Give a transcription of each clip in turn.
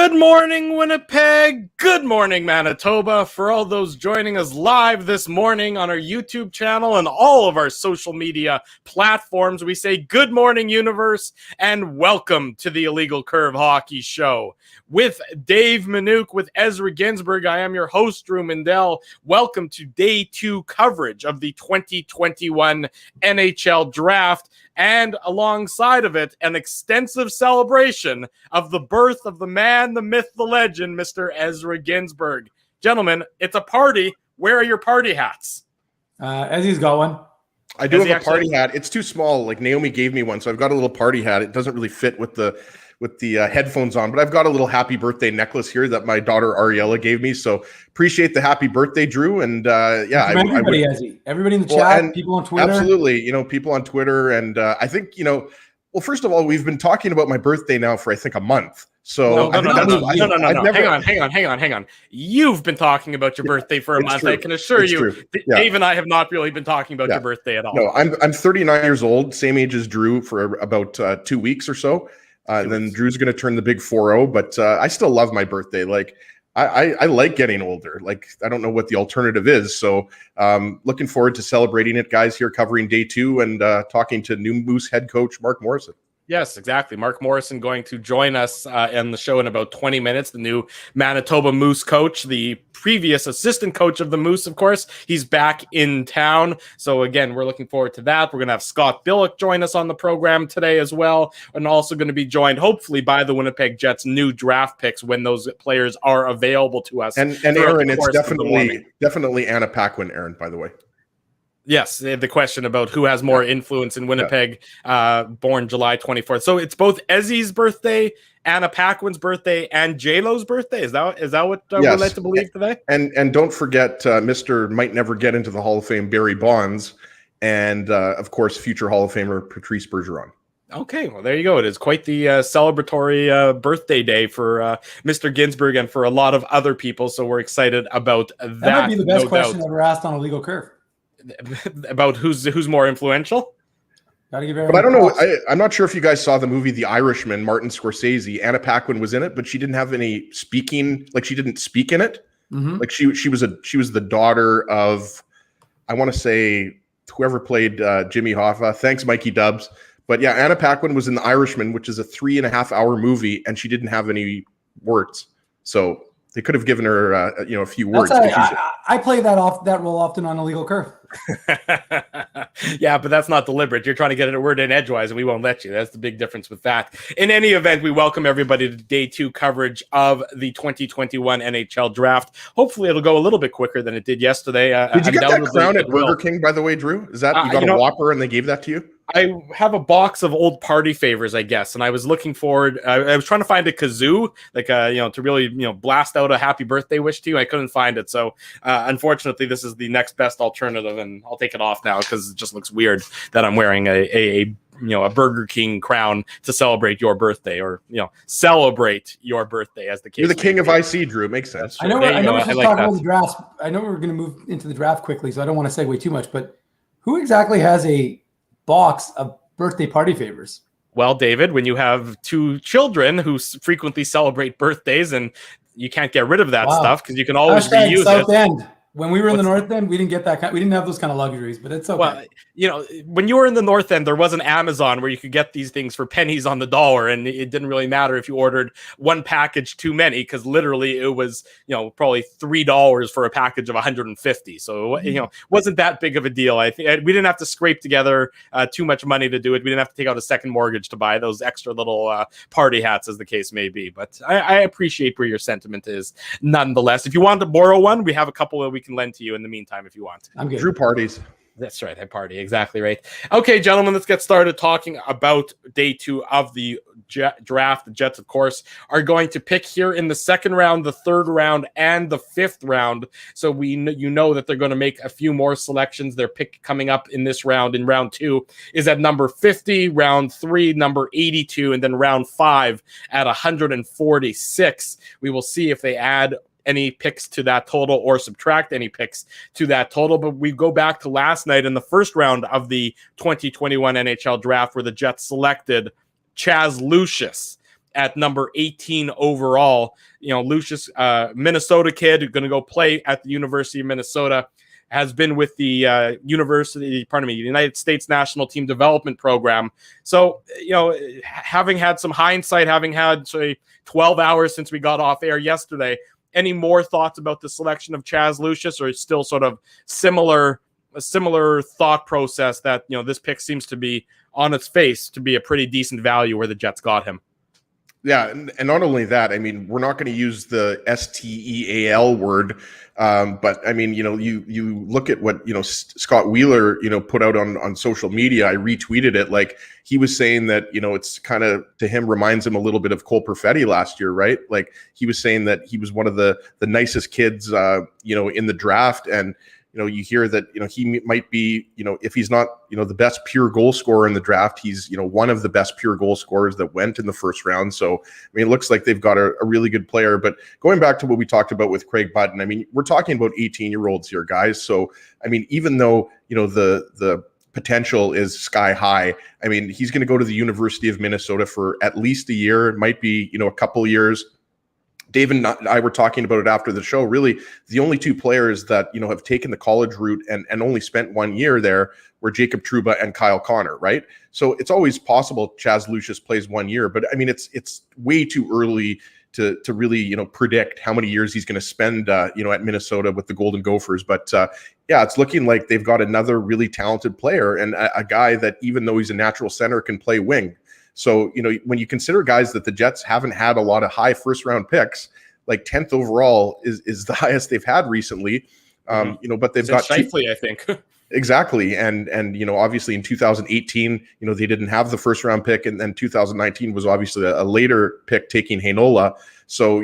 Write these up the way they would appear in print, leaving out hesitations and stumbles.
Good morning, Winnipeg. Good morning, Manitoba. For all those joining us live this morning on our YouTube channel and all of our social media platforms, we say good morning, universe, and welcome to the Illegal Curve Hockey Show. With Dave Minuk, with Ezra Ginsburg, I am your host, Drew Mindell. Welcome to day 2 coverage of the 2021 NHL Draft. And alongside of it, an extensive celebration of the birth of the man, the myth, the legend, Mr. Ezra Ginsburg. Gentlemen, it's a party. Where are your party hats? Ezzy's got one. I do have a party hat. It's too small. Like Naomi gave me one, so I've got a little party hat. It doesn't really fit with the headphones on, but I've got a little happy birthday necklace here that my daughter Ariella gave me. So appreciate the happy birthday, Drew. And everybody in the chat, people on Twitter. Absolutely. People on Twitter. And I think, well, first of all, we've been talking about my birthday now for, I think, a month. So no. Hang on. You've been talking about your birthday for a month. True. I can assure you, Dave and I have not really been talking about your birthday at all. No, I'm 39 years old, same age as Drew for about 2 weeks or so. And then Drew's going to turn the big 4-0, but I still love my birthday. Like I like getting older. Like I don't know what the alternative is. So looking forward to celebrating it, guys, here covering day 2 and talking to new Moose head coach Mark Morrison. Yes, exactly. Mark Morrison going to join us on the show in about 20 minutes. The new Manitoba Moose coach, the previous assistant coach of the Moose, of course. He's back in town. So, again, we're looking forward to that. We're going to have Scott Billick join us on the program today as well. And also going to be joined, hopefully, by the Winnipeg Jets' new draft picks when those players are available to us. And Aaron, it's definitely Anna Paquin, Aaron, by the way. Yes, the question about who has more influence in Winnipeg, born July 24th. So it's both Ezzy's birthday, Anna Paquin's birthday, and J-Lo's birthday. Is that what we're led to believe today? And don't forget Mr. Might Never Get into the Hall of Fame, Barry Bonds, and of course, future Hall of Famer Patrice Bergeron. Okay, well, there you go. It is quite the celebratory birthday day for Mr. Ginsburg and for a lot of other people. So we're excited about that. That might be the best question ever asked on Illegal Curve. About who's more influential. But I don't know. I'm not sure if you guys saw the movie The Irishman, Martin Scorsese. Anna Paquin was in it, but she didn't have any speaking. Like she didn't speak in it. Mm-hmm. Like she was the daughter of, I want to say, whoever played Jimmy Hoffa. Thanks, Mikey Dubs. But yeah, Anna Paquin was in The Irishman, which is a 3.5-hour movie, and she didn't have any words. So they could have given her a few words. I play that role often on Illegal Curve. Yeah, but that's not deliberate. You're trying to get a word in edgewise, and we won't let you. That's the big difference with that. In any event, we welcome everybody to day 2 coverage of the 2021 NHL Draft. Hopefully, it'll go a little bit quicker than it did yesterday. Did you get that crown at Burger King, by the way, Drew? Is that you got a Whopper and they gave that to you? I have a box of old party favors, I guess, and I was looking forward. I was trying to find a kazoo, like to really blast out a happy birthday wish to you. I couldn't find it, so unfortunately, this is the next best alternative, and I'll take it off now because it just looks weird that I'm wearing a Burger King crown to celebrate your birthday, or celebrate your birthday as the case. You're the king of IC, Drew. It makes sense. I know we're supposed to talk about the draft. I know we're going to move into the draft quickly, so I don't want to segue too much. But who exactly has a box of birthday party favors? Well, David, when you have 2 children who frequently celebrate birthdays, and you can't get rid of that stuff because you can always reuse South End. When we were in the North End, we didn't get that. We didn't have those kind of luxuries, but it's okay. Well, when you were in the North End, there was an Amazon where you could get these things for pennies on the dollar, and it didn't really matter if you ordered one package too many, because literally it was, probably $3 for a package of 150. So, wasn't that big of a deal. I think we didn't have to scrape together too much money to do it. We didn't have to take out a second mortgage to buy those extra little party hats, as the case may be. But I appreciate where your sentiment is, nonetheless. If you want to borrow one, we have a couple that we can lend to you in the meantime if you want. I'm good. Drew parties. That's right. I party. Exactly right. Okay, gentlemen, let's get started talking about day 2 of the draft. The Jets, of course, are going to pick here in the 2nd round, the 3rd round, and the 5th round. So that they're going to make a few more selections. Their pick coming up in this round, in round 2, is at number 50, round 3, number 82, and then round 5 at 146. We will see if they add any picks to that total or subtract any picks to that total. But we go back to last night in the 1st round of the 2021 NHL Draft, where the Jets selected Chaz Lucius. at number 18 overall. Lucius, Minnesota kid, going to go play at the University of Minnesota, has been with the United States National Team Development Program. So, having had some hindsight, having had, say, 12 hours since we got off air yesterday, any more thoughts about the selection of Chaz Lucius, or still sort of a similar thought process that, this pick seems to be on its face to be a pretty decent value where the Jets got him? Yeah, and not only that, I mean, we're not going to use the STEAL word, but I mean, you look at what Scott Wheeler put out on social media. I retweeted it. Like, he was saying that it's kind of, to him, reminds him a little bit of Cole Perfetti last year, right? Like, he was saying that he was one of the nicest kids in the draft, and you hear that, he might be, if he's not, the best pure goal scorer in the draft, he's, one of the best pure goal scorers that went in the first round. So, I mean, it looks like they've got a really good player. But going back to what we talked about with Craig Button, I mean, we're talking about 18-year-olds here, guys. So, I mean, even though, the potential is sky high, I mean, he's going to go to the University of Minnesota for at least a year. It might be, a couple years. Dave and I were talking about it after the show. Really, the only two players that have taken the college route and only spent 1 year there were Jacob Trouba and Kyle Connor, right? So it's always possible Chaz Lucius plays 1 year, but I mean, it's way too early to really predict how many years he's going to spend at Minnesota with the Golden Gophers. But yeah, it's looking like they've got another really talented player, and a guy that, even though he's a natural center, can play wing. So, when you consider guys that the Jets haven't had a lot of high first-round picks, like 10th overall is the highest they've had recently. But they've got Shifley, I think. Exactly. And obviously in 2018, they didn't have the first-round pick, and then 2019 was obviously a later pick, taking Heinola. So,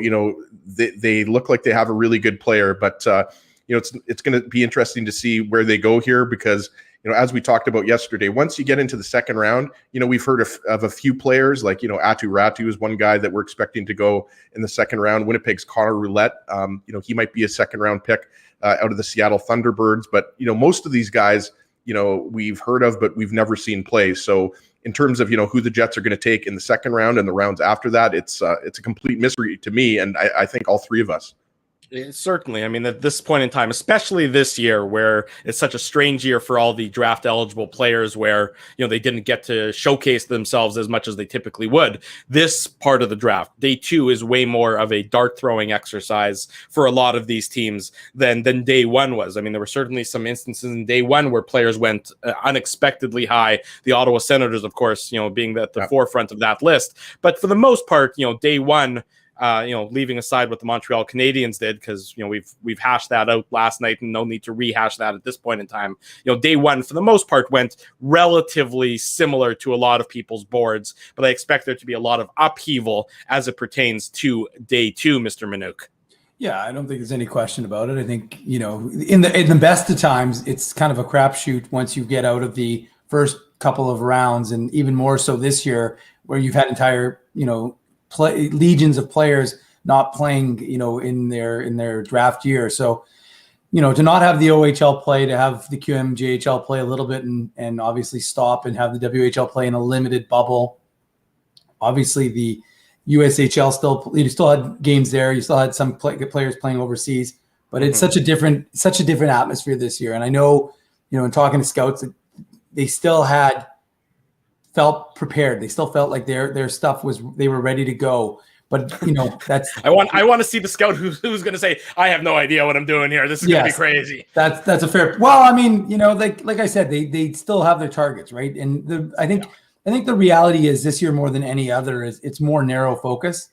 they look like they have a really good player, but it's going to be interesting to see where they go here, because as we talked about yesterday, once you get into the second round, we've heard of a few players like, Atu Ratu is one guy that we're expecting to go in the second round. Winnipeg's Connor Roulette, he might be a second round pick out of the Seattle Thunderbirds. But, most of these guys, we've heard of, but we've never seen play. So in terms of, who the Jets are going to take in the second round and the rounds after that, it's a complete mystery to me. And I think all three of us. Certainly. I mean, at this point in time, especially this year, where it's such a strange year for all the draft eligible players, where, they didn't get to showcase themselves as much as they typically would. This part of the draft, day 2, is way more of a dart throwing exercise for a lot of these teams than day 1 was. I mean, there were certainly some instances in day 1 where players went unexpectedly high. The Ottawa Senators, of course, being at the forefront of that list. But for the most part, day 1, leaving aside what the Montreal Canadiens did, because we've hashed that out last night, and no need to rehash that at this point in time. Day 1 for the most part went relatively similar to a lot of people's boards, but I expect there to be a lot of upheaval as it pertains to day 2, Mr. Minuk. Yeah, I don't think there's any question about it. I think in the best of times, it's kind of a crapshoot once you get out of the first couple of rounds, and even more so this year, where you've had entire legions of players not playing, in their draft year. So, to not have the OHL play, to have the QMJHL play a little bit, and obviously stop and have the WHL play in a limited bubble. Obviously, the USHL you still had games there. You still had some players playing overseas, but it's such a different atmosphere this year. And I know, in talking to scouts, that they still felt prepared. They still felt like their stuff they were ready to go. But that's I want to see the scout who's going to say, I have no idea what I'm doing here. This is going to be crazy. That's a fair. Well, I mean, like I said, they still have their targets, right? And I think the reality is this year more than any other is it's more narrow focus.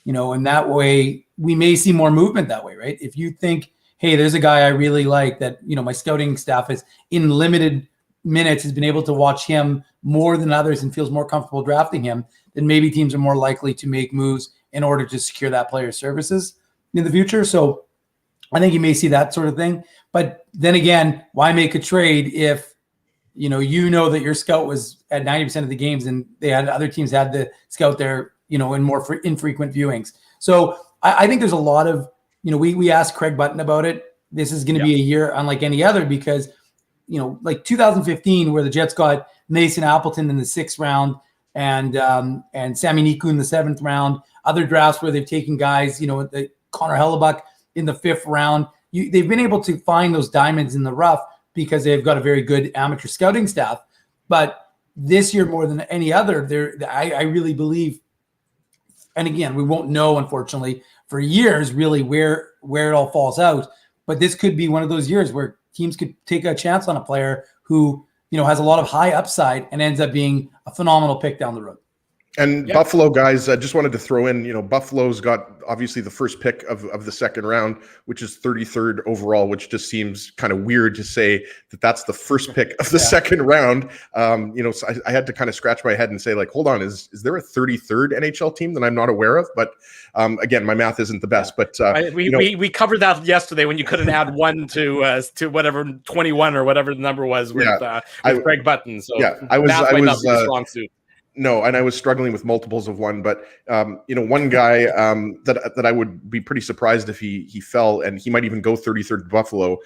And that way we may see more movement that way, right? If you think, hey, there's a guy I really like that, my scouting staff is in limited minutes has been able to watch him more than others and feels more comfortable drafting him, then maybe teams are more likely to make moves in order to secure that player's services in the future. So I think you may see that sort of thing. But then again, why make a trade if that your scout was at 90% of the games and other teams had the scout there, in more infrequent viewings. So I think there's a lot of, we asked Craig Button about it. This is going to be a year unlike any other because like 2015, where the Jets got Mason Appleton in the 6th round, and Sami Niku in the 7th round. Other drafts where they've taken guys, Connor Hellebuck in the 5th round. They've been able to find those diamonds in the rough because they've got a very good amateur scouting staff. But this year, more than any other, I really believe, and again, we won't know, unfortunately, for years, really where it all falls out. But this could be one of those years where teams could take a chance on a player who, has a lot of high upside and ends up being a phenomenal pick down the road. And Buffalo guys, I just wanted to throw in, Buffalo's got obviously the first pick of the 2nd round, which is 33rd overall, which just seems kind of weird to say that that's the first pick of the 2nd round. So I had to kind of scratch my head and say, like, hold on, is there a 33rd NHL team that I'm not aware of? But again, my math isn't the best. But we covered that yesterday when you couldn't add 1 to whatever 21 or whatever the number was with Craig Button. So I was might not be the strong suit. No, and I was struggling with multiples of 1, but one guy that I would be pretty surprised if he fell, and he might even go 33rd Buffalo.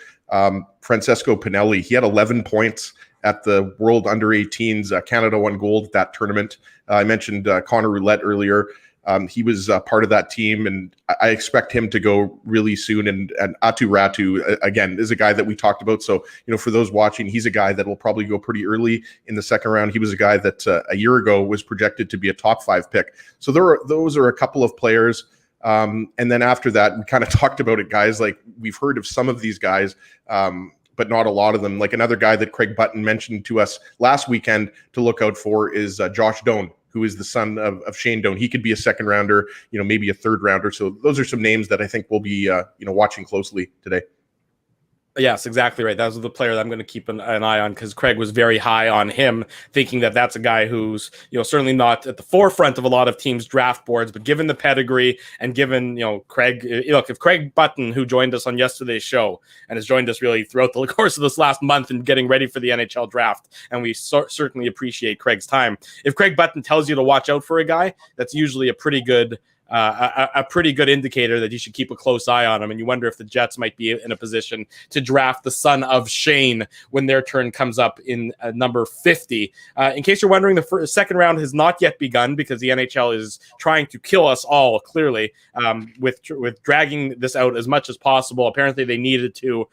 Francesco Pinelli, he had 11 points at the World Under-18s. Canada won gold at that tournament. I mentioned Connor Roulette earlier. He was part of that team, and I expect him to go really soon. And Atu Ratu, again, is a guy that we talked about. So, for those watching, he's a guy that will probably go pretty early in the 2nd round. He was a guy that a year ago was projected to be a top 5 pick. So those are a couple of players. And then after that, we kind of talked about it, guys. Like, we've heard of some of these guys, but not a lot of them. Like, another guy that Craig Button mentioned to us last weekend to look out for is Josh Doan, who is the son of Shane Doan. He could be a 2nd rounder, maybe a 3rd rounder. So those are some names that I think we'll be, watching closely today. Yes, exactly right. That was the player that I'm going to keep an eye on, because Craig was very high on him, thinking that that's a guy who's, certainly not at the forefront of a lot of teams' draft boards, but given the pedigree and given, Craig, look, if Craig Button, who joined us on yesterday's show and has joined us really throughout the course of this last month and getting ready for the NHL draft, and we certainly appreciate Craig's time. If Craig Button tells you to watch out for a guy, that's usually a pretty good indicator that you should keep a close eye on him. And you wonder if the Jets might be in a position to draft the son of Shane when their turn comes up in number 50. In case you're wondering, the 2nd round has not yet begun because the NHL is trying to kill us all, clearly, with dragging this out as much as possible. Apparently they needed to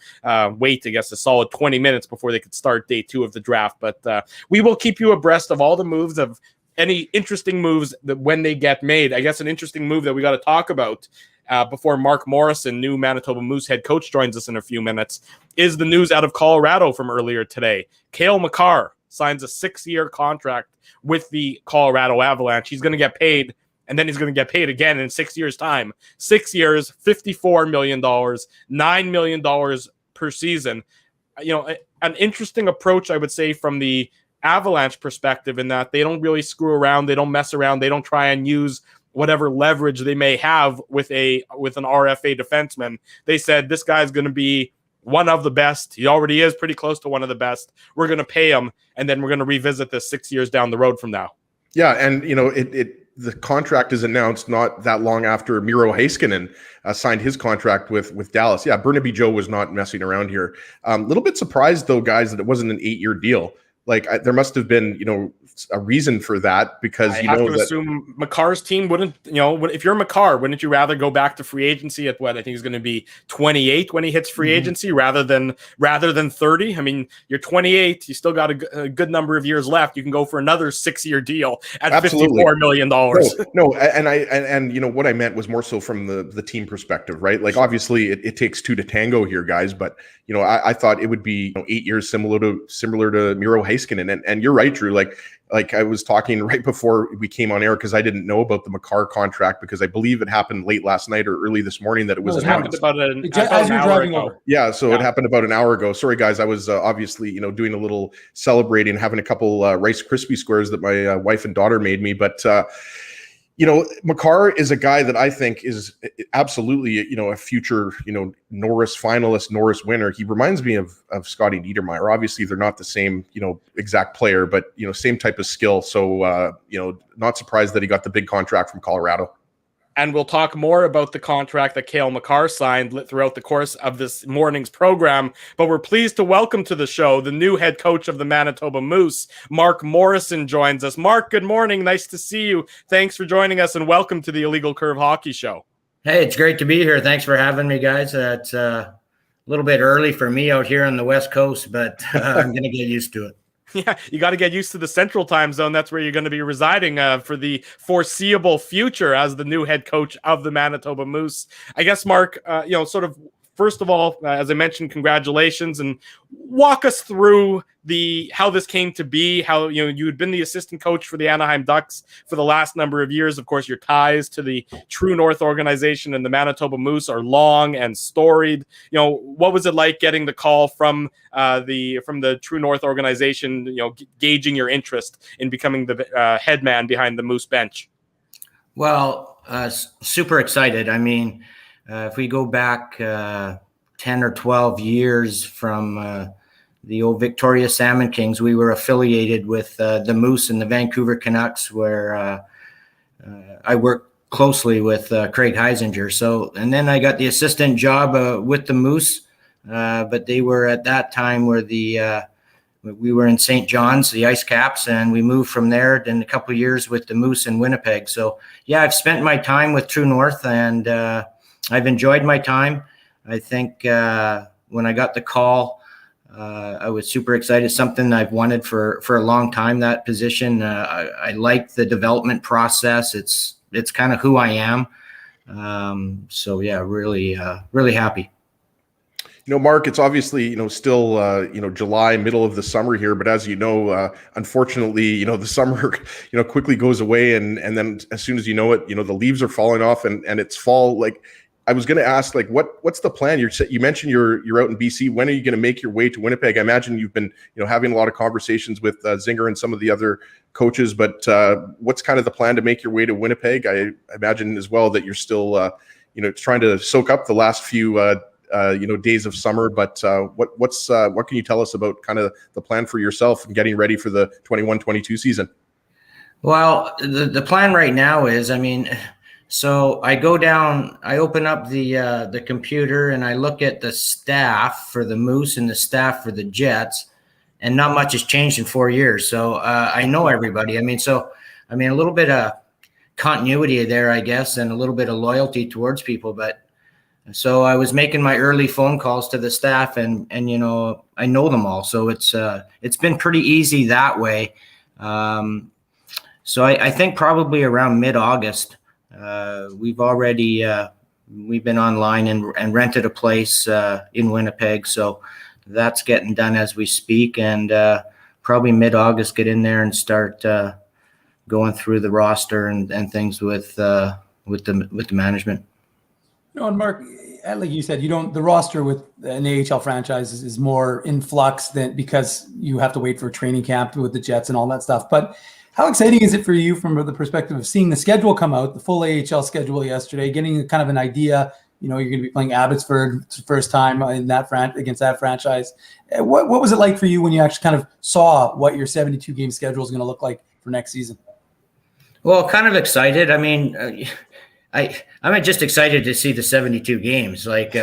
wait, I guess, a solid 20 minutes before they could start day 2 of the draft. But we will keep you abreast of all the moves, of any interesting moves that when they get made. I guess an interesting move that we got to talk about before Mark Morrison, new Manitoba Moose head coach, joins us in a few minutes, is the news out of Colorado from earlier today. Cale Makar signs a 6-year contract with the Colorado Avalanche. He's going to get paid, and then he's going to get paid again in 6 years' time. 6 years, $54 million, $9 million per season. An interesting approach, I would say, from the Avalanche perspective, in that they don't really screw around, they don't mess around, they don't try and use whatever leverage they may have with an RFA defenseman. They said, this guy's going to be one of the best. He already is pretty close to one of the best. We're going to pay him, and then we're going to revisit this 6 years down the road from now. Yeah, and the contract is announced not that long after Miro Heiskanen signed his contract with Dallas. Yeah, Burnaby Joe was not messing around here. A little bit surprised, though, guys, that it wasn't an 8-year deal. Like, there must have been, a reason for that, because I have to assume Makar's team wouldn't, if you're Makar, wouldn't you rather go back to free agency at what I think is going to be 28 when he hits free agency rather than 30? I mean, you're 28, you still got a good number of years left. You can go for another 6-year deal at $54 million. No, and what I meant was more so from the team perspective, right? Like, obviously it takes 2 to tango here, guys, but I thought it would be 8 years similar to Miro Heiskanen, and you're right, Drew. Like I was talking right before we came on air, because I didn't know about the Makar contract, because I believe it happened late last night or early this morning that it was happened about an hour ago. Yeah, so it happened about an hour ago. Sorry, guys, I was obviously doing a little celebrating, having a couple Rice Krispie squares that my wife and daughter made me, but. Makar is a guy that I think is absolutely, a future, Norris finalist, Norris winner. He reminds me of Scotty Niedermayer. Obviously, they're not the same, exact player, but, same type of skill. So, not surprised that he got the big contract from Colorado. And we'll talk more about the contract that Cale Makar signed throughout the course of this morning's program. But we're pleased to welcome to the show the new head coach of the Manitoba Moose. Mark Morrison joins us. Mark, good morning. Nice to see you. Thanks for joining us, and welcome to the Illegal Curve Hockey Show. Hey, it's great to be here. Thanks for having me, guys. It's a little bit early for me out here on the West Coast, but I'm going to get used to it. Yeah, you got to get used to the Central Time Zone. That's where you're going to be residing for the foreseeable future as the new head coach of the Manitoba Moose. I guess, Mark, sort of first of all, as I mentioned, congratulations, and walk us through how this came to be. How you had been the assistant coach for the Anaheim Ducks for the last number of years. Of course, your ties to the True North organization and the Manitoba Moose are long and storied. What was it like getting the call from the True North organization? Gauging your interest in becoming the head man behind the Moose bench. Well, super excited. I mean, if we go back 10 or 12 years from the old Victoria Salmon Kings, we were affiliated with the Moose and the Vancouver Canucks, where I worked closely with Craig Heisinger. So, and then I got the assistant job with the Moose, but they were at that time where we were in St. John's, the Ice Caps, and we moved from there. Then a couple of years with the Moose in Winnipeg. So, yeah, I've spent my time with True North, and I've enjoyed my time. I think when I got the call, I was super excited. Something I've wanted for a long time, that position. I like the development process. It's kind of who I am. So yeah, really happy. Mark, it's obviously, still, July, middle of the summer here, but as unfortunately, the summer, quickly goes away. And then as soon as you know it, the leaves are falling off and it's fall. Like, I was going to ask, like, what's the plan? You mentioned you're out in BC. When are you going to make your way to Winnipeg? I imagine you've been, having a lot of conversations with Zinger and some of the other coaches, but what's kind of the plan to make your way to Winnipeg? I imagine as well that you're still, trying to soak up the last few, days of summer. But what can you tell us about kind of the plan for yourself and getting ready for the 21-22 season? Well, the plan right now is, so I go down, I open up the computer and I look at the staff for the Moose and the staff for the Jets, and not much has changed in 4 years. So I know everybody. A little bit of continuity there, I guess, and a little bit of loyalty towards people. But so I was making my early phone calls to the staff, and I know them all. So it's been pretty easy that way. So I think probably around mid-August. We've been online and rented a place in Winnipeg, so that's getting done as we speak, and probably mid-August get in there and start going through the roster and things with the management. And Mark, like you said, the roster with an AHL franchise is more in flux because you have to wait for training camp with the Jets and all that stuff. But how exciting is it for you from the perspective of seeing the schedule come out, the full AHL schedule yesterday, getting kind of an idea? You're going to be playing Abbotsford first time in against that franchise. What was it like for you when you actually kind of saw what your 72-game schedule is going to look like for next season? Well, kind of excited. I'm just excited to see the 72 games. Like,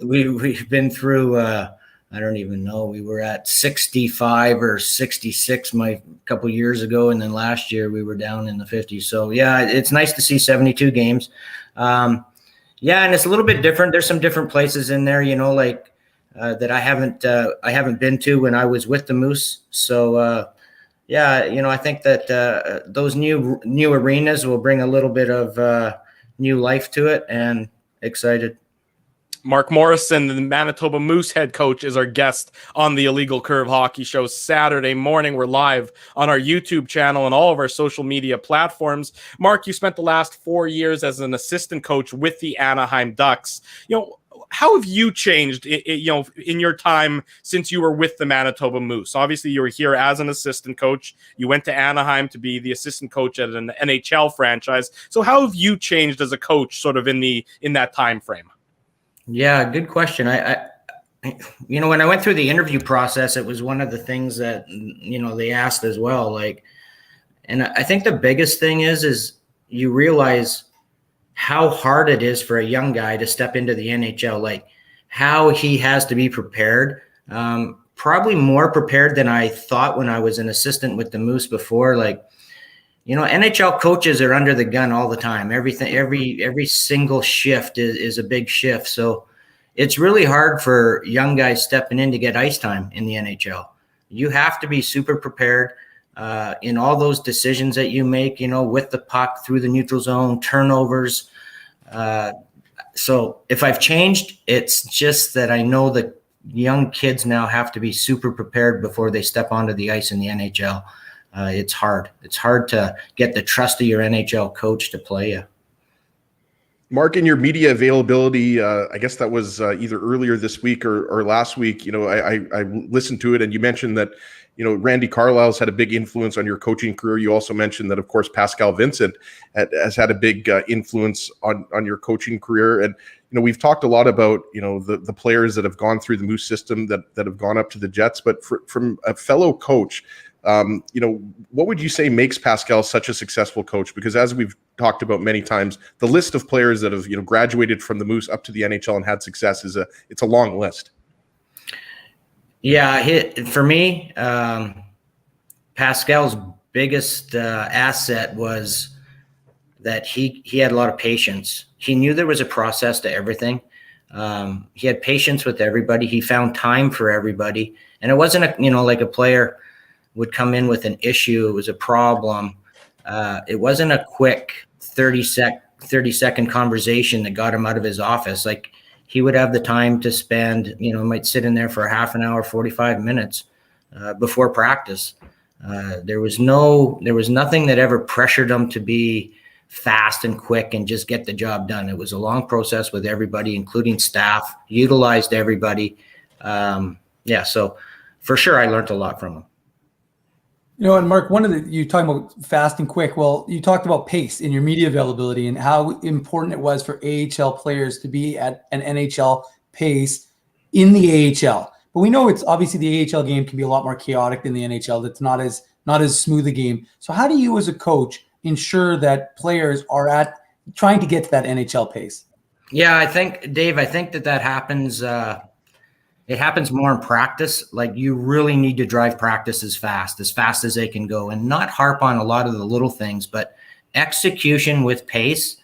we've been through. I don't even know. We were at 65 or 66 a couple years ago, and then last year we were down in the 50s. So yeah, it's nice to see 72 games. And it's a little bit different. There's some different places in there, that I haven't been to when I was with the Moose. So I think that those new arenas will bring a little bit of new life to it, and excited. Mark Morrison, the Manitoba Moose head coach, is our guest on the Illegal Curve Hockey Show Saturday morning. We're live on our YouTube channel and all of our social media platforms. Mark, you spent the last 4 years as an assistant coach with the Anaheim Ducks. How have you changed, in your time since you were with the Manitoba Moose? Obviously, you were here as an assistant coach. You went to Anaheim to be the assistant coach at an NHL franchise. So how have you changed as a coach sort of in that time frame? Yeah, good question. When I went through the interview process, it was one of the things that, they asked as well. And I think the biggest thing is, you realize how hard it is for a young guy to step into the NHL, like how he has to be prepared. Probably more prepared than I thought when I was an assistant with the Moose before. Like, NHL coaches are under the gun all the time. Every single shift is a big shift. So it's really hard for young guys stepping in to get ice time in the NHL. You have to be super prepared in all those decisions that you make, with the puck, through the neutral zone, turnovers. So if I've changed, it's just that I know that young kids now have to be super prepared before they step onto the ice in the NHL. It's hard. It's hard to get the trust of your NHL coach to play you. Mark, in your media availability, I guess that was either earlier this week or last week, I listened to it, and you mentioned that, Randy Carlyle's had a big influence on your coaching career. You also mentioned that, of course, Pascal Vincent has had a big influence on your coaching career. And, we've talked a lot about, the players that have gone through the Moose system that have gone up to the Jets. But from a fellow coach, what would you say makes Pascal such a successful coach? Because as we've talked about many times, the list of players that have, graduated from the Moose up to the NHL and had success it's a long list. Yeah, for me, Pascal's biggest asset was that he had a lot of patience. He knew there was a process to everything. He had patience with everybody. He found time for everybody. And it wasn't like a player would come in with an issue. It was a problem. It wasn't a quick 30-second conversation that got him out of his office. Like, he would have the time to spend, might sit in there for half an hour, 45 minutes before practice. There was nothing that ever pressured him to be fast and quick and just get the job done. It was a long process with everybody, including staff, utilized everybody. So for sure, I learned a lot from him. And Mark, you talking about fast and quick. Well, you talked about pace in your media availability and how important it was for AHL players to be at an NHL pace in the AHL. But we know it's obviously the AHL game can be a lot more chaotic than the NHL. That's not as smooth a game. So how do you as a coach ensure that players are trying to get to that NHL pace? Yeah, I think, Dave, that happens. It happens more in practice. Like, you really need to drive practice as fast as they can go, and not harp on a lot of the little things, but execution with pace.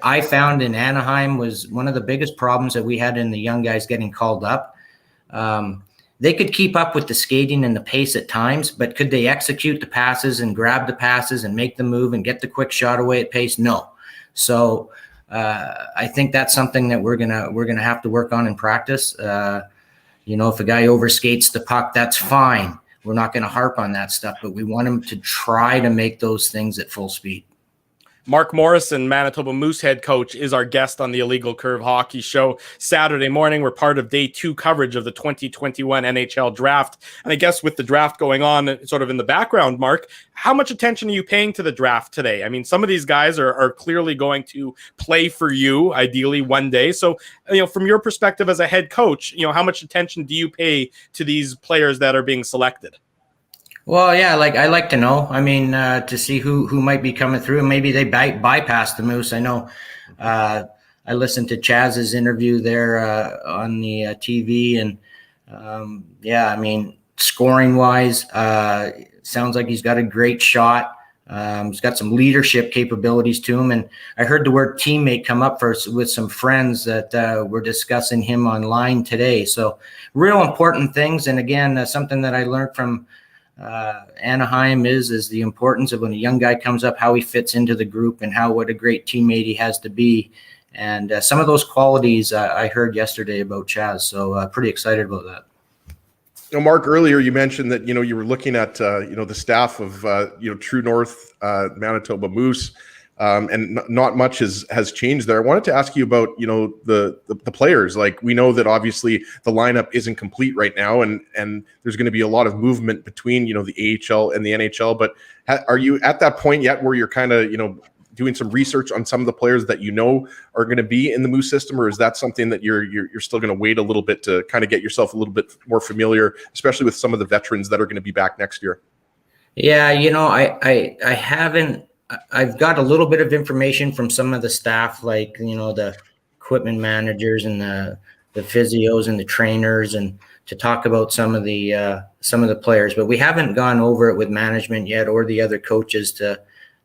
I found in Anaheim was one of the biggest problems that we had in the young guys getting called up. They could keep up with the skating and the pace at times, but could they execute the passes and grab the passes and make the move and get the quick shot away at pace? No. So I think that's something that we're gonna have to work on in practice. If a guy overskates the puck, that's fine. We're not going to harp on that stuff, but we want him to try to make those things at full speed. Mark Morrison, Manitoba Moose head coach, is our guest on the Illegal Curve Hockey Show. Saturday morning, we're part of day 2 coverage of the 2021 NHL draft. And I guess with the draft going on sort of in the background, Mark, how much attention are you paying to the draft today? I mean, some of these guys are clearly going to play for you, ideally one day. So, from your perspective as a head coach, how much attention do you pay to these players that are being selected? Well, yeah, I like to know. I mean, to see who might be coming through. Maybe they bypass the Moose. I know. I listened to Chaz's interview there on the TV, and I mean, scoring wise, sounds like he's got a great shot. He's got some leadership capabilities to him, and I heard the word teammate come up with some friends that were discussing him online today. So, real important things. And again, something that I learned from Anaheim is the importance of when a young guy comes up, how he fits into the group and what a great teammate he has to be. And some of those qualities I heard yesterday about Chaz. So pretty excited about that. Mark, earlier you mentioned that, you were looking at, the staff of, True North Manitoba Moose. And not much has changed there. I wanted to ask you about, the players. Like, we know that obviously the lineup isn't complete right now, and there's going to be a lot of movement between, the AHL and the NHL. But are you at that point yet where you're kind of, doing some research on some of the players that are going to be in the Moose system, or is that something that you're still going to wait a little bit to kind of get yourself a little bit more familiar, especially with some of the veterans that are going to be back next year? Yeah, I haven't I've got a little bit of information from some of the staff, like, the equipment managers and the physios and the trainers, and to talk about some of the players, but we haven't gone over it with management yet, or the other coaches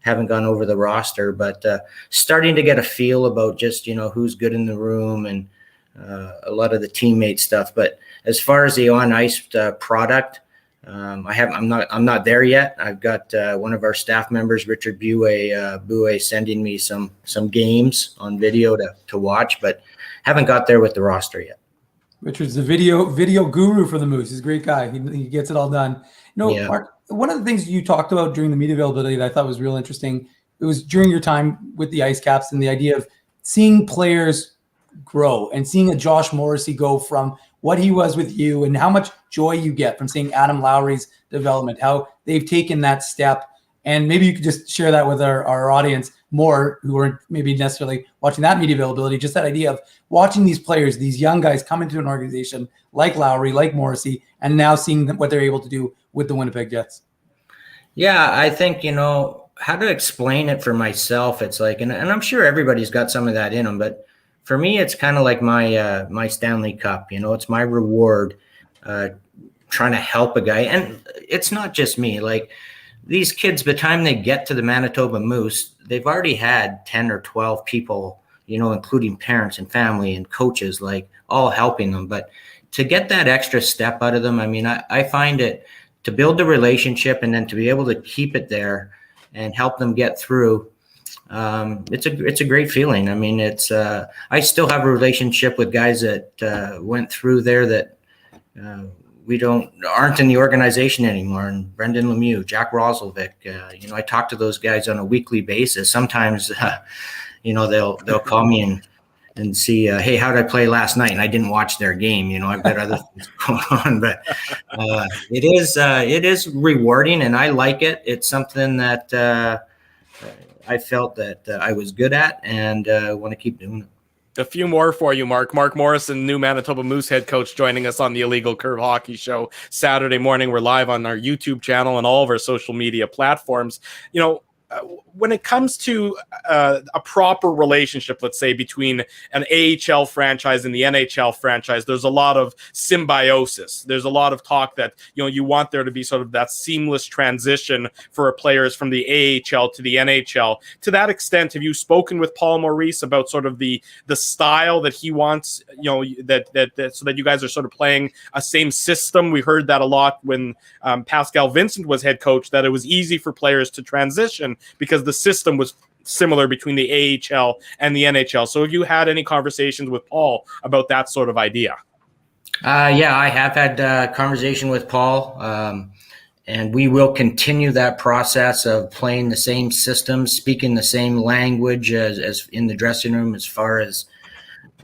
haven't gone over the roster, but starting to get a feel about just, who's good in the room and a lot of the teammate stuff. But as far as the on ice product, I'm not there yet. I've got one of our staff members, Richard Bouet, sending me some games on video to watch, but haven't got there with the roster yet. Richard's the video guru for the Moose. He's a great guy. He gets it all done. Yeah. Mark, one of the things you talked about during the media availability that I thought was real interesting, it was during your time with the Ice Caps and the idea of seeing players grow and seeing a Josh Morrissey go from what he was with you and how much joy you get from seeing Adam Lowry's development, how they've taken that step. And maybe you could just share that with our audience more, who aren't maybe necessarily watching that media availability, just that idea of watching these players, these young guys come into an organization like Lowry, like Morrissey, and now seeing what they're able to do with the Winnipeg Jets. Yeah, I think, how to explain it for myself, it's like, and I'm sure everybody's got some of that in them, but for me, it's kind of like my Stanley Cup, it's my reward, trying to help a guy. And it's not just me, like these kids, by the time they get to the Manitoba Moose, they've already had 10 or 12 people, including parents and family and coaches, like all helping them. But to get that extra step out of them, I mean, I find it to build the relationship and then to be able to keep it there and help them get through. It's a great feeling. I mean, I still have a relationship with guys that went through there that aren't in the organization anymore. And Brendan Lemieux, Jack Roslovic, I talk to those guys on a weekly basis. Sometimes, they'll call me and see, hey, how did I play last night? And I didn't watch their game. I've got other things going on, but it is rewarding and I like it. It's something that I felt that I was good at and want to keep doing it. A few more for you, Mark. Mark Morrison, new Manitoba Moose head coach, joining us on the Illegal Curve Hockey Show Saturday morning. We're live on our YouTube channel and all of our social media platforms. When it comes to a proper relationship, let's say, between an AHL franchise and the NHL franchise, there's a lot of symbiosis. There's a lot of talk that, you want there to be sort of that seamless transition for players from the AHL to the NHL. To that extent, have you spoken with Paul Maurice about sort of the style that he wants, that so that you guys are sort of playing a same system? We heard that a lot when Pascal Vincent was head coach, that it was easy for players to transition because the system was similar between the AHL and the NHL. So have you had any conversations with Paul about that sort of idea? Yeah, I have had a conversation with Paul, and we will continue that process of playing the same systems, speaking the same language as in the dressing room, as far as,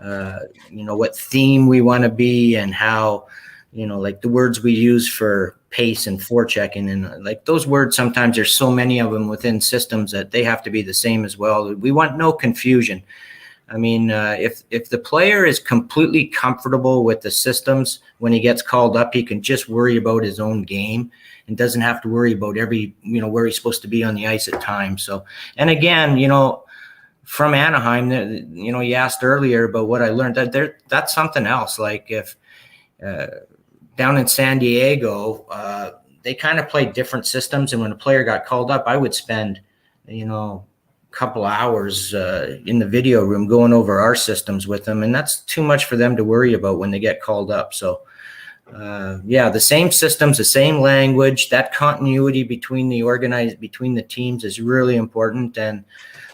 what theme we want to be and how, like the words we use for pace and forechecking, and like those words, sometimes there's so many of them within systems that they have to be the same as well. We want no confusion. I mean, if the player is completely comfortable with the systems, when he gets called up, he can just worry about his own game and doesn't have to worry about where he's supposed to be on the ice at times. So, and again, from Anaheim, you asked earlier about what I learned. That's something else. Like if down in San Diego, they kind of played different systems. And when a player got called up, I would spend, a couple hours in the video room going over our systems with them. And that's too much for them to worry about when they get called up. So, the same systems, the same language, that continuity between the teams is really important. And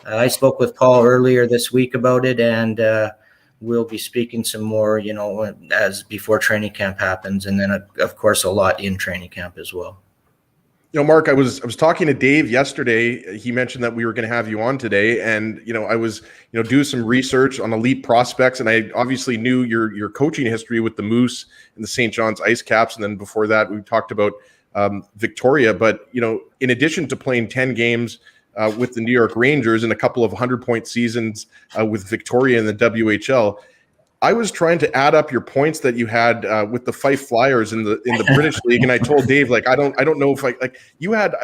I spoke with Paul earlier this week about it, and we'll be speaking some more, as before training camp happens. And then, of course, a lot in training camp as well. Mark, I was talking to Dave yesterday. He mentioned that we were going to have you on today. And, I was, doing some research on elite prospects. And I obviously knew your coaching history with the Moose and the St. John's Ice Caps. And then before that, we talked about Victoria. But, in addition to playing 10 games with the New York Rangers and a couple of 100-point seasons with Victoria in the WHL, I was trying to add up your points that you had with the Fife Flyers in the British League, and I told Dave, like, I don't know if you had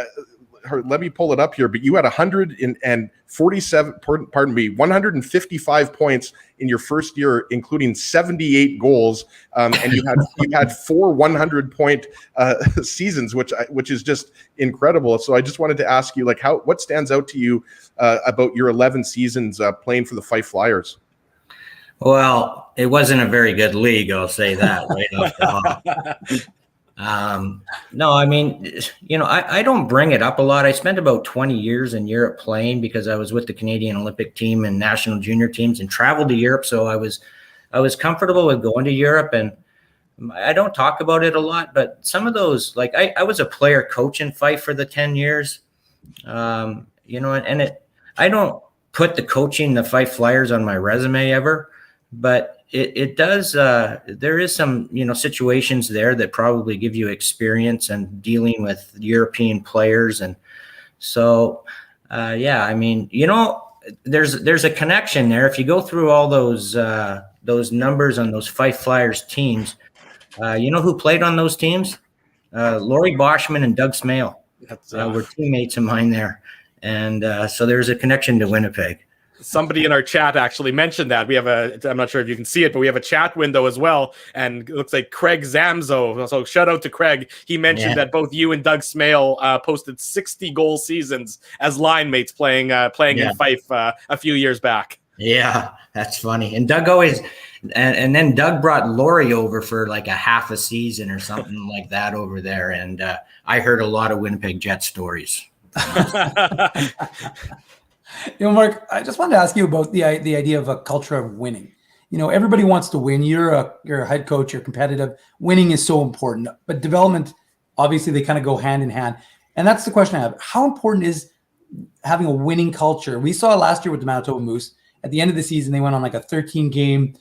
let me pull it up here. But you had 155 points in your first year, including 78 goals, and you had 4 100-point seasons, which is just incredible. So I just wanted to ask you, like, what stands out to you about your 11 seasons playing for the Fife Flyers? Well, it wasn't a very good league, I'll say that right off the hop. No, I mean, I don't bring it up a lot. I spent about 20 years in Europe playing because I was with the Canadian Olympic team and national junior teams and traveled to Europe. So I was comfortable with going to Europe, and I don't talk about it a lot, but some of those, like I was a player coach in Fife for the 10 years, I don't put the coaching the Fife Flyers on my resume ever, but it does. There is some, situations there that probably give you experience and dealing with European players. And so, I mean, there's a connection there. If you go through all those numbers on those Fife Flyers teams, who played on those teams? Laurie Boschman and Doug Smale were teammates of mine there. And so there's a connection to Winnipeg. Somebody in our chat actually mentioned that. I'm not sure if you can see it, but we have a chat window as well. And it looks like Craig Zamzo. So shout out to Craig. He mentioned that both you and Doug Smale posted 60 goal seasons as line mates playing in Fife a few years back. Yeah, that's funny. And Doug always, and then Doug brought Laurie over for like a half a season or something like that over there. And I heard a lot of Winnipeg Jets stories. Mark, I just wanted to ask you about the idea of a culture of winning. Everybody wants to win. You're a head coach. You're competitive. Winning is so important, but development, obviously, they kind of go hand in hand. And that's the question I have: how important is having a winning culture? We saw last year with the Manitoba Moose. At the end of the season, they went on like a 13-game,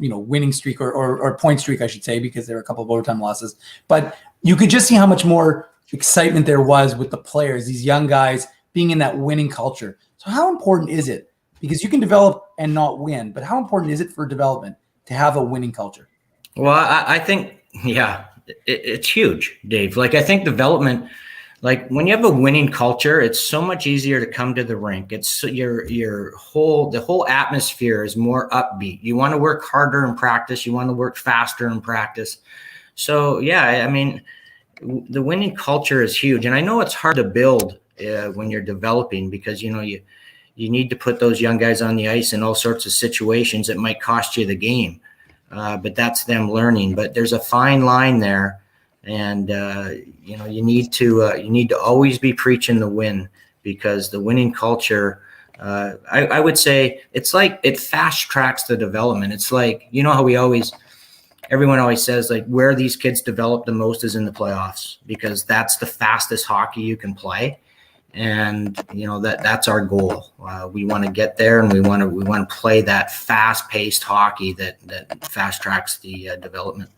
winning streak or point streak, I should say, because there were a couple of overtime losses. But you could just see how much more excitement there was with the players, these young guys being in that winning culture. So how important is it? Because you can develop and not win, but how important is it for development to have a winning culture? Well, I think, it's huge, Dave. Like, I think development, like when you have a winning culture, it's so much easier to come to the rink. It's the whole atmosphere is more upbeat. You want to work harder in practice. You want to work faster in practice. So, I mean, the winning culture is huge. And I know it's hard to build when you're developing, because you need to put those young guys on the ice in all sorts of situations that might cost you the game, but that's them learning. But there's a fine line there, and you need to always be preaching the win, because the winning culture, I would say, it's like it fast tracks the development. It's like, how everyone always says, like, where these kids develop the most is in the playoffs, because that's the fastest hockey you can play. And that's our goal. We want to get there, and we want to play that fast-paced hockey that fast tracks the development.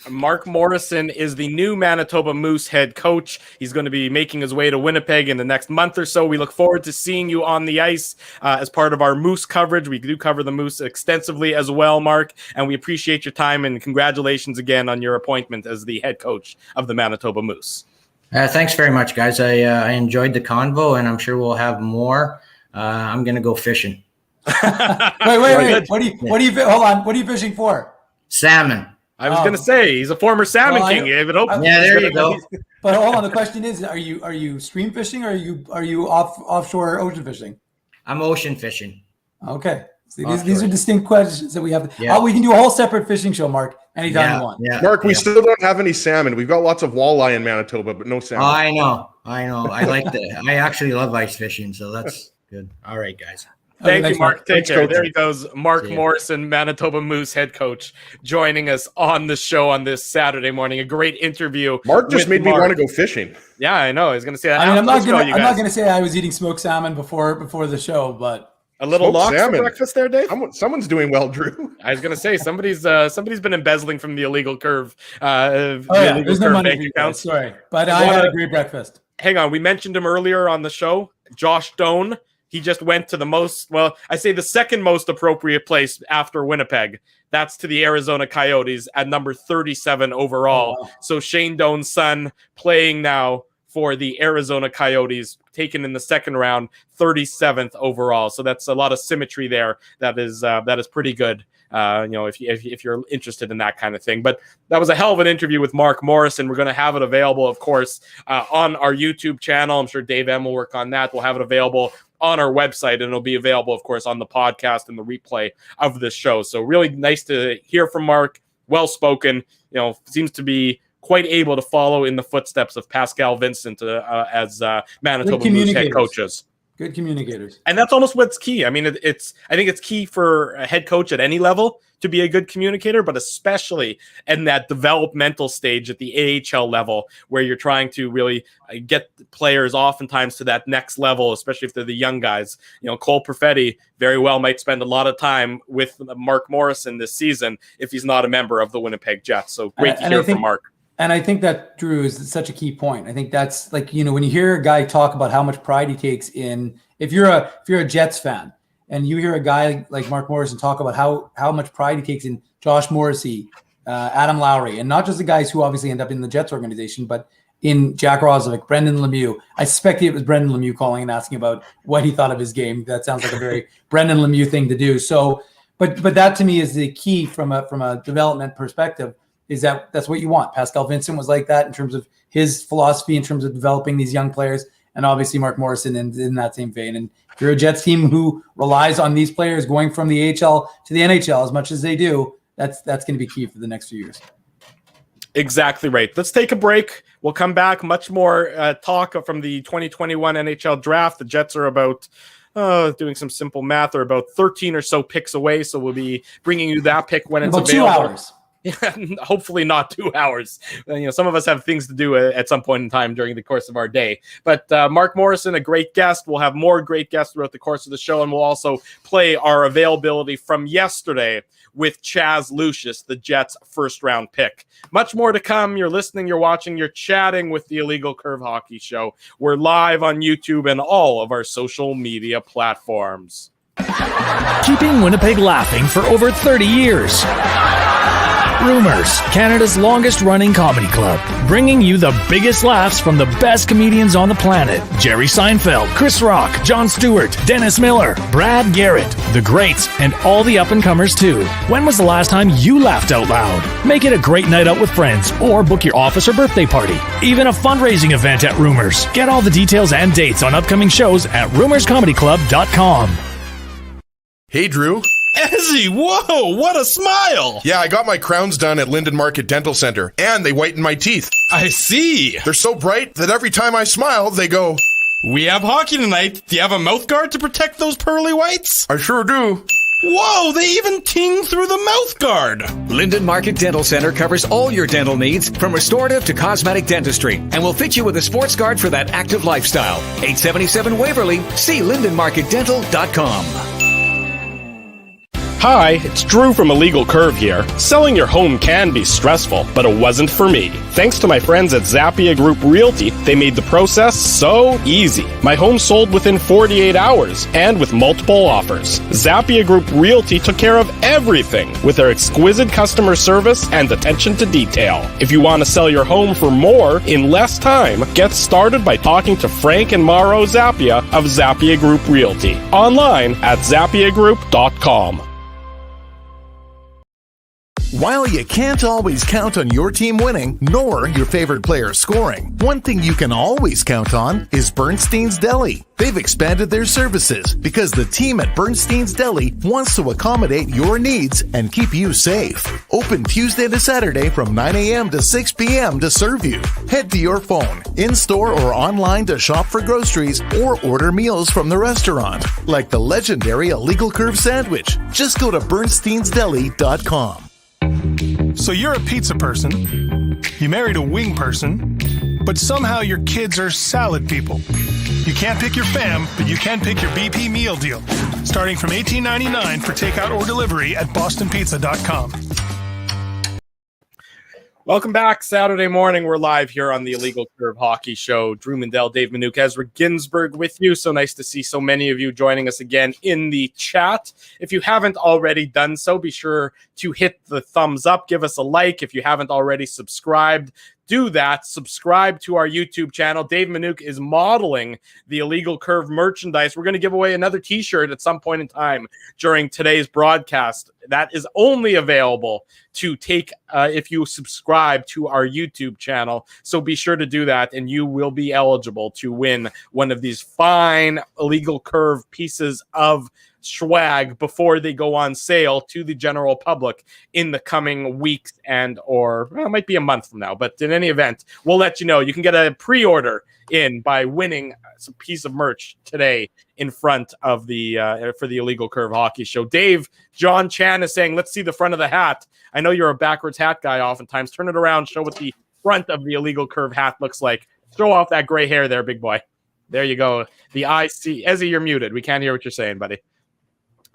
Mark Morrison is the new Manitoba Moose head coach. He's going to be making his way to Winnipeg in the next month or so. We look forward to seeing you on the ice as part of our Moose coverage. We do cover the Moose extensively as well, Mark, and we appreciate your time, and congratulations again on your appointment as the head coach of the Manitoba Moose. Thanks very much, guys. I enjoyed the convo, and I'm sure we'll have more. I'm going to go fishing. Wait. What are you fishing for? Salmon. I was going to say, he's a former salmon king. There you go. But hold on. The question is, are you stream fishing, or are you offshore ocean fishing? I'm ocean fishing. Okay. See, these are distinct questions that we have. Yeah. We can do a whole separate fishing show, Mark, anytime you want. Yeah. Mark, we still don't have any salmon. We've got lots of walleye in Manitoba, but no salmon. I know. I actually love ice fishing, so that's good. All right, guys. Thank you, Mark. Take care. There he goes, Mark Morrison, Manitoba Moose head coach, joining us on the show on this Saturday morning. A great interview. Mark just made me want to go fishing. Yeah, I know. I was going to say that. I'm not going to say I was eating smoked salmon before the show, but a little lox for breakfast there, Dave. Someone's doing well, Drew. I was going to say somebody's been embezzling from the illegal curve. There's no money. Sorry, but I had a great breakfast. Hang on, we mentioned him earlier on the show, Josh Doan. He just went to the second most appropriate place after Winnipeg. That's to the Arizona Coyotes at number 37 overall. Oh, wow. So Shane Doan's son playing now for the Arizona Coyotes, taken in the second round, 37th overall. So that's a lot of symmetry there. That is pretty good. If you're interested in that kind of thing. But that was a hell of an interview with Mark Morrison. We're going to have it available, of course, on our YouTube channel. I'm sure Dave M will work on that. We'll have it available on our website, and it'll be available, of course, on the podcast and the replay of this show. So really nice to hear from Mark. Well-spoken, seems to be quite able to follow in the footsteps of Pascal Vincent as Manitoba Moose head coaches. Good communicators. And that's almost what's key. I mean, I think it's key for a head coach at any level to be a good communicator, but especially in that developmental stage at the AHL level, where you're trying to really get players oftentimes to that next level, especially if they're the young guys. Cole Perfetti very well might spend a lot of time with Mark Morrison this season if he's not a member of the Winnipeg Jets. So great to hear from Mark. And I think that, Drew, is such a key point. I think that's like, when you hear a guy talk about how much pride he takes in, if you're a Jets fan and you hear a guy like Mark Morrison talk about how much pride he takes in Josh Morrissey, Adam Lowry, and not just the guys who obviously end up in the Jets organization, but in Jack Roslovic, Brendan Lemieux. I suspect it was Brendan Lemieux calling and asking about what he thought of his game. That sounds like a very Brendan Lemieux thing to do. So, but that to me is the key from a development perspective. Is that's what you want. Pascal Vincent was like that in terms of his philosophy, in terms of developing these young players, and obviously Mark Morrison in that same vein. And if you're a Jets team who relies on these players going from the AHL to the NHL as much as they do, that's going to be key for the next few years. Exactly right. Let's take a break. We'll come back. Much more talk from the 2021 NHL draft. The Jets are about doing some simple math, are about 13 or so picks away. So we'll be bringing you that pick when it's available. 2 hours. Yeah, hopefully not 2 hours. Some of us have things to do at some point in time during the course of our day. But Mark Morrison, a great guest. We'll have more great guests throughout the course of the show, and we'll also play our availability from yesterday with Chaz Lucius, the Jets' first-round pick. Much more to come. You're listening, you're watching, you're chatting with the Illegal Curve Hockey Show. We're live on YouTube and all of our social media platforms. Keeping Winnipeg laughing for over 30 years. Rumors, Canada's longest-running comedy club, bringing you the biggest laughs from the best comedians on the planet. Jerry Seinfeld, Chris Rock, Jon Stewart, Dennis Miller, Brad Garrett, the greats, and all the up-and-comers too. When was the last time you laughed out loud? Make it a great night out with friends, or book your office or birthday party. Even a fundraising event at Rumors. Get all the details and dates on upcoming shows at rumorscomedyclub.com. Hey, Drew. Ezzy, whoa, what a smile! Yeah, I got my crowns done at Linden Market Dental Center, and they whiten my teeth. I see. They're so bright that every time I smile, they go... We have hockey tonight. Do you have a mouth guard to protect those pearly whites? I sure do. Whoa, they even ting through the mouth guard. Linden Market Dental Center covers all your dental needs, from restorative to cosmetic dentistry, and will fit you with a sports guard for that active lifestyle. 877 Waverly. See lindenmarketdental.com. Hi, it's Drew from Illegal Curve here. Selling your home can be stressful, but it wasn't for me. Thanks to my friends at Zappia Group Realty, they made the process so easy. My home sold within 48 hours, and with multiple offers. Zappia Group Realty took care of everything with their exquisite customer service and attention to detail. If you want to sell your home for more in less time, get started by talking to Frank and Mauro Zappia of Zappia Group Realty. Online at zappiagroup.com. While you can't always count on your team winning, nor your favorite player scoring, one thing you can always count on is Bernstein's Deli. They've expanded their services because the team at Bernstein's Deli wants to accommodate your needs and keep you safe. Open Tuesday to Saturday from 9 a.m. to 6 p.m. to serve you. Head to your phone, in-store or online to shop for groceries or order meals from the restaurant, like the legendary Illegal Curve Sandwich. Just go to bernsteinsdeli.com. So you're a pizza person, you married a wing person, but somehow your kids are salad people. You can't pick your fam, but you can pick your BP meal deal, starting from $18.99 for takeout or delivery at bostonpizza.com. Welcome back. Saturday morning, we're live here on the Illegal Curve Hockey Show. Drew Mindell, Dave Minuk, Ezra Ginsburg with you. So nice to see so many of you joining us again in the chat. If you haven't already done so, be sure to hit the thumbs up. Give us a like. If you haven't already subscribed do that. Subscribe to our YouTube channel. Dave Minuk is modeling the Illegal Curve merchandise. We're going to give away another t-shirt at some point in time during today's broadcast. That is only available to take if you subscribe to our YouTube channel. So be sure to do that, and you will be eligible to win one of these fine Illegal Curve pieces of swag before they go on sale to the general public in the coming weeks it might be a month from now, but in any event, we'll let you know. You can get a pre-order in by winning some piece of merch today in front of the for the Illegal Curve Hockey Show. Dave, John Chan is saying, let's see the front of the hat. I know you're a backwards hat guy oftentimes. Turn it around, show what the front of the Illegal Curve hat looks like. Throw off that gray hair there, big boy. There you go. The IC. Ezzy, you're muted. We can't hear what you're saying, buddy.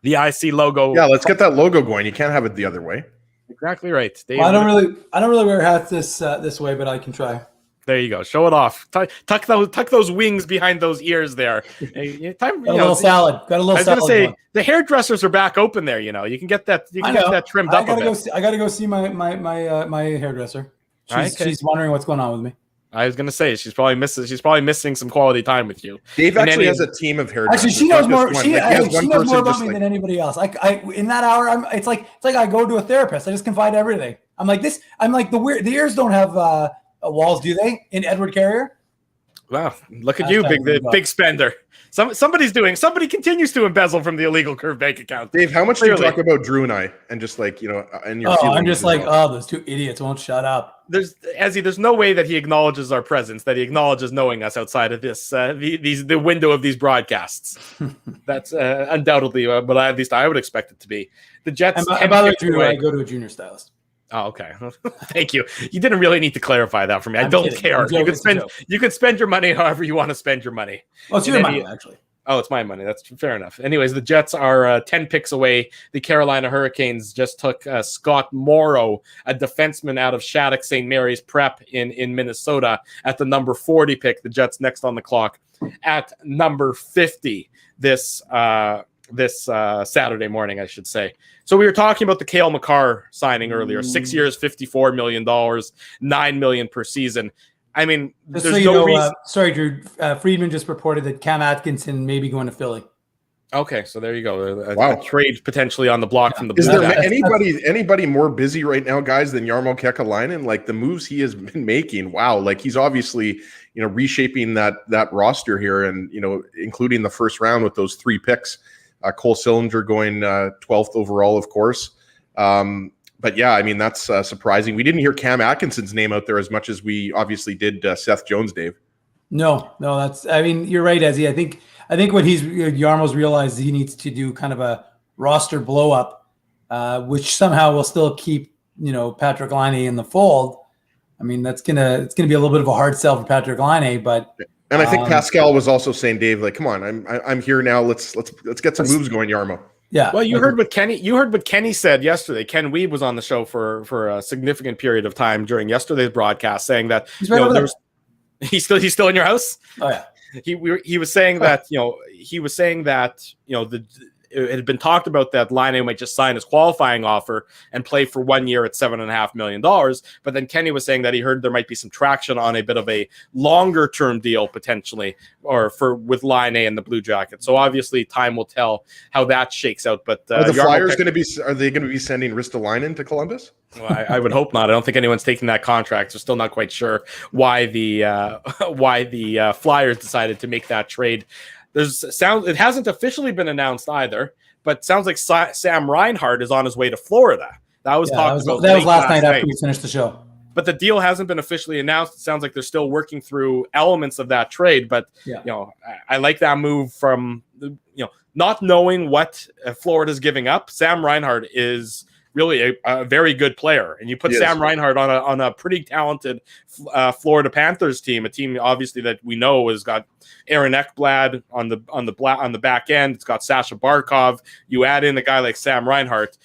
The IC logo. Yeah, let's get that logo going. You can't have it the other way. Exactly right. Dave, well, I don't really wear hats this way, but I can try. There you go. Show it off. Tuck those wings behind those ears there. Got a little salad. I was going to say the hairdressers are back open there. You can get that. You can get that trimmed up. I gotta go see my hairdresser. She's wondering what's going on with me. I was going to say she's probably missing some quality time with you. Dave actually has a team of hairdressers. Actually, she knows more. She knows more about me than anybody else. I in that hour, it's like I go to a therapist. I just confide everything. I'm like this. I'm like the ears don't have walls, do they? In Edward Carrier. Wow, look at you, big spender. Somebody continues to embezzle from the Illegal Curve bank account. Dave, how much do you talk about Drew and I, and just like and your I'm just like, those two idiots won't shut up. There's no way that he acknowledges our presence, that he acknowledges knowing us outside of this the window of these broadcasts. That's undoubtedly, but at least I would expect it to be. The Jets. And by the way, Drew, I go to a junior stylist. Oh, okay. Thank you. You didn't really need to clarify that for me. I don't care. You can spend your money however you want to spend your money. Well, it's your money, actually. Oh, it's my money. That's fair enough. Anyways, the Jets are 10 picks away. The Carolina Hurricanes just took Scott Morrow, a defenseman out of Shattuck St. Mary's Prep in Minnesota, at the number 40 pick. The Jets next on the clock at number 50 this Saturday morning, I should say. So we were talking about the Cale Makar signing earlier. 6 years, $54 million, $9 million per season. I mean, just there's so reason. Sorry, Drew. Friedman just reported that Cam Atkinson may be going to Philly. Okay, so there you go. A trade potentially on the block from the Blue Jays. Is there anybody more busy right now, guys, than Jarmo Kekalainen? Like the moves he has been making. Wow, like he's obviously reshaping that roster here, and including the first round with those 3 picks. Cole Sillinger going 12th overall, of course. But yeah, I mean, that's surprising. We didn't hear Cam Atkinson's name out there as much as we obviously did Seth Jones, Dave. No, I mean, you're right, Ezzy. I think what Jarmo's realized he needs to do kind of a roster blow up, which somehow will still keep, Patrick Laine in the fold. I mean, it's gonna be a little bit of a hard sell for Patrick Laine, but. And I think Pascal was also saying, Dave, like, come on, I'm here now. Let's get some moves going, Jarmo. Yeah. Well, you heard what Kenny said yesterday. Ken Weeb was on the show for a significant period of time during yesterday's broadcast, saying that he's still in your house. Oh yeah. He was saying that it had been talked about that Laine might just sign his qualifying offer and play for 1 year at $7.5 million. But then Kenny was saying that he heard there might be some traction on a bit of a longer term deal potentially, with Laine and the Blue Jackets. So obviously time will tell how that shakes out. But are the Flyers going to be sending Ristolainen to Columbus? Well, I would hope not. I don't think anyone's taking that contract. We're still not quite sure why the Flyers decided to make that trade. It hasn't officially been announced either, but sounds like Sam Reinhart is on his way to Florida. That was last night after we finished the show. But the deal hasn't been officially announced. It sounds like they're still working through elements of that trade. But I like that move from not knowing what Florida's giving up. Sam Reinhart is really a very good player, and you put Sam Reinhart on a pretty talented Florida Panthers team, a team obviously that we know has got Aaron Ekblad on the back end. It's got Sasha Barkov. You add in a guy like Sam Reinhart,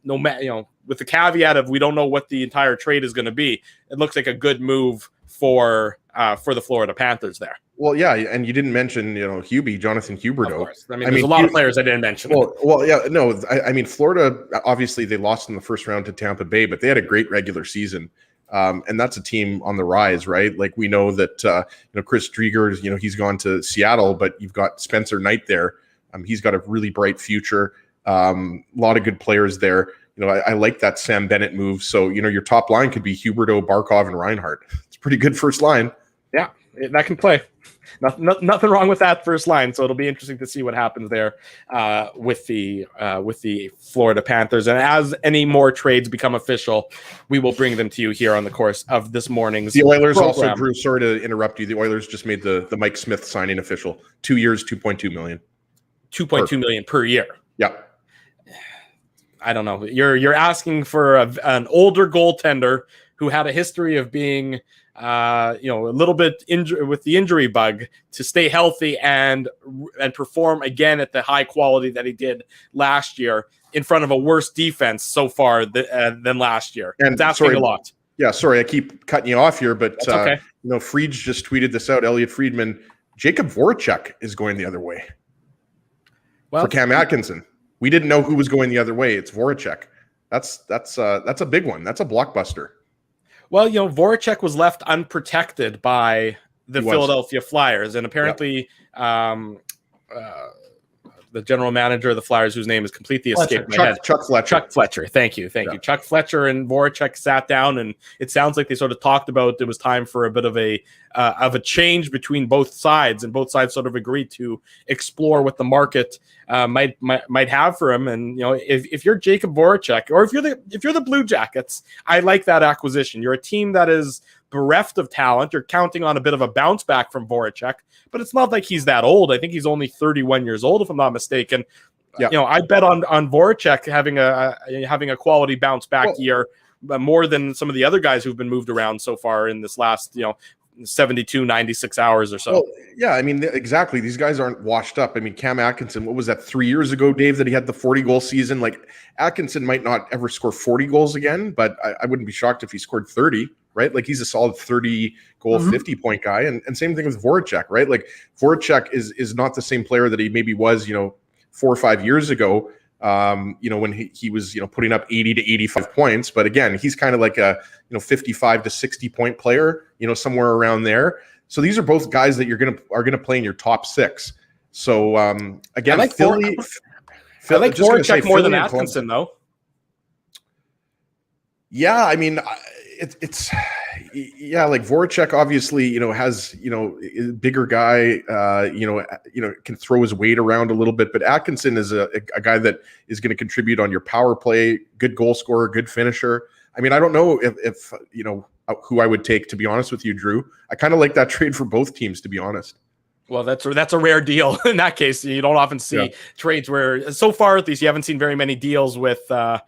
with the caveat of we don't know what the entire trade is going to be. It looks like a good move for the Florida Panthers there. Well, yeah, and you didn't mention, Jonathan Huberdeau. Of course. There's a lot of players I didn't mention. I mean, Florida, obviously they lost in the first round to Tampa Bay, but they had a great regular season. And that's a team on the rise, right? Like we know that Chris Drieger, he's gone to Seattle, but you've got Spencer Knight there. He's got a really bright future. A lot of good players there. I like that Sam Bennett move. So, your top line could be Huberdeau, Barkov, and Reinhart. It's a pretty good first line. Yeah, that can play. Nothing wrong with that first line. So it'll be interesting to see what happens there with the Florida Panthers. And as any more trades become official, we will bring them to you here on the course of this morning's The Oilers program. also, Drew, sorry to interrupt you. The Oilers just made the Mike Smith signing official. 2 years, $2.2 million. $2.2 million per year. Yeah. I don't know. You're asking for an older goaltender who had a history of being a little bit with the injury bug to stay healthy and perform again at the high quality that he did last year in front of a worse defense so far than last year. And it's asking a lot. Yeah, sorry, I keep cutting you off here, but okay. Fried just tweeted this out. Elliot Friedman, Jacob Voracek is going the other way. Well, for Cam Atkinson, we didn't know who was going the other way. It's Voracek. That's a big one. That's a blockbuster. Well, Voracek was left unprotected by the Philadelphia Flyers, and apparently the general manager of the Flyers, whose name has completely escaped my head. Chuck Fletcher. Chuck Fletcher. Thank you. Chuck Fletcher and Voracek sat down, and it sounds like they sort of talked about it was time for a bit of a change between both sides, and both sides sort of agreed to explore what the market might have for him. And if you're Jacob Voracek, or if you're the Blue Jackets, I like that acquisition. You're a team that is bereft of talent. You're counting on a bit of a bounce back from Voracek, but it's not like he's that old. I think he's only 31 years old, if I'm not mistaken. Yeah. I bet on Voracek having a quality bounce back year, more than some of the other guys who've been moved around so far in this last 72, 96 hours or so. Well, yeah, I mean, exactly. These guys aren't washed up. I mean, Cam Atkinson, what was that, 3 years ago, Dave, that he had the 40-goal season? Like, Atkinson might not ever score 40 goals again, but I wouldn't be shocked if he scored 30, right? Like, he's a solid 30-goal, 50-point guy. And same thing with Voracek, right? Like, Voracek is not the same player that he maybe was, 4 or 5 years ago, when he was, putting up 80 to 85 points. But again, he's kind of like a, 55 to 60 point player, somewhere around there. So these are both guys that are going to play in your top six. So again, I like Voracek more than Atkinson, though. Yeah, I mean, it's like Voracek obviously, has, a bigger guy, can throw his weight around a little bit, but Atkinson is a guy that is going to contribute on your power play, good goal scorer, good finisher. I mean, I don't know if who I would take, to be honest with you, Drew. I kind of like that trade for both teams, to be honest. Well, that's a rare deal. In that case, you don't often see trades where, so far at least, you haven't seen very many deals with where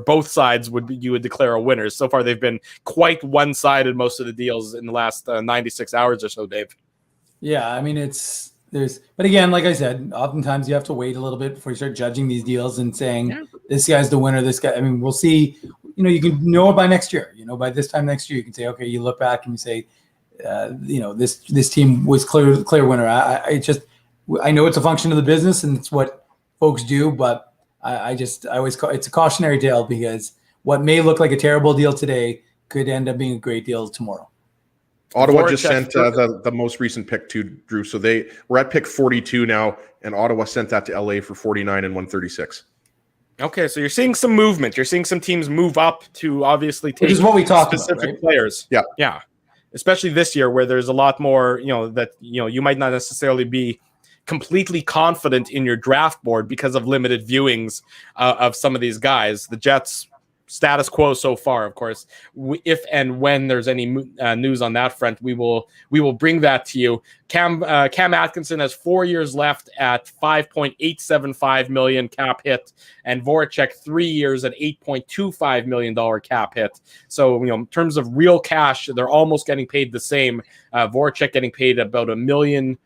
both sides you would declare a winner. So far, they've been quite one-sided, most of the deals in the last 96 hours or so, Dave. Yeah, I mean, but again, like I said, oftentimes you have to wait a little bit before you start judging these deals and saying, this guy's the winner, this guy. I mean, we'll see, you can know it by next year, by this time next year, you can say, okay, you look back and you say, this team was clear winner. I know it's a function of the business and it's what folks do, but I always call it's a cautionary tale, because what may look like a terrible deal today could end up being a great deal tomorrow. Ottawa just sent the most recent pick to Drew. So we're at pick 42 now, and Ottawa sent that to LA for 49 and 136. Okay, so you're seeing some movement. You're seeing some teams move up to obviously take which is what we talked specific about, right? players. Yeah. Yeah. Especially this year, where there's a lot more, that you might not necessarily be completely confident in your draft board because of limited viewings of some of these guys. The Jets status quo so far, of course. If and when there's any news on that front, we will bring that to you. Cam Atkinson has 4 years left at $5.875 million cap hit, and Voracek 3 years at $8.25 million cap hit. So in terms of real cash, they're almost getting paid the same. Voracek getting paid about $1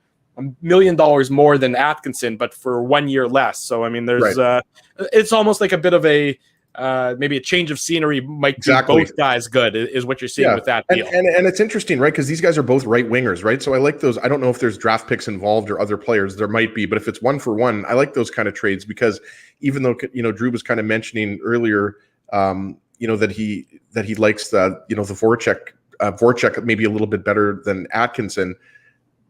million more than Atkinson, but for 1 year less. So I mean, there's it's almost like a bit of a maybe a change of scenery might do both guys good, is what you're seeing with that deal. And it's interesting, right? Because these guys are both right wingers, right? So I like those. I don't know if there's draft picks involved or other players. There might be, but if it's 1-for-1, I like those kind of trades, because even though Drew was kind of mentioning earlier, that he likes the Voracek maybe a little bit better than Atkinson.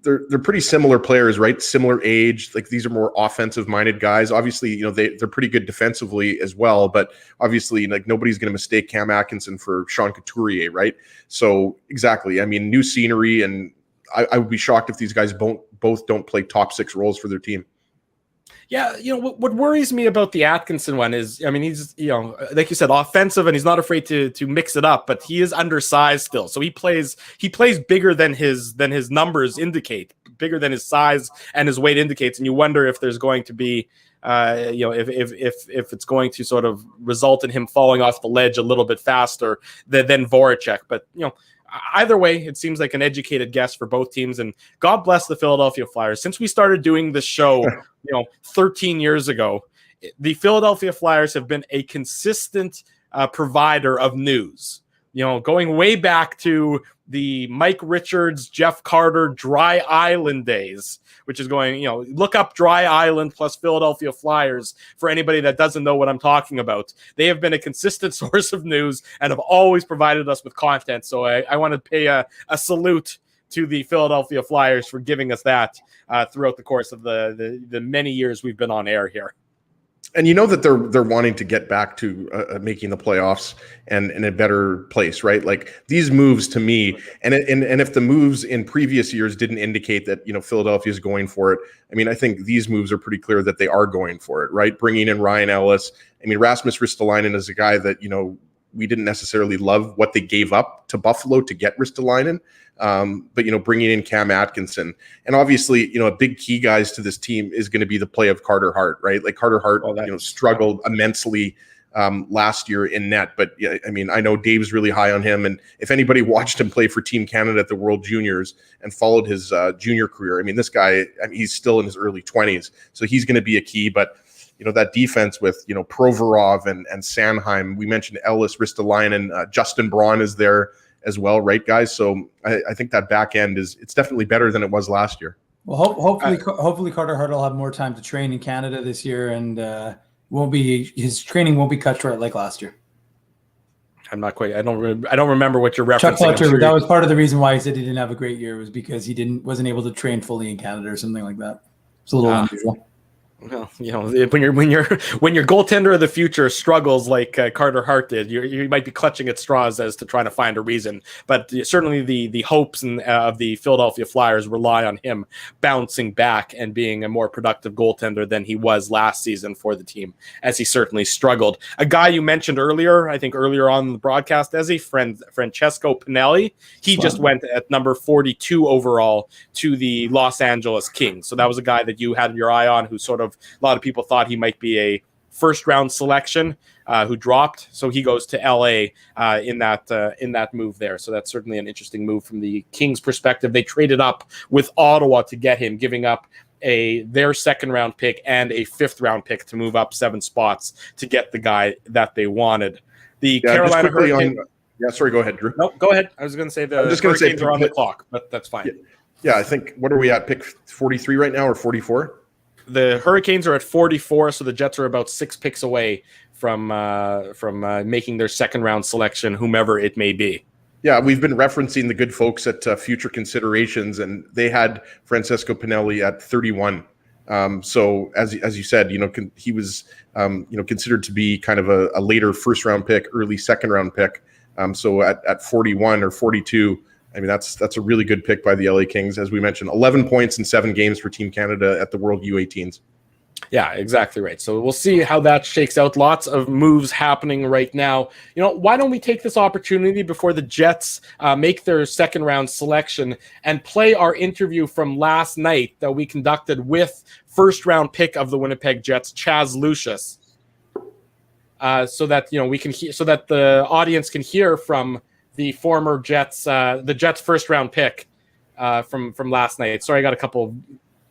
They're pretty similar players, right? Similar age. Like, these are more offensive minded guys. Obviously, they're pretty good defensively as well, but obviously, like, nobody's going to mistake Cam Atkinson for Sean Couturier, right? So exactly. I mean, new scenery, and I would be shocked if these guys both don't play top 6 roles for their team. Yeah, what worries me about the Atkinson one is, I mean, he's, like you said, offensive, and he's not afraid to mix it up, but he is undersized still. So he plays bigger than his numbers indicate, bigger than his size and his weight indicates, and you wonder if there's going to be if it's going to sort of result in him falling off the ledge a little bit faster than Voracek. But either way, it seems like an educated guess for both teams, and God bless the Philadelphia Flyers. Since we started doing this show, 13 years ago, the Philadelphia Flyers have been a consistent provider of news. Going way back to the Mike Richards, Jeff Carter, Dry Island days, which is going, look up Dry Island plus Philadelphia Flyers for anybody that doesn't know what I'm talking about. They have been a consistent source of news and have always provided us with content. So I want to pay a salute to the Philadelphia Flyers for giving us that throughout the course of the many years we've been on air here. And that they're wanting to get back to making the playoffs and in a better place, right? Like, these moves to me, and if the moves in previous years didn't indicate that Philadelphia is going for it, I mean, I think these moves are pretty clear that they are going for it, right? Bringing in Ryan Ellis. I mean, Rasmus Ristolainen is a guy that we didn't necessarily love what they gave up to Buffalo to get Ristolainen. But bringing in Cam Atkinson, and obviously a big key guys to this team is going to be the play of Carter Hart, right? Like, Carter Hart struggled immensely last year in net, but I mean, I know Dave's really high on him, and if anybody watched him play for Team Canada at the World Juniors and followed his junior career, I mean, this guy, he's still in his early 20s, so he's going to be a key. But that defense with Provorov and Sanheim, we mentioned Ellis, Ristolainen, Justin Braun is there as well, right, guys? So I think that back end it's definitely better than it was last year. Well, hopefully Carter Hart will have more time to train in Canada this year, and his training won't be cut short like last year. I'm not quite. I don't remember what you're referencing. Chuck Fletcher, that was part of the reason why he said he didn't have a great year, was because he wasn't able to train fully in Canada or something like that. It's a little unusual. Well, when your goaltender of the future struggles like Carter Hart did, you might be clutching at straws as to trying to find a reason. But certainly the hopes of the Philadelphia Flyers rely on him bouncing back and being a more productive goaltender than he was last season for the team, as he certainly struggled. A guy you mentioned earlier, I think earlier on the broadcast, as a friend, Francesco Pinelli, he just went at number 42 overall to the Los Angeles Kings. So that was a guy that you had your eye on, who sort of, a lot of people thought he might be a first round selection who dropped. So he goes to LA in that move there. So that's certainly an interesting move from the Kings' perspective. They traded up with Ottawa to get him, giving up their second round pick and a 5th round pick to move up 7 spots to get the guy that they wanted. The Carolina Hurricanes. Sorry, go ahead, Drew. No, go ahead. I was going to say the Hurricanes are on the clock, but that's fine. Yeah, I think, what are we at, pick 43 right now, or 44? The Hurricanes are at 44, so the Jets are about 6 picks away from making their second round selection, whomever it may be. Yeah, we've been referencing the good folks at Future Considerations, and they had Francesco Pinelli at 31. So as you said, he was considered to be kind of a later first round pick, early second round pick. So at 41 or 42. I mean, that's a really good pick by the LA Kings. As we mentioned, 11 points in 7 games for Team Canada at the World U18s. Yeah, exactly right. So we'll see how that shakes out. Lots of moves happening right now. Why don't we take this opportunity before the Jets make their second round selection and play our interview from last night that we conducted with first round pick of the Winnipeg Jets, Chaz Lucius, so that we can so that the audience can hear from the former Jets, the Jets' first round pick from last night. Sorry, I got a couple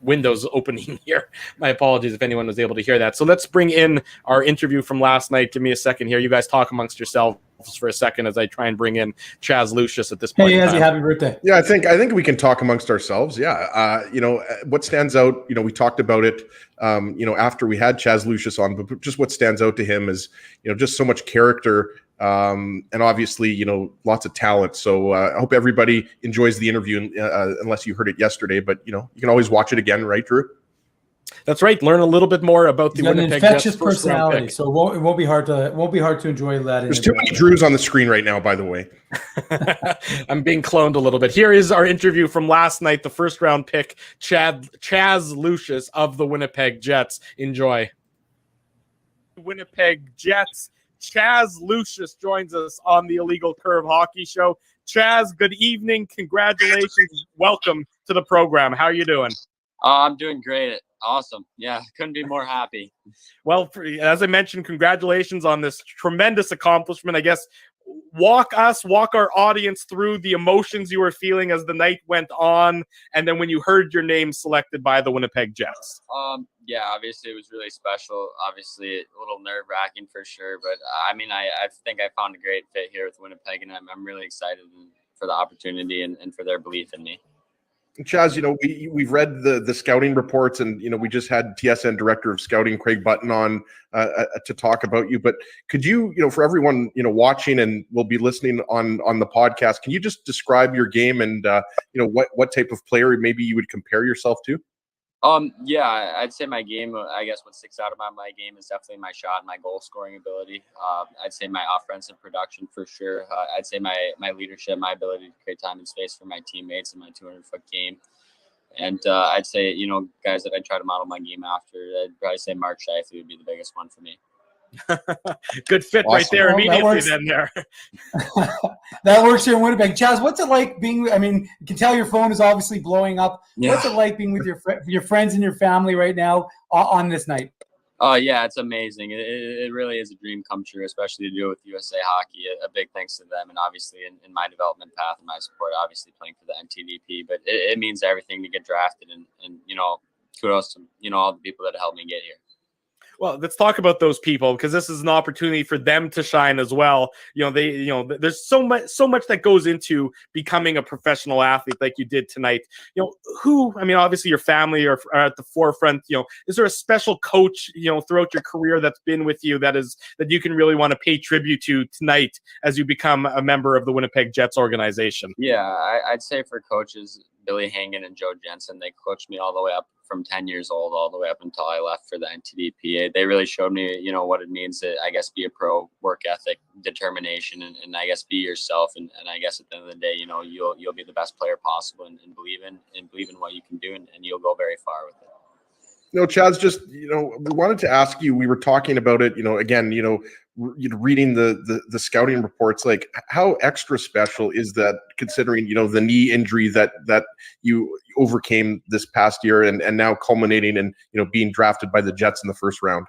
windows opening here. My apologies if anyone was able to hear that. So let's bring in our interview from last night. Give me a second here. You guys talk amongst yourselves for a second as I try and bring in Chaz Lucius at this point. Hey, Ezzy, happy birthday. Yeah, I think we can talk amongst ourselves. Yeah. What stands out, we talked about it, after we had Chaz Lucius on, but just what stands out to him is, just so much character and obviously, lots of talent. So I hope everybody enjoys the interview, unless you heard it yesterday. But you can always watch it again, right, Drew? That's right. Learn a little bit more about the Winnipeg infectious Jets personality, so it won't be hard to enjoy that. There's too many Drews on the screen right now, by the way. I'm being cloned a little bit. Here is our interview from last night. The first round pick, Chaz Lucius of the Winnipeg Jets. Enjoy. Winnipeg Jets. Chaz Lucius joins us on the Illegal Curve Hockey Show. Chaz, good evening. Congratulations. Welcome to the program. How are you doing? I'm doing great. Awesome. Yeah, couldn't be more happy. Well, as I mentioned, congratulations on this tremendous accomplishment. I guess walk our audience through the emotions you were feeling as the night went on, and then when you heard your name selected by the Winnipeg Jets. Yeah, obviously it was really special. Obviously a little nerve-wracking for sure, but I think I found a great fit here with Winnipeg, and I'm really excited for the opportunity and for their belief in me. Chaz, we've read the scouting reports, and we just had TSN Director of Scouting Craig Button on to talk about you. But could you, for everyone watching and will be listening on the podcast, can you just describe your game and what type of player maybe you would compare yourself to? Yeah, I'd say my game, I guess what sticks out about my game is definitely my shot and my goal scoring ability. I'd say my offensive production for sure. I'd say my leadership, my ability to create time and space for my teammates in my 200-foot game. And I'd say, guys that I try to model my game after, I'd probably say Mark Scheifele would be the biggest one for me. Good fit awesome. Right there immediately then there. That works here in Winnipeg. Chaz, what's it like being, you can tell your phone is obviously blowing up. Yeah. What's it like being with your friends and your family right now on this night? Oh, yeah, it's amazing. It really is a dream come true, especially to do it with USA Hockey. A big thanks to them, and obviously in my development path and my support, obviously playing for the NTDP. But it means everything to get drafted, and kudos to, all the people that helped me get here. Well, let's talk about those people, because this is an opportunity for them to shine as well. There's so much that goes into becoming a professional athlete like you did tonight. Obviously your family are at the forefront. Is there a special coach, throughout your career that's been with you that you can really want to pay tribute to tonight as you become a member of the Winnipeg Jets organization? Yeah, I'd say for coaches, Billy Hangen and Joe Jensen, they coached me all the way up from 10 years old all the way up until I left for the NTDP. They really showed me, what it means to, I guess, be a pro, work ethic, determination, and I guess be yourself. And I guess at the end of the day, you'll be the best player possible and believe in what you can do, and you'll go very far with it. Chaz, just, we wanted to ask you, we were talking about it, again, reading the scouting reports, like how extra special is that considering, the knee injury that you overcame this past year and now culminating in, being drafted by the Jets in the first round?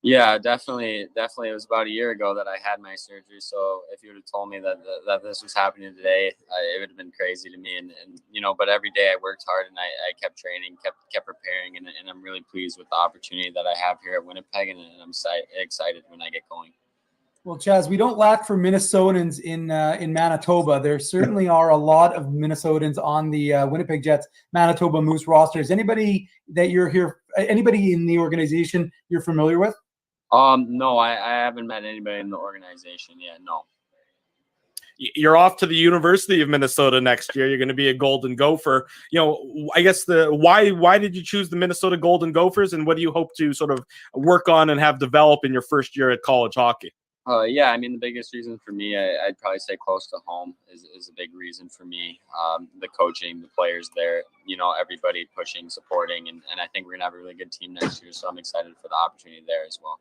Yeah, definitely. It was about a year ago that I had my surgery. So if you would have told me that this was happening today, it would have been crazy to me. And but every day I worked hard and I kept training, kept preparing, and I'm really pleased with the opportunity that I have here at Winnipeg, and I'm excited when I get going. Well, Chaz, we don't lack for Minnesotans in Manitoba. There certainly are a lot of Minnesotans on the Winnipeg Jets Manitoba Moose roster. Is anybody that you're here, anybody in the organization you're familiar with? No, I haven't met anybody in the organization yet. No. You're off to the University of Minnesota next year. You're going to be a Golden Gopher. I guess why did you choose the Minnesota Golden Gophers, and what do you hope to sort of work on and have develop in your first year at college hockey? Yeah, the biggest reason for me, I'd probably say close to home is a big reason for me. The coaching, the players there, everybody pushing, supporting, and I think we're going to have a really good team next year, so I'm excited for the opportunity there as well.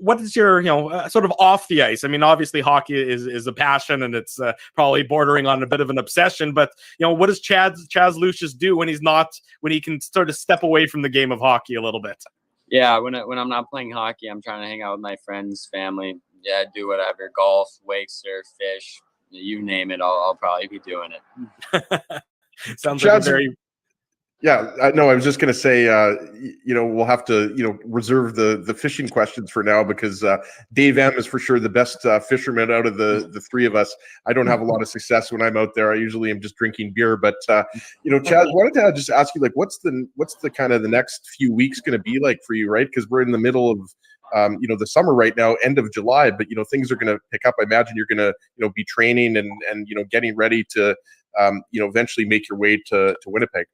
What is your, sort of off the ice? Obviously hockey is a passion, and it's probably bordering on a bit of an obsession, but, what does Chaz Lucius do when he can sort of step away from the game of hockey a little bit? Yeah, when I'm not playing hockey, I'm trying to hang out with my friends, family. Yeah, do whatever, golf, wake surf, fish, you name it. I'll probably be doing it. Sounds like a very... Yeah, no, I was just going to say, we'll have to, reserve the fishing questions for now, because Dave M is for sure the best fisherman out of the three of us. I don't have a lot of success when I'm out there. I usually am just drinking beer. But, Chaz, wanted to just ask you, like, what's the kind of the next few weeks going to be like for you, right? Because we're in the middle the summer right now, end of July, but things are going to pick up. I imagine you're going to be training and getting ready to eventually make your way to Winnipeg.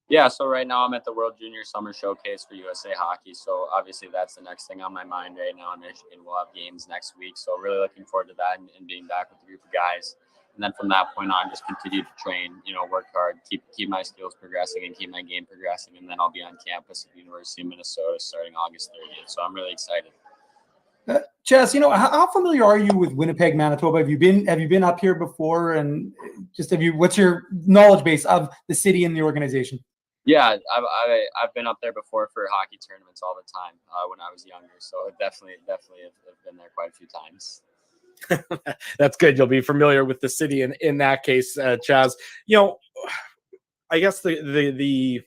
Yeah, so right now I'm at the World Junior Summer Showcase for USA Hockey. So obviously that's the next thing on my mind right now in Michigan. We'll have games next week. So really looking forward to that and being back with a group of guys. And then from that point on, just continue to train, work hard, keep my skills progressing and keep my game progressing. And then I'll be on campus at the University of Minnesota starting August 30th. So I'm really excited. Chaz, how familiar are you with Winnipeg, Manitoba? Have you been up here before? And what's your knowledge base of the city and the organization? Yeah, I've been up there before for hockey tournaments all the time when I was younger. So definitely have been there quite a few times. That's good. You'll be familiar with the city in that case, Chaz. I guess the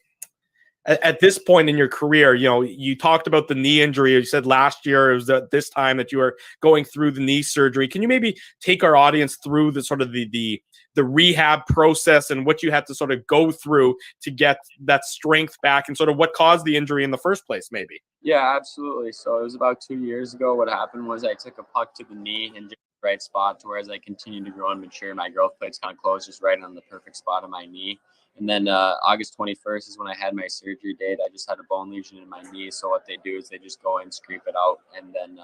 at this point in your career, you talked about the knee injury. You said last year it was at this time that you were going through the knee surgery. Can you maybe take our audience through the sort of the rehab process and what you had to sort of go through to get that strength back and sort of what caused the injury in the first place, maybe? Yeah, absolutely. So it was about 2 years ago. What happened was I took a puck to the knee and just the right spot to where as I continued to grow and mature, my growth plates kind of closed just right on the perfect spot of my knee. And then August 21st is when I had my surgery date. I just had a bone lesion in my knee. So what they do is they just go and scrape it out and then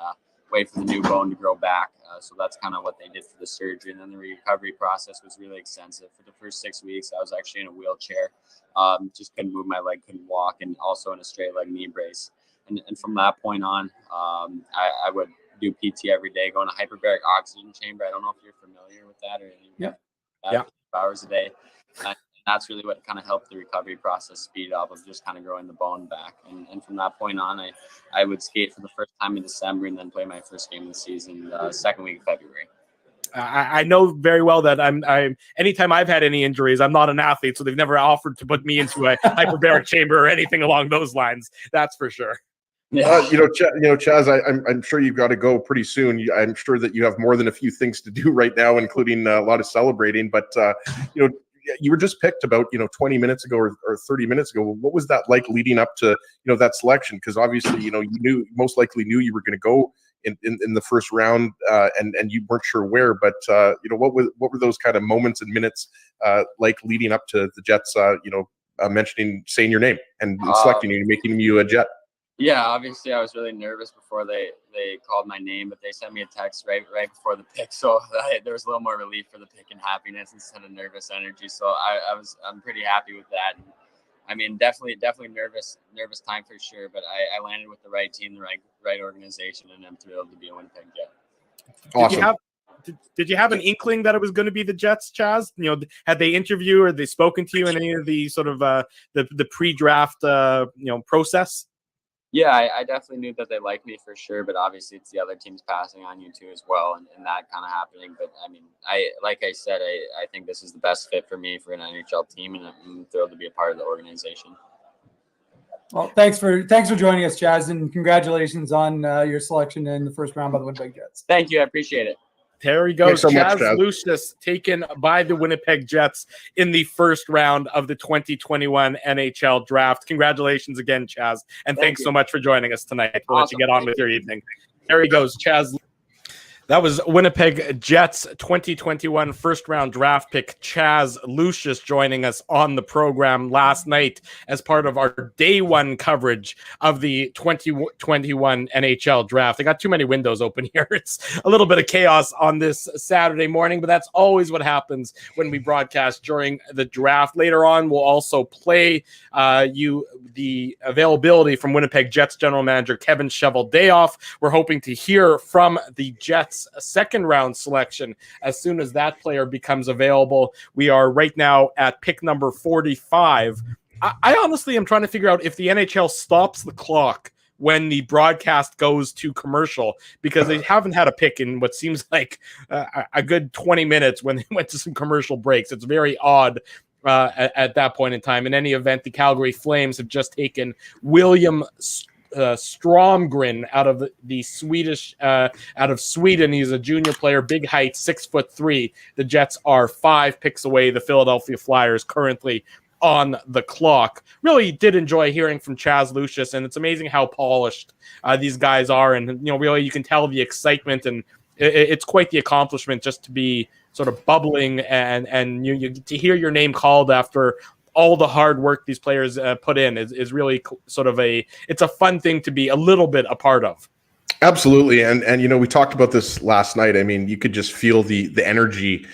wait for the new bone to grow back. So that's kind of what they did for the surgery. And then the recovery process was really extensive. For the first 6 weeks, I was actually in a wheelchair. Just couldn't move my leg, couldn't walk, and also in a straight leg knee brace. And from that point on, I would do PT every day, go in a hyperbaric oxygen chamber. I don't know if you're familiar with that or anything. Yeah. Hours a day. That's really what kind of helped the recovery process speed up, of just kind of growing the bone back. And from that point on, I would skate for the first time in December and then play my first game of the season, second week of February. I know very well that I'm anytime I've had any injuries, I'm not an athlete, so they've never offered to put me into a hyperbaric chamber or anything along those lines. That's for sure. Yeah. Chaz, I'm sure you've got to go pretty soon. I'm sure that you have more than a few things to do right now, including a lot of celebrating. But you were just picked about 20 minutes ago or 30 minutes ago. What was that like leading up to that selection? Because obviously you most likely knew you were going to go in the first round, and you weren't sure where. But what were those kind of moments and minutes like leading up to the Jets? Saying your name and selecting you, making you a Jet. Yeah, obviously I was really nervous before they called my name, but they sent me a text right before the pick, so there was a little more relief for the pick and happiness instead of nervous energy. So I'm pretty happy with that. And, I mean, definitely nervous time for sure, but I landed with the right team, the right organization, and I'm thrilled to be a Winnipeg Jet. Awesome. Did you have an inkling that it was going to be the Jets, Chaz? Had they interviewed or they spoken to you in any of the sort of the pre-draft process? Yeah, I definitely knew that they liked me for sure, but obviously it's the other teams passing on you too as well, and that kind of happening. But I mean, like I said, I think this is the best fit for me for an NHL team, and I'm thrilled to be a part of the organization. Well, thanks for joining us, Chaz, and congratulations on your selection in the first round by the Winnipeg Jets. Thank you, I appreciate it. There he goes, so Chaz Lucius, taken by the Winnipeg Jets in the first round of the 2021 NHL draft. Congratulations again, Chaz, and thanks so much for joining us tonight. We'll let you get on with your evening. There he goes, Chaz. That was Winnipeg Jets 2021 first-round draft pick Chaz Lucius joining us on the program last night as part of our day one coverage of the 2021 NHL draft. I got too many windows open here. It's a little bit of chaos on this Saturday morning, but that's always what happens when we broadcast during the draft. Later on, we'll also play you the availability from Winnipeg Jets general manager Kevin Cheveldayoff. We're hoping to hear from the Jets a second round selection as soon as that player becomes available. We are right now at pick number 45. I honestly am trying to figure out if the NHL stops the clock when the broadcast goes to commercial, because they haven't had a pick in what seems like a good 20 minutes when they went to some commercial breaks. It's very odd at that point in time. In any event, the Calgary Flames have just taken William Stromgren out of the Swedish, out of Sweden. He's a junior player, big height, 6'3". The Jets are 5 picks away. The Philadelphia Flyers currently on the clock. Really did enjoy hearing from Chaz Lucius, and it's amazing how polished these guys are. And, really you can tell the excitement, and it's quite the accomplishment just to be sort of bubbling and you to hear your name called after all the hard work these players put in is really sort of it's a fun thing to be a little bit a part of. Absolutely. And we talked about this last night. I mean, you could just feel the energy,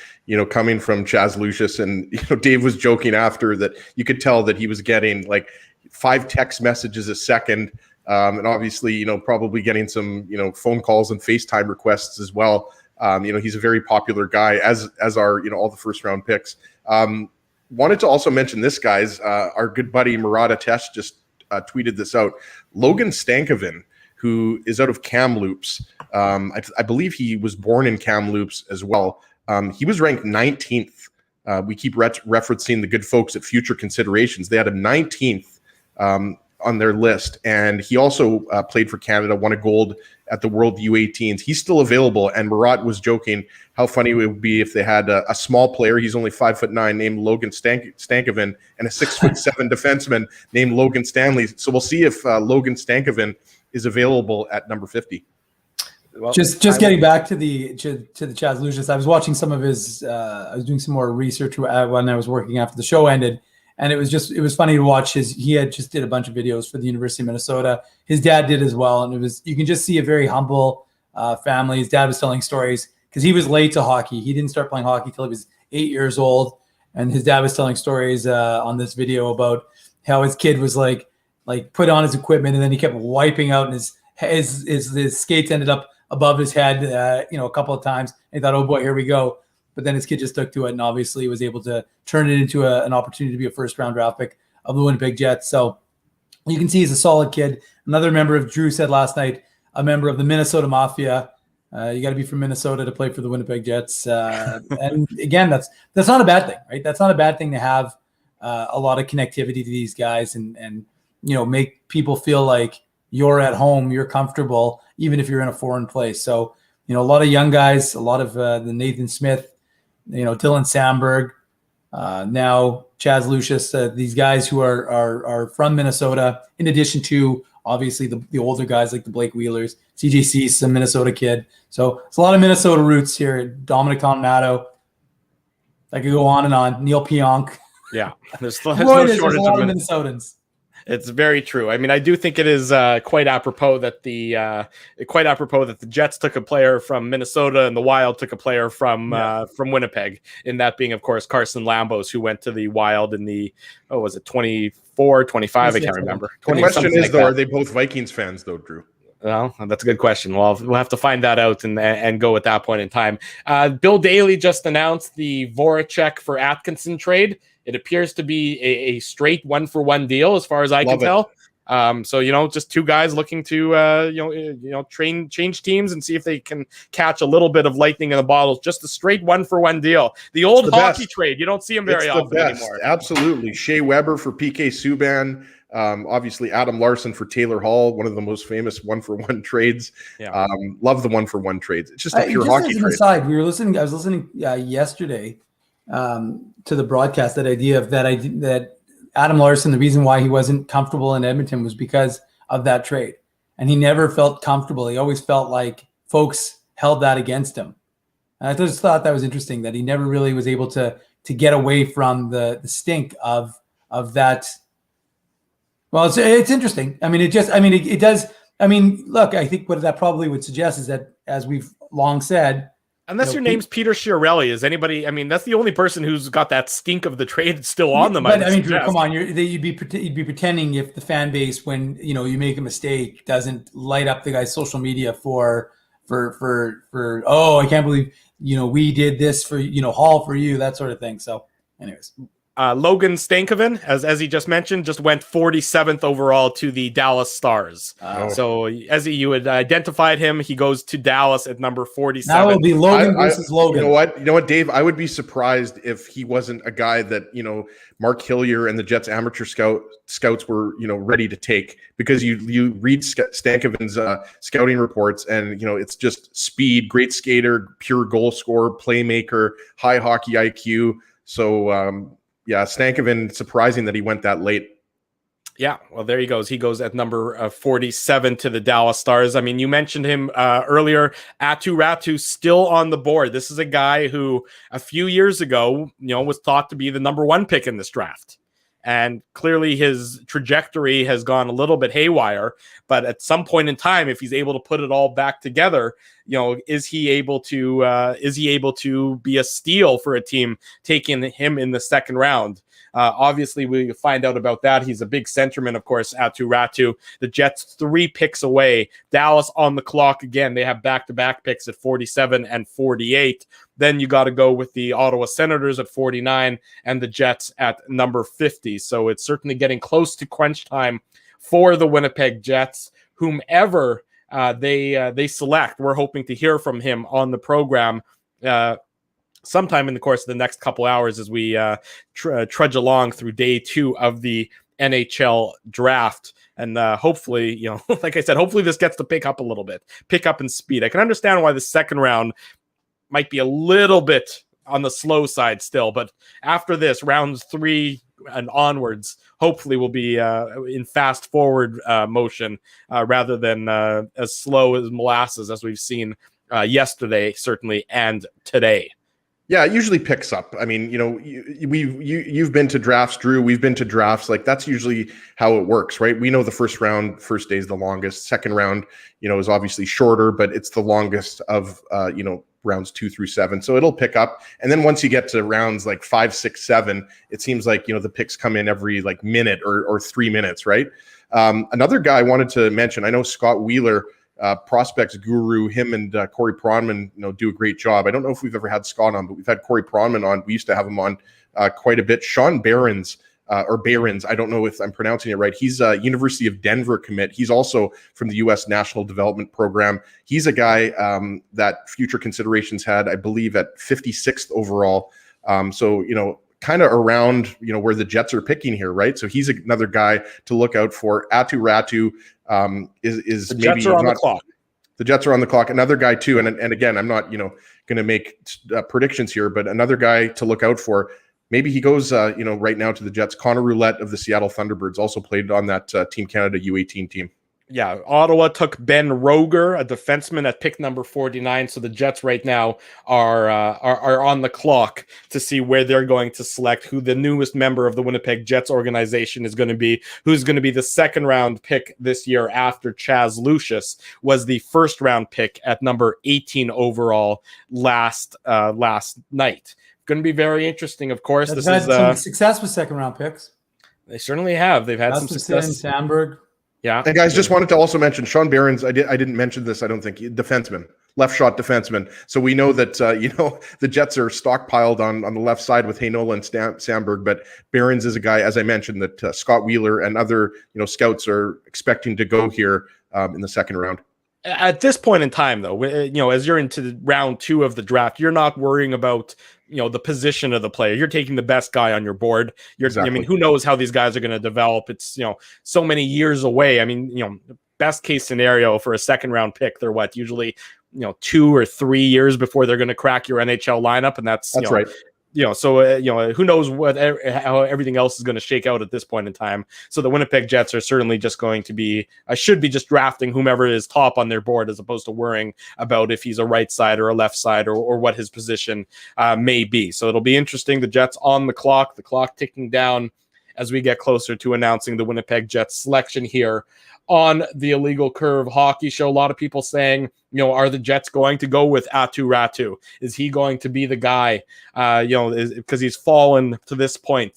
coming from Chaz Lucius, and, Dave was joking after that you could tell that he was getting like 5 text messages a second. And obviously, probably getting some, phone calls and FaceTime requests as well. He's a very popular guy, as are, all the first round picks. Wanted to also mention this, guys. Our good buddy Murat Atesh just tweeted this out. Logan Stankoven, who is out of Kamloops. I believe he was born in Kamloops as well. He was ranked 19th. We keep referencing the good folks at Future Considerations. They had a 19th on their list, and he also played for Canada, won a gold at the World U18s. He's still available, and Murat was joking how funny it would be if they had a small player, he's only 5'9", named Logan Stankoven, and a 6'7" defenseman named Logan Stanley. So we'll see if Logan Stankoven is available at number 50. Well, just getting back to the Chaz Lucius, I was watching some of his. I was doing some more research when I was working after the show ended, and it was funny to watch he had just did a bunch of videos for the University of Minnesota. His dad did as well, and you can just see a very humble family. His dad was telling stories because he was late to hockey. He didn't start playing hockey till he was 8 years old, and his dad was telling stories on this video about how his kid was like put on his equipment, and then he kept wiping out, and his skates ended up above his head, a couple of times. And he thought, oh boy, here we go. But then his kid just stuck to it, and obviously was able to turn it into an opportunity to be a first-round draft pick of the Winnipeg Jets. So you can see he's a solid kid. Another member of, Drew said last night, a member of the Minnesota Mafia. You got to be from Minnesota to play for the Winnipeg Jets. And again, that's not a bad thing, right? That's not a bad thing to have a lot of connectivity to these guys and make people feel like you're at home, you're comfortable, even if you're in a foreign place. So, a lot of young guys, a lot of the Nathan Smith, Dylan Samberg, now Chaz Lucius, these guys who are from Minnesota, in addition to obviously the older guys like the Blake Wheelers, CJ Cease, a Minnesota kid. So it's a lot of Minnesota roots here. Dominic Toninato. I could go on and on. Neil Pionk. Yeah, there's no shortage of Minnesotans. It's very true. I mean, I do think it is quite apropos that the Jets took a player from Minnesota and the Wild took a player from Winnipeg. In that being, of course, Carson Lambos, who went to the Wild in the 24, 25? I can't remember. The question is, though, are they both Vikings fans, though, Drew? Well, that's a good question. Well, we'll have to find that out and go at that point in time. Bill Daly just announced the Voracek for Atkinson trade. It appears to be a straight 1-for-1 deal, as far as I can tell. So just two guys looking to change teams and see if they can catch a little bit of lightning in the bottle. Just a straight 1-for-1 deal. The old hockey trade, you don't see them very often anymore. Absolutely. Shea Weber for PK Subban. Obviously Adam Larson for Taylor Hall, one of the most famous 1-for-1 trades. Yeah. Love the 1-for-1 trades. It's just a pure hockey trade. Aside, I was listening yesterday to the broadcast, that idea of that Adam Larson, the reason why he wasn't comfortable in Edmonton was because of that trade. And he never felt comfortable. He always felt like folks held that against him. And I just thought that was interesting, that he never really was able to get away from the stink of that. Well, it's interesting. I mean, it does. I mean, look, I think what that probably would suggest is that, as we've long said, unless your name's Peter Chiarelli, is anybody? I mean, that's the only person who's got that stink of the trade still on them. But I mean, come on, you'd be pretending if the fan base, when you make a mistake, doesn't light up the guy's social media for oh, I can't believe we did this for Hall for you, that sort of thing. So, anyways. Logan Stankoven, as he just mentioned, just went 47th overall to the Dallas Stars. So as you had identified him, he goes to Dallas at number 47. That will be Logan versus Logan. You know what, Dave? I would be surprised if he wasn't a guy that Mark Hillier and the Jets amateur scouts were ready to take, because you read Stankoven's scouting reports, and it's just speed, great skater, pure goal scorer, playmaker, high hockey IQ. So Yeah, Stankoven, surprising that he went that late. Yeah, well, there he goes. He goes at number 47 to the Dallas Stars. I mean, you mentioned him earlier. Aatu Räty still on the board. This is a guy who a few years ago, was thought to be the number 1 pick in this draft. And clearly his trajectory has gone a little bit haywire. But at some point in time, if he's able to put it all back together, is he able to be a steal for a team taking him in the second round? Obviously, we find out about that. He's a big centerman, of course, Aatu Räty. The Jets 3 picks away. Dallas on the clock again. They have back-to-back picks at 47 and 48. Then you got to go with the Ottawa Senators at 49 and the Jets at number 50. So it's certainly getting close to crunch time for the Winnipeg Jets. Whomever they select, we're hoping to hear from him on the program sometime in the course of the next couple hours as we trudge along through day 2 of the NHL draft. And hopefully, like I said, hopefully this gets to pick up a little bit, pick up in speed. I can understand why the second round might be a little bit on the slow side still, but after this, rounds 3 and onwards, hopefully will be in fast forward motion rather than as slow as molasses as we've seen yesterday, certainly, and today. Yeah, it usually picks up. I mean, you've been to drafts, Drew. We've been to drafts. Like, that's usually how it works, right? We know the first day is the longest. Second round, is obviously shorter, but it's the longest of, rounds 2 through 7. So it'll pick up. And then once you get to rounds like 5, 6, 7, it seems like, the picks come in every like minute or 3 minutes, right? Another guy I wanted to mention, I know Scott Wheeler, prospects guru, him and Corey Pronman, do a great job. I don't know if we've ever had Scott on, but we've had Corey Pronman on. We used to have him on quite a bit. Sean Behrens, I don't know if I'm pronouncing it right. He's a University of Denver commit. He's also from the U.S. National Development Program. He's a guy that Future Considerations had, I believe, at 56th overall. So, kind of around, where the Jets are picking here, right? So he's another guy to look out for. Aatu Räty is the maybe Jets are on the clock. The Jets are on the clock. Another guy too, and again, I'm not going to make predictions here, but another guy to look out for. Maybe he goes right now to the Jets. Connor Roulette of the Seattle Thunderbirds also played on that Team Canada U18 team. Yeah, Ottawa took Ben Roger, a defenseman, at pick number 49. So the Jets right now are on the clock to see where they're going to select who the newest member of the Winnipeg Jets organization is going to be, who's going to be the second round pick this year after Chaz Lucius was the first round pick at number 18 overall last night. Going to be very interesting, of course. They've had some success with second round picks. They certainly have. They've had some success. Sandberg. Yeah. And guys, just wanted to also mention Sean Behrens. I didn't mention this, I don't think. Defenseman, left shot defenseman. So we know that the Jets are stockpiled on the left side with Heinola and Sandberg, but Behrens is a guy, as I mentioned, that Scott Wheeler and other scouts are expecting to go here in the second round. At this point in time, though, as you're into round 2 of the draft, you're not worrying about the position of the player. You're taking the best guy on your board. Exactly. I mean, who knows how these guys are going to develop? It's so many years away. I mean, best case scenario for a second round pick, they're usually 2 or 3 years before they're going to crack your NHL lineup, and that's right. Who knows how everything else is going to shake out at this point in time. So the Winnipeg Jets are certainly just going to be, should be just drafting whomever is top on their board, as opposed to worrying about if he's a right side or a left side or what his position may be. So it'll be interesting. The Jets on the clock ticking down as we get closer to announcing the Winnipeg Jets selection here on the Illegal Curve Hockey Show. A lot of people saying, are the Jets going to go with Aatu Räty? Is he going to be the guy? Because he's fallen to this point.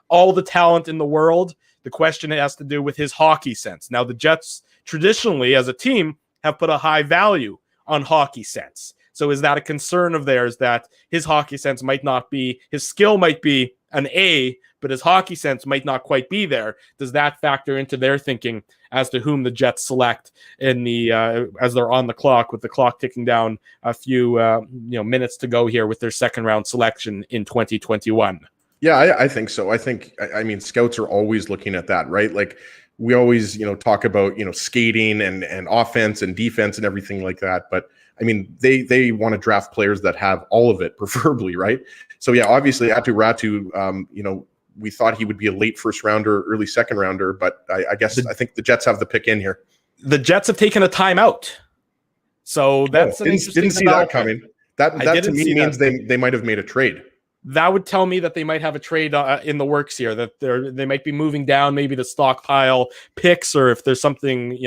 All the talent in the world. The question has to do with his hockey sense. Now, the Jets traditionally, as a team, have put a high value on hockey sense. So is that a concern of theirs that his hockey sense might not be, his skill might be an A, but his hockey sense might not quite be there? Does that factor into their thinking as to whom the Jets select in the as they're on the clock, with the clock ticking down a few minutes to go here with their second round selection in 2021? Yeah, I think so. I mean, scouts are always looking at that, right? Like, we always, talk about, skating and offense and defense and everything like that. But I mean, they want to draft players that have all of it, preferably, right? So yeah, obviously Aatu Räty, we thought he would be a late first rounder, early second rounder, but I think the Jets have the pick in here. The Jets have taken a timeout. So that's didn't see that coming. That to me means they might have made a trade. That would tell me that they might have a trade in the works here, that they might be moving down maybe the stockpile picks, or if there's something,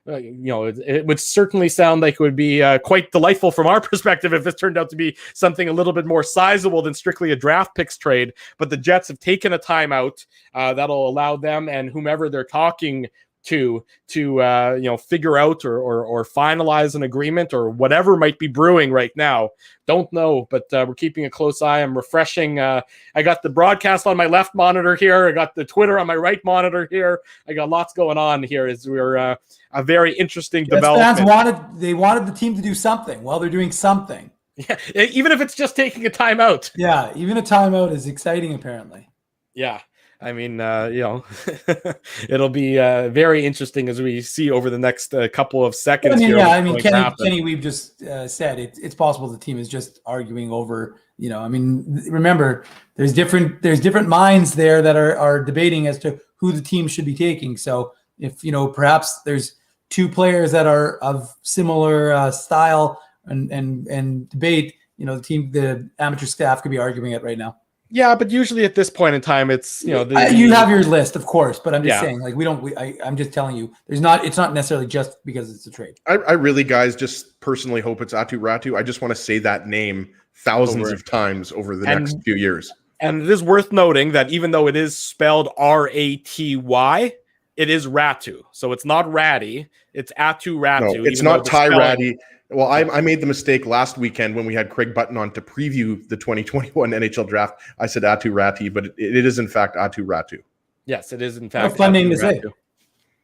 it would certainly sound like it would be quite delightful from our perspective if this turned out to be something a little bit more sizable than strictly a draft picks trade. But the Jets have taken a timeout that'll allow them and whomever they're talking to figure out or finalize an agreement or whatever might be brewing right now. Don't know, but we're keeping a close eye. I'm refreshing. I got the broadcast on my left monitor here. I got the Twitter on my right monitor here. I got lots going on here as we're a very interesting development. Fans wanted the team to do something. Well, they're doing something. Yeah, even if it's just taking a timeout. Yeah, even a timeout is exciting, apparently. Yeah. I mean, it'll be very interesting as we see over the next couple of seconds. Kenny, we've just said it's possible the team is just arguing over. Remember, there's different minds there that are debating as to who the team should be taking. So if perhaps there's two players that are of similar style and debate, the amateur staff could be arguing it right now. Yeah, but usually at this point in time, it's you have your list, of course, but I'm just saying, like, I'm just telling you, it's not necessarily just because it's a trade. I really, guys, just personally hope it's Aatu Räty. I just want to say that name thousands of times over the next few years. And it is worth noting that even though it is spelled Raty, it is Ratu. So it's not Ratty, it's Aatu Räty. No, it's not Ty Ratty. Well, I made the mistake last weekend when we had Craig Button on to preview the 2021 NHL draft. I said Aatu Räty, but it is in fact Aatu Räty. Yes, it is in fact a fun name to say.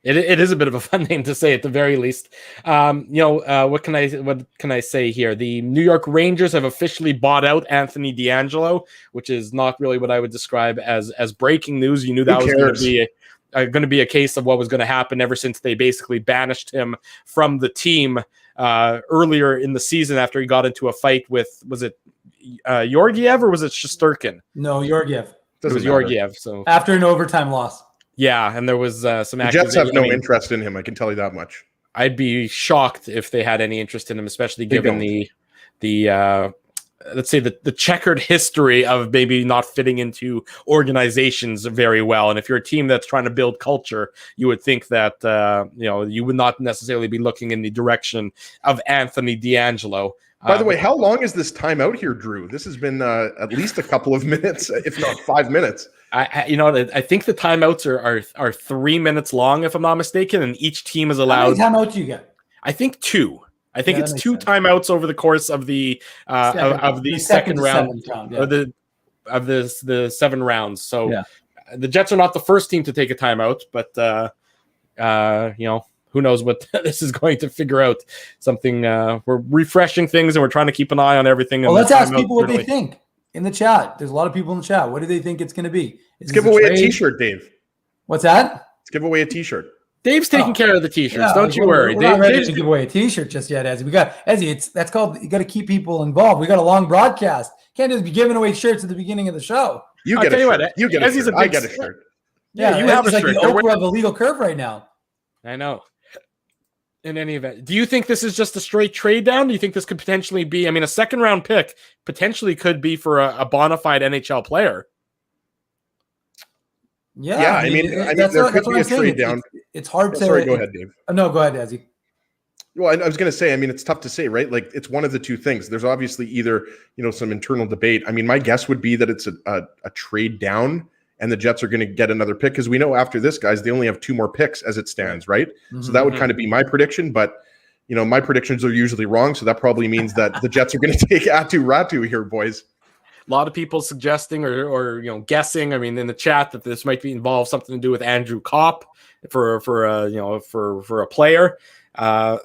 It is a bit of a fun name to say at the very least. What can I say here? The New York Rangers have officially bought out Anthony DeAngelo, which is not really what I would describe as breaking news. You knew that was going to be a case of what was going to happen ever since they basically banished him from the team earlier in the season after he got into a fight with, was it Georgiev or was it Shesterkin? No, Georgiev. It was Georgiev. So after an overtime loss. Yeah, and there was some. The Jets have no interest in him. I can tell you that much. I'd be shocked if they had any interest in him, especially given the let's say the checkered history of maybe not fitting into organizations very well. And if you're a team that's trying to build culture, you would think that you would not necessarily be looking in the direction of Anthony DeAngelo. By the way, how long is this timeout here, Drew? This has been at least a couple of minutes, if not 5 minutes. I think the timeouts are 3 minutes long, if I'm not mistaken, and each team is allowed. How many timeouts do you get? I think 2. I think it's 2 timeouts over the course of the second round, or the 7 rounds. So the Jets are not the first team to take a timeout, but who knows what this is going to figure out. Something we're refreshing things and we're trying to keep an eye on everything. Well, let's ask people what they think in the chat. There's a lot of people in the chat. What do they think it's going to be? Let's give away a T-shirt, Dave. What's that? Let's give away a T-shirt. Dave's taking care of the T-shirts. Don't you worry. We're not ready to give away a T-shirt just yet, Ezzy. That's called, you got to keep people involved. We got a long broadcast. Can't just be giving away shirts at the beginning of the show. You get a shirt. You get a shirt. I get a shirt. Yeah, you have a shirt. Like the Oprah of the legal curve right now. I know. In any event, do you think this is just a straight trade down? Do you think this could potentially be, a second round pick potentially could be for a bona fide NHL player? Yeah, there could be a trade down. It's hard to. Sorry, go ahead, Dave. No, go ahead, Ezzy. Well, I was going to say, it's tough to say, right? Like, it's one of the two things. There's obviously either, some internal debate. My guess would be that it's a trade down, and the Jets are going to get another pick because we know after this, guys, they only have 2 more picks as it stands, right? Mm-hmm. So that would kind of be my prediction, but my predictions are usually wrong, so that probably means that the Jets are going to take Aatu Räty here, boys. A lot of people suggesting or guessing. In the chat that this might be involved something to do with Andrew Kopp for a player.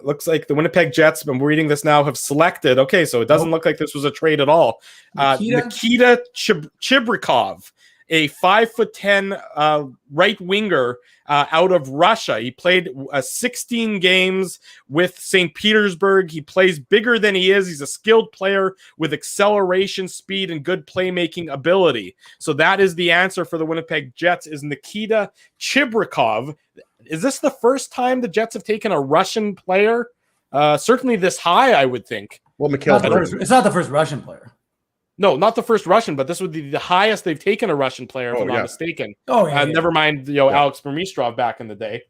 Looks like the Winnipeg Jets, I'm reading this now, have selected. Okay, so it doesn't look like this was a trade at all. Nikita Chibrikov a 5'10" right winger out of Russia. He played 16 games with St. Petersburg. He plays bigger than he is. He's a skilled player with acceleration, speed, and good playmaking ability. So that is the answer for the Winnipeg Jets, is Nikita Chibrikov. Is this the first time the Jets have taken a Russian player? Certainly this high, I would think. Well, Mikhail, it's not the first Russian player. No, not the first Russian, but this would be the highest they've taken a Russian player, if I'm not mistaken. Never mind, Alex Burmistrov back in the day.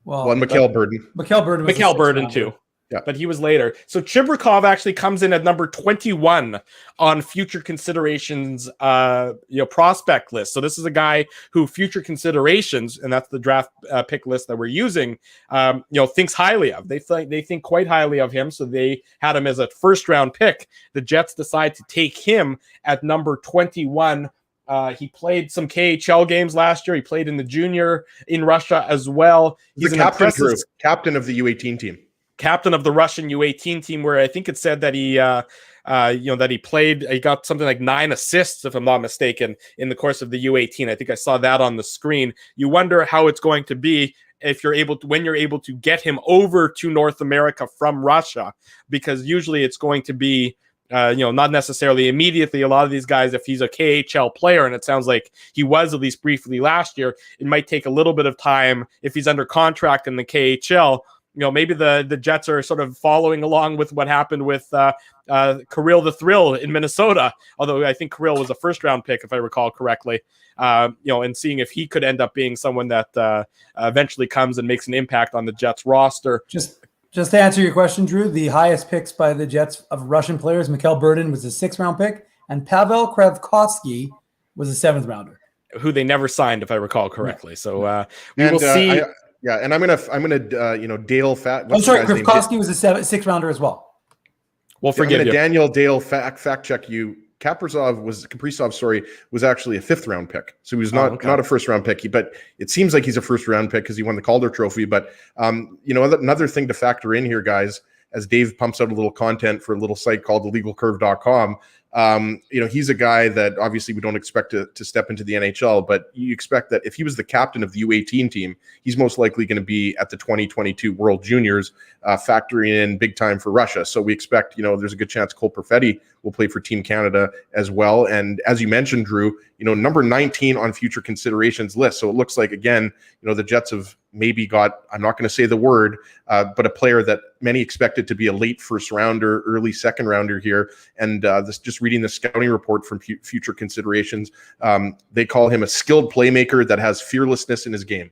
Well, and Mikhail Burden. Mikhail Burden too. Yeah, but he was later. So Chibrikov actually comes in at number 21 on future considerations, prospect list. So this is a guy who future considerations, and that's the draft pick list that we're using, thinks highly of. They think quite highly of him. So they had him as a first round pick. The Jets decide to take him at number 21. He played some KHL games last year. He played in the junior in Russia as well. He's a captain of the U18 team. Captain of the Russian U18 team, where I think it said that he got something like 9 assists, if I'm not mistaken, in the course of the U18. I think I saw that on the screen. You wonder how it's going to be when you're able to get him over to North America from Russia, because usually it's going to be, not necessarily immediately. A lot of these guys, if he's a KHL player, and it sounds like he was at least briefly last year, it might take a little bit of time if he's under contract in the KHL. Maybe the Jets are sort of following along with what happened with Kirill the Thrill in Minnesota, although I think Kirill was a first-round pick, if I recall correctly, and seeing if he could end up being someone that eventually comes and makes an impact on the Jets roster. Just to answer your question, Drew, the highest picks by the Jets of Russian players, Mikhail Burden was a 6th-round pick, and Pavel Kravkovsky was a 7th-rounder, who they never signed, if I recall correctly. So we will see. And I'm gonna Dale Fat. I'm sorry, Kravkovsky was a 6th rounder as well. Well, forgive you. Daniel Dale fact check you. Kaprizov was actually a 5th round pick, so he was not a 1st round pick. But it seems like he's a 1st round pick because he won the Calder Trophy. But another thing to factor in here, guys, as Dave pumps out a little content for a little site called thelegalcurve.com. He's a guy that obviously we don't expect to step into the NHL, but you expect that if he was the captain of the U18 team, he's most likely going to be at the 2022 World Juniors, factoring in big time for Russia. So we expect, there's a good chance Cole Perfetti will play for Team Canada as well. And as you mentioned, Drew, number 19 on future considerations list. So it looks like, again, the Jets have maybe got, I'm not going to say the word, but a player that many expected to be a late 1st rounder, early 2nd rounder here. And just reading the scouting report from future considerations, they call him a skilled playmaker that has fearlessness in his game.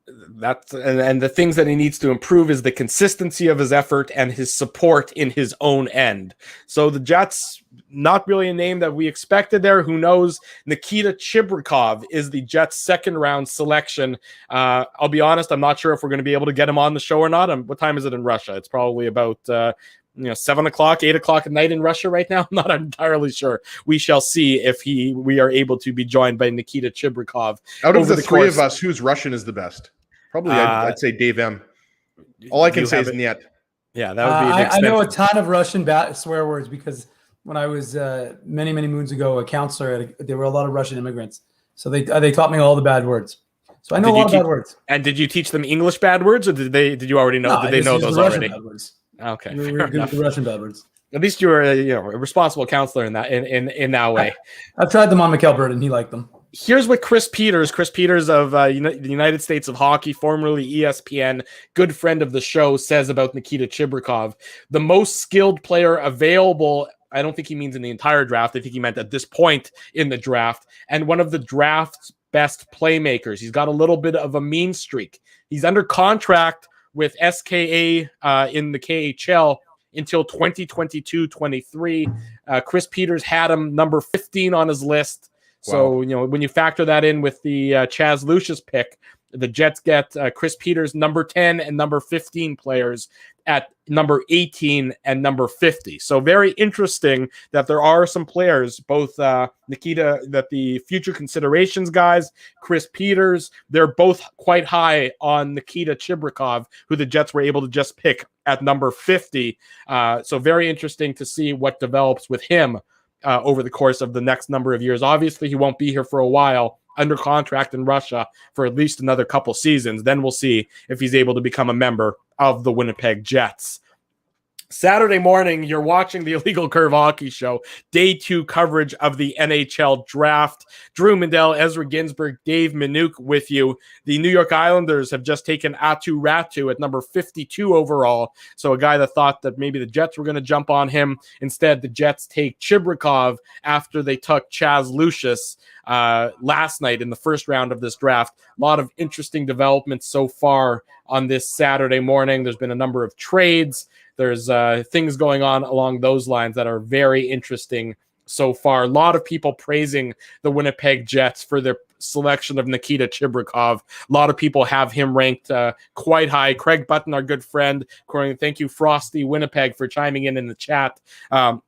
And the things that he needs to improve is the consistency of his effort and his support in his own end. So the Jets, not really a name that we expected there. Who knows? Nikita Chibrikov is the Jets' 2nd round selection. I'll be honest, I'm not sure if we're going to be able to get him on the show or not. What time is it in Russia? It's probably about 7 o'clock, 8 o'clock at night in Russia right now. I'm not entirely sure. We shall see if we are able to be joined by Nikita Chibrikov. Out of the 3 of us, whose Russian is the best? Probably, I'd say Dave M. All I can say is Niet. Yeah, that would be. I know a ton of Russian swear words because when I was many moons ago a counselor, there were a lot of Russian immigrants, so they taught me all the bad words. So I know a lot of bad words. And did you teach them English bad words, or did you already know? No, did they know those already? Bad words. Okay, we were good with the Russian bad words. At least you were a responsible counselor in that way. I've tried them on Mikhail Burden. He liked them. Here's what Chris Peters of the United States of Hockey, formerly ESPN, good friend of the show, says about Nikita Chibrikov. The most skilled player available. I don't think he means in the entire draft. I think he meant at this point in the draft. And one of the draft's best playmakers. He's got a little bit of a mean streak. He's under contract with SKA in the KHL until 2022-23. Chris Peters had him number 15 on his list. So, when you factor that in with the Chaz Lucius pick, the Jets get Chris Peters, number 10 and number 15 players at number 18 and number 50. So very interesting that there are some players, both Nikita, that the future considerations guys, Chris Peters, they're both quite high on Nikita Chibrikov, who the Jets were able to just pick at number 50. So very interesting to see what develops with him. over the course of the next number of years. Obviously, he won't be here for a while, under contract in Russia for at least another couple seasons. Then we'll see if he's able to become a member of the Winnipeg Jets. Saturday morning, you're watching the Illegal Curve Hockey Show, day 2 coverage of the NHL Draft. Drew Mindell, Ezra Ginsburg, Dave Minuk with you. The New York Islanders have just taken Aatu Räty at number 52 overall. So a guy that thought that maybe the Jets were going to jump on him. Instead, the Jets take Chibrikov after they took Chaz Lucius last night in the first round of this draft. A lot of interesting developments so far on this Saturday morning. There's been a number of trades. There's things going on along those lines that are very interesting so far. A lot of people praising the Winnipeg Jets for their selection of Nikita Chibrikov. A lot of people have him ranked quite high. Craig Button, our good friend, thank you, Frosty Winnipeg, for chiming in the chat.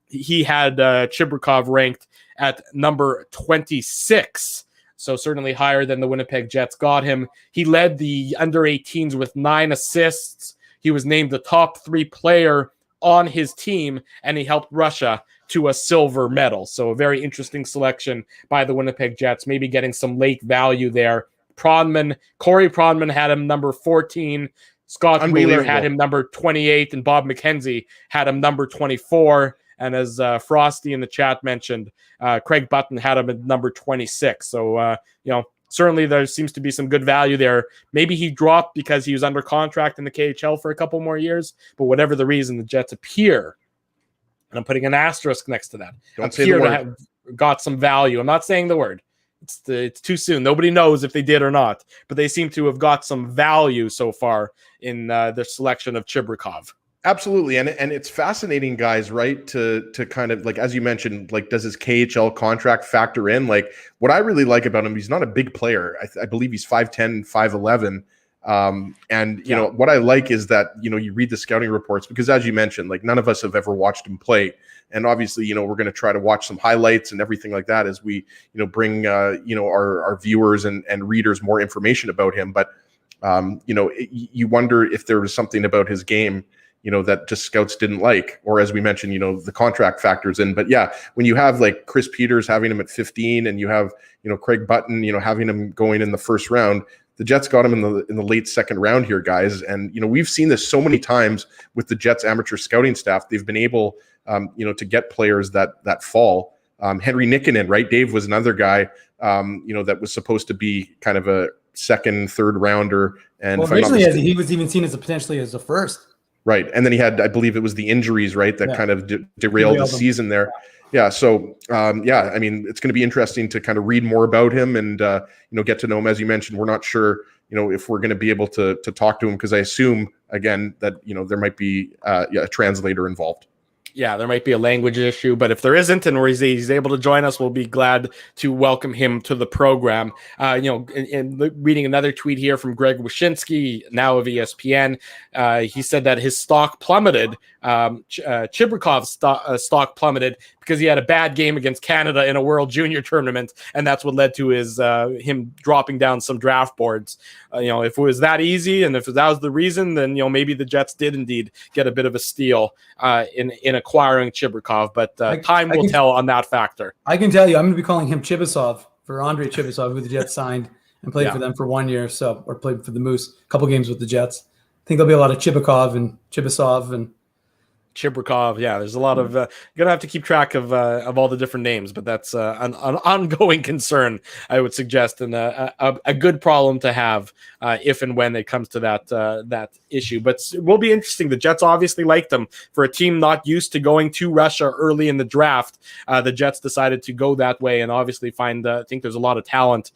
He had Chibrikov ranked at number 26. So certainly higher than the Winnipeg Jets got him. He led the under-18s with 9 assists. He was named the top 3 player on his team, and he helped Russia to a silver medal. So a very interesting selection by the Winnipeg Jets, maybe getting some late value there. Corey Pronman had him number 14. Scott Wheeler had him number 28, and Bob McKenzie had him number 24. And as Frosty in the chat mentioned, Craig Button had him at number 26. So, certainly there seems to be some good value there. Maybe he dropped because he was under contract in the KHL for a couple more years, but whatever the reason, the Jets appear, and I'm putting an asterisk next to that, appear to have got some value. I'm not saying the word. It's too soon. Nobody knows if they did or not, but they seem to have got some value so far in their selection of Chibrikov. Absolutely. And it's fascinating, guys, right? To kind of, like, as you mentioned, like, does his KHL contract factor in? Like, what I really like about him, he's not a big player. I believe he's 5'10", 5'11". You know, what I like is that, you read the scouting reports, because as you mentioned, like, none of us have ever watched him play. And obviously, we're going to try to watch some highlights and everything like that as we, bring, our viewers and readers more information about him. But, you wonder if there was something about his game, that just scouts didn't like, or as we mentioned, the contract factors in. But yeah, when you have like Chris Peters having him at 15, and you have, Craig Button, having him going in the first round, the Jets got him in the late second round here, guys. And, we've seen this so many times with the Jets amateur scouting staff. They've been able, to get players that fall. Henry Nikkanen, right? Dave was another guy, that was supposed to be kind of a second, third rounder. And originally he was even seen as potentially as a first. Right. And then he had, I believe it was the injuries, right, that kind of derailed the season there. Yeah. So, I mean, it's going to be interesting to kind of read more about him and, get to know him. As you mentioned, we're not sure, if we're going to be able to talk to him, because I assume, again, that, there might be a translator involved. Yeah, there might be a language issue, but if there isn't and he's able to join us, we'll be glad to welcome him to the program. And reading another tweet here from Greg Wyshynski, now of ESPN, he said that his stock plummeted. Chibrikov's stock plummeted because he had a bad game against Canada in a World Junior tournament, and that's what led to his him dropping down some draft boards. If it was that easy, and if that was the reason, then maybe the Jets did indeed get a bit of a steal in acquiring Chibrikov. But time will tell on that factor. I can tell you, I'm going to be calling him Chibisov for Andrei Chibisov, who the Jets signed and played for them for 1 year, or played for the Moose, a couple games with the Jets. I think there'll be a lot of Chibikov and Chibisov and Chibrikov. Yeah, there's a lot of gonna have to keep track of all the different names, but that's an ongoing concern, I would suggest, and a good problem to have if and when it comes to that issue. But it will be interesting. The Jets obviously liked them. For a team not used to going to Russia early in the draft, the Jets decided to go that way, and obviously I think there's a lot of talent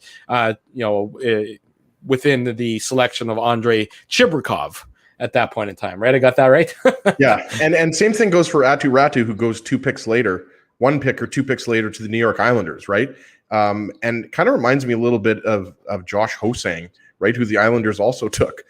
within the selection of Andrei Chibrikov at that point in time, right? I got that right? Yeah, and same thing goes for Aatu Räty, who goes 2 picks later, 1 pick or 2 picks later to the New York Islanders, right? And kind of reminds me a little bit of Josh Hosang, right, who the Islanders also took.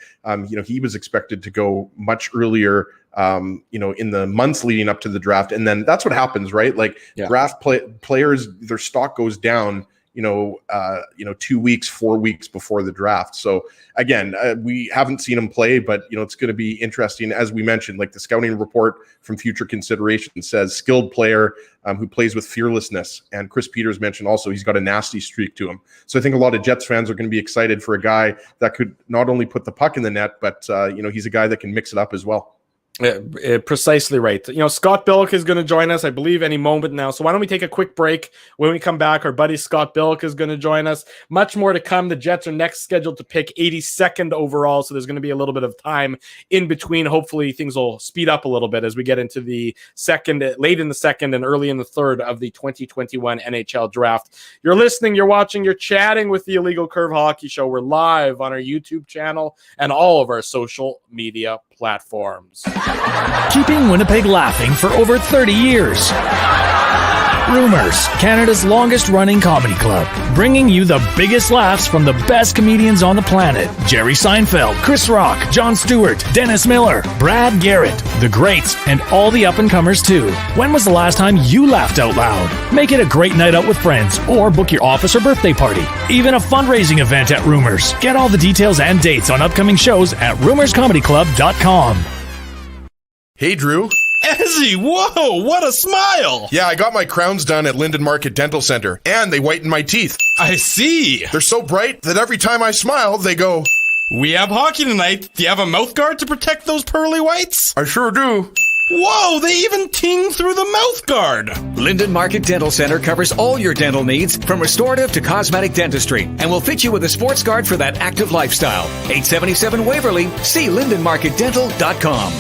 He was expected to go much earlier, in the months leading up to the draft, and then that's what happens, right? Like draft players, their stock goes down, 2 weeks, 4 weeks before the draft. So again, we haven't seen him play, but it's going to be interesting. As we mentioned, like the scouting report from Future Consideration says, skilled player who plays with fearlessness. And Chris Peters mentioned also he's got a nasty streak to him. So I think a lot of Jets fans are going to be excited for a guy that could not only put the puck in the net, but he's a guy that can mix it up as well. Precisely right. Scott Billick is going to join us, I believe, any moment now. So why don't we take a quick break? When we come back, our buddy Scott Billick is going to join us. Much more to come. The Jets are next scheduled to pick 82nd overall, so there's going to be a little bit of time in between. Hopefully things will speed up a little bit as we get into the late in the second and early in the third of the 2021 NHL draft. You're listening, you're watching, you're chatting with the Illegal Curve Hockey Show. We're live on our YouTube channel and all of our social media platforms. Keeping Winnipeg laughing for over 30 years. Rumors, Canada's longest running comedy club, bringing you the biggest laughs from the best comedians on the planet. Jerry Seinfeld, Chris Rock, Jon Stewart, Dennis Miller, Brad Garrett, the greats, and all the up-and-comers too. When was the last time you laughed out loud? Make it a great night out with friends or book your office or birthday party. Even a fundraising event at Rumors. Get all the details and dates on upcoming shows at rumorscomedyclub.com. Hey, Drew. Ezzy, whoa, what a smile! Yeah, I got my crowns done at Linden Market Dental Center, and they whiten my teeth. I see. They're so bright that every time I smile, they go, "We have hockey tonight. Do you have a mouth guard to protect those pearly whites?" I sure do. Whoa, they even ting through the mouth guard. Linden Market Dental Center covers all your dental needs from restorative to cosmetic dentistry and will fit you with a sports guard for that active lifestyle. 877 Waverly. See lindenmarketdental.com.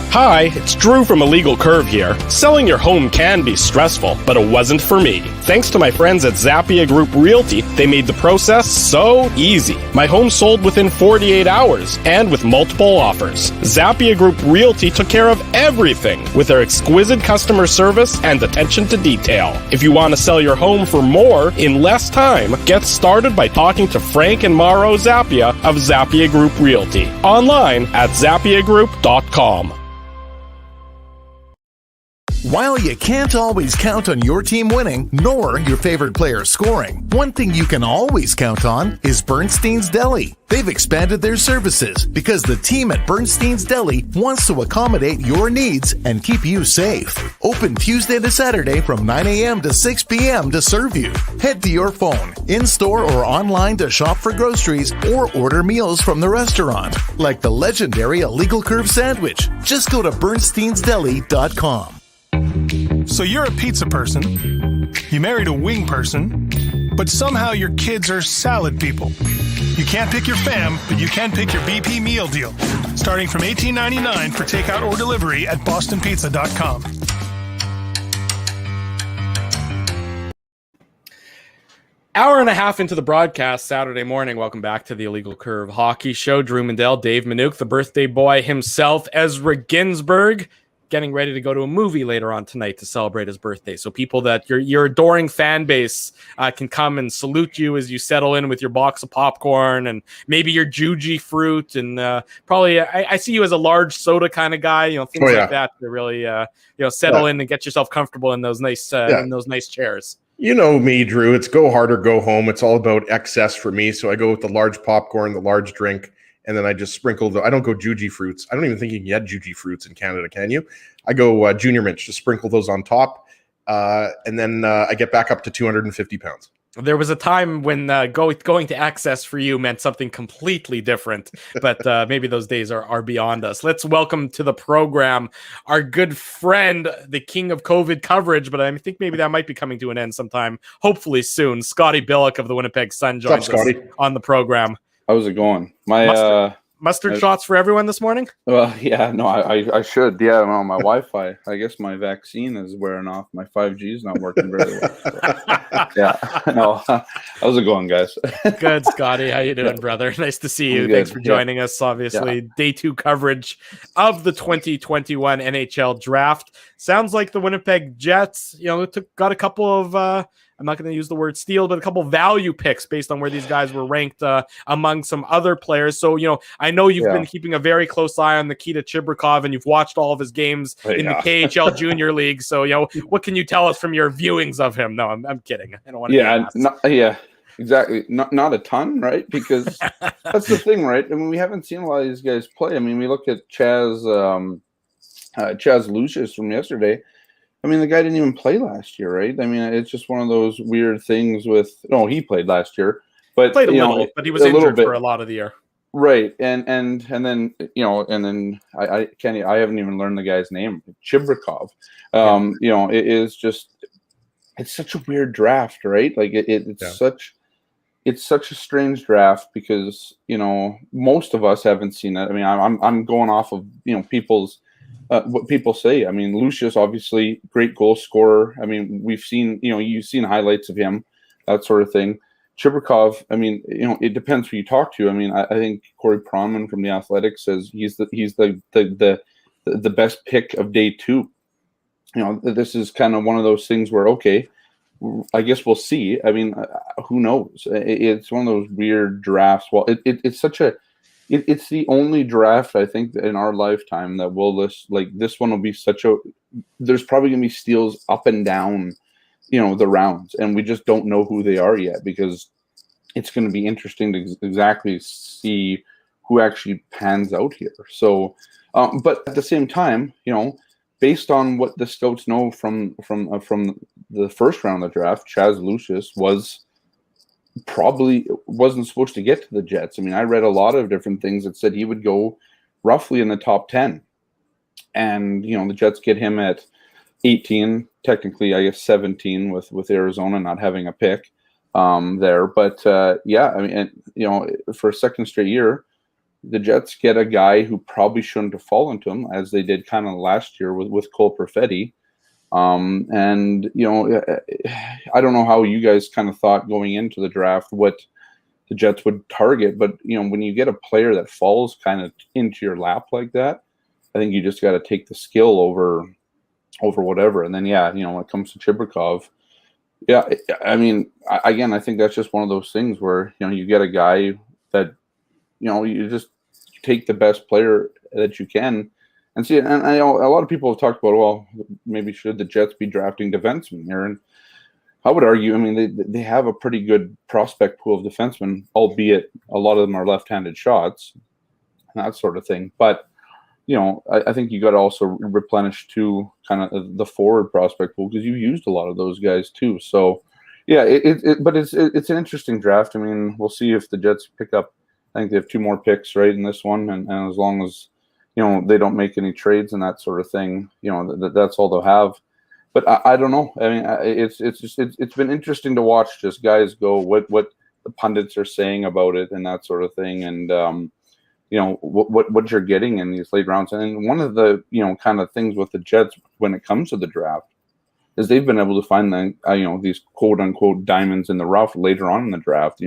Hi, it's Drew from Illegal Curve here. Selling your home can be stressful, but it wasn't for me. Thanks to my friends at Zappia Group Realty, they made the process so easy. My home sold within 48 hours and with multiple offers. Zappia Group Realty took care of everything with their exquisite customer service and attention to detail. If you want to sell your home for more in less time, get started by talking to Frank and Mauro Zappia of Zappia Group Realty. Online at zappiagroup.com. While you can't always count on your team winning, nor your favorite player scoring, one thing you can always count on is Bernstein's Deli. They've expanded their services because the team at Bernstein's Deli wants to accommodate your needs and keep you safe. Open Tuesday to Saturday from 9 a.m. to 6 p.m. to serve you. Head to your phone, in-store or online to shop for groceries or order meals from the restaurant, like the legendary Illegal Curve Sandwich. Just go to bernsteinsdeli.com. So you're a pizza person, you married a wing person, but somehow your kids are salad people. You can't pick your fam, but you can pick your BP meal deal, starting from $18.99 for takeout or delivery at bostonpizza.com. Hour and a half into the broadcast Saturday morning. Welcome back to the Illegal Curve Hockey Show. Drew Mindell, Dave Minuk, the birthday boy himself, Ezra Ginsburg, getting ready to go to a movie later on tonight to celebrate his birthday. So people that your adoring fan base can come and salute you as you settle in with your box of popcorn and maybe your juji fruit. And probably I see you as a large soda kind of guy, things like that to really, settle in and get yourself comfortable in those nice chairs. You know me, Drew. It's go hard or go home. It's all about excess for me. So I go with the large popcorn, the large drink, and then I just sprinkle I don't go Juji fruits. I don't even think you can get Juji fruits in Canada, can you? I go Junior Minch, just sprinkle those on top. And then I get back up to 250 pounds. There was a time when going to excess for you meant something completely different, but maybe those days are beyond us. Let's welcome to the program our good friend, the king of COVID coverage, but I think maybe that might be coming to an end sometime, hopefully soon. Scotty Billick of the Winnipeg Sun joins us on the program. How's it going? Mustard shots for everyone this morning? Well, yeah, no, I should. Yeah, no, my Wi-Fi. I guess my vaccine is wearing off. My 5G is not working very well. So. Yeah, no. How's it going, guys? Good, Scotty. How you doing, brother? Nice to see you. Thanks for joining us. Obviously, day 2 coverage of the 2021 NHL draft. Sounds like the Winnipeg Jets, got a couple of I'm not going to use the word steal, but a couple value picks based on where these guys were ranked among some other players. So, I know you've been keeping a very close eye on Nikita Chibrikov, and you've watched all of his games in the KHL Junior League. So, what can you tell us from your viewings of him? No, I'm kidding. I don't want to. Exactly. Not a ton, right? Because that's the thing, right? I mean, we haven't seen a lot of these guys play. I mean, we look at Chaz Lucius from yesterday. I mean, the guy didn't even play last year, right? I mean, it's just one of those weird things with. No, he played last year, but played a little, but he was injured for a lot of the year. Right, and then I haven't even learned the guy's name, Chibrikov. It is just. It's such a weird draft, right? Like it's such a strange draft because most of us haven't seen it. I mean, I'm going off of people's what people say. I mean, Lucius obviously great goal scorer. I mean, we've seen you've seen highlights of him, that sort of thing. Chibrikov, I mean, it depends who you talk to. I mean, I think Corey Pronman from the Athletic says he's the best pick of day 2. This is kind of one of those things where, okay, I guess we'll see. I mean, who knows? It's one of those weird drafts. Well, it's it's the only draft I think in our lifetime that will list like this one will be there's probably going to be steals up and down, the rounds, and we just don't know who they are yet because it's going to be interesting to exactly see who actually pans out here. So, but at the same time, based on what the scouts know from the first round of the draft, Chaz Lucius wasn't supposed to get to the Jets. I mean, I read a lot of different things that said he would go roughly in the top 10. And, the Jets get him at 18, technically, I guess 17 with Arizona not having a pick there. But, I mean, for a second straight year, the Jets get a guy who probably shouldn't have fallen to him, as they did kind of last year with Cole Perfetti. I don't know how you guys kind of thought going into the draft what the Jets would target, but when you get a player that falls kind of into your lap like that, I think you just got to take the skill over whatever. And then when it comes to Chibrikov, I mean, I think that's just one of those things where you get a guy that you just take the best player that you can and see it. And I know a lot of people have talked about, well, maybe should the Jets be drafting defensemen here? And I would argue, I mean, they have a pretty good prospect pool of defensemen, albeit a lot of them are left-handed shots and that sort of thing. But, I think you got to also replenish too kind of the forward prospect pool because you used a lot of those guys too. So, but it's an interesting draft. I mean, we'll see if the Jets pick up. I think they have 2 more picks right in this one, and as long as they don't make any trades and that sort of thing, that's all they'll have. But I don't know. I mean, it's been interesting to watch just guys go what the pundits are saying about it and that sort of thing, and what you're getting in these late rounds. And one of the kind of things with the Jets when it comes to the draft is they've been able to find these quote unquote diamonds in the rough later on in the draft.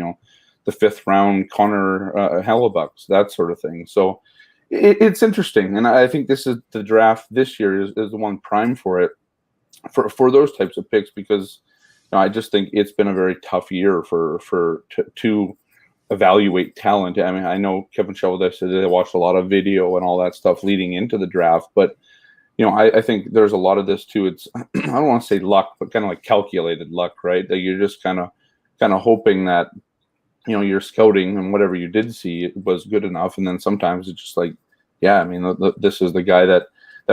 The 5th round Connor Hellebucks, that sort of thing. So it's interesting, and I think this is the draft this year is the one prime for it, for those types of picks, because I just think it's been a very tough year to evaluate talent. I mean, I know Kevin Shovelday said they watched a lot of video and all that stuff leading into the draft, but I think there's a lot of this too. It's I don't want to say luck, but kind of like calculated luck, right? That you're just kind of hoping that your scouting and whatever you did see it was good enough, and then sometimes it's just like, I mean, this is the guy that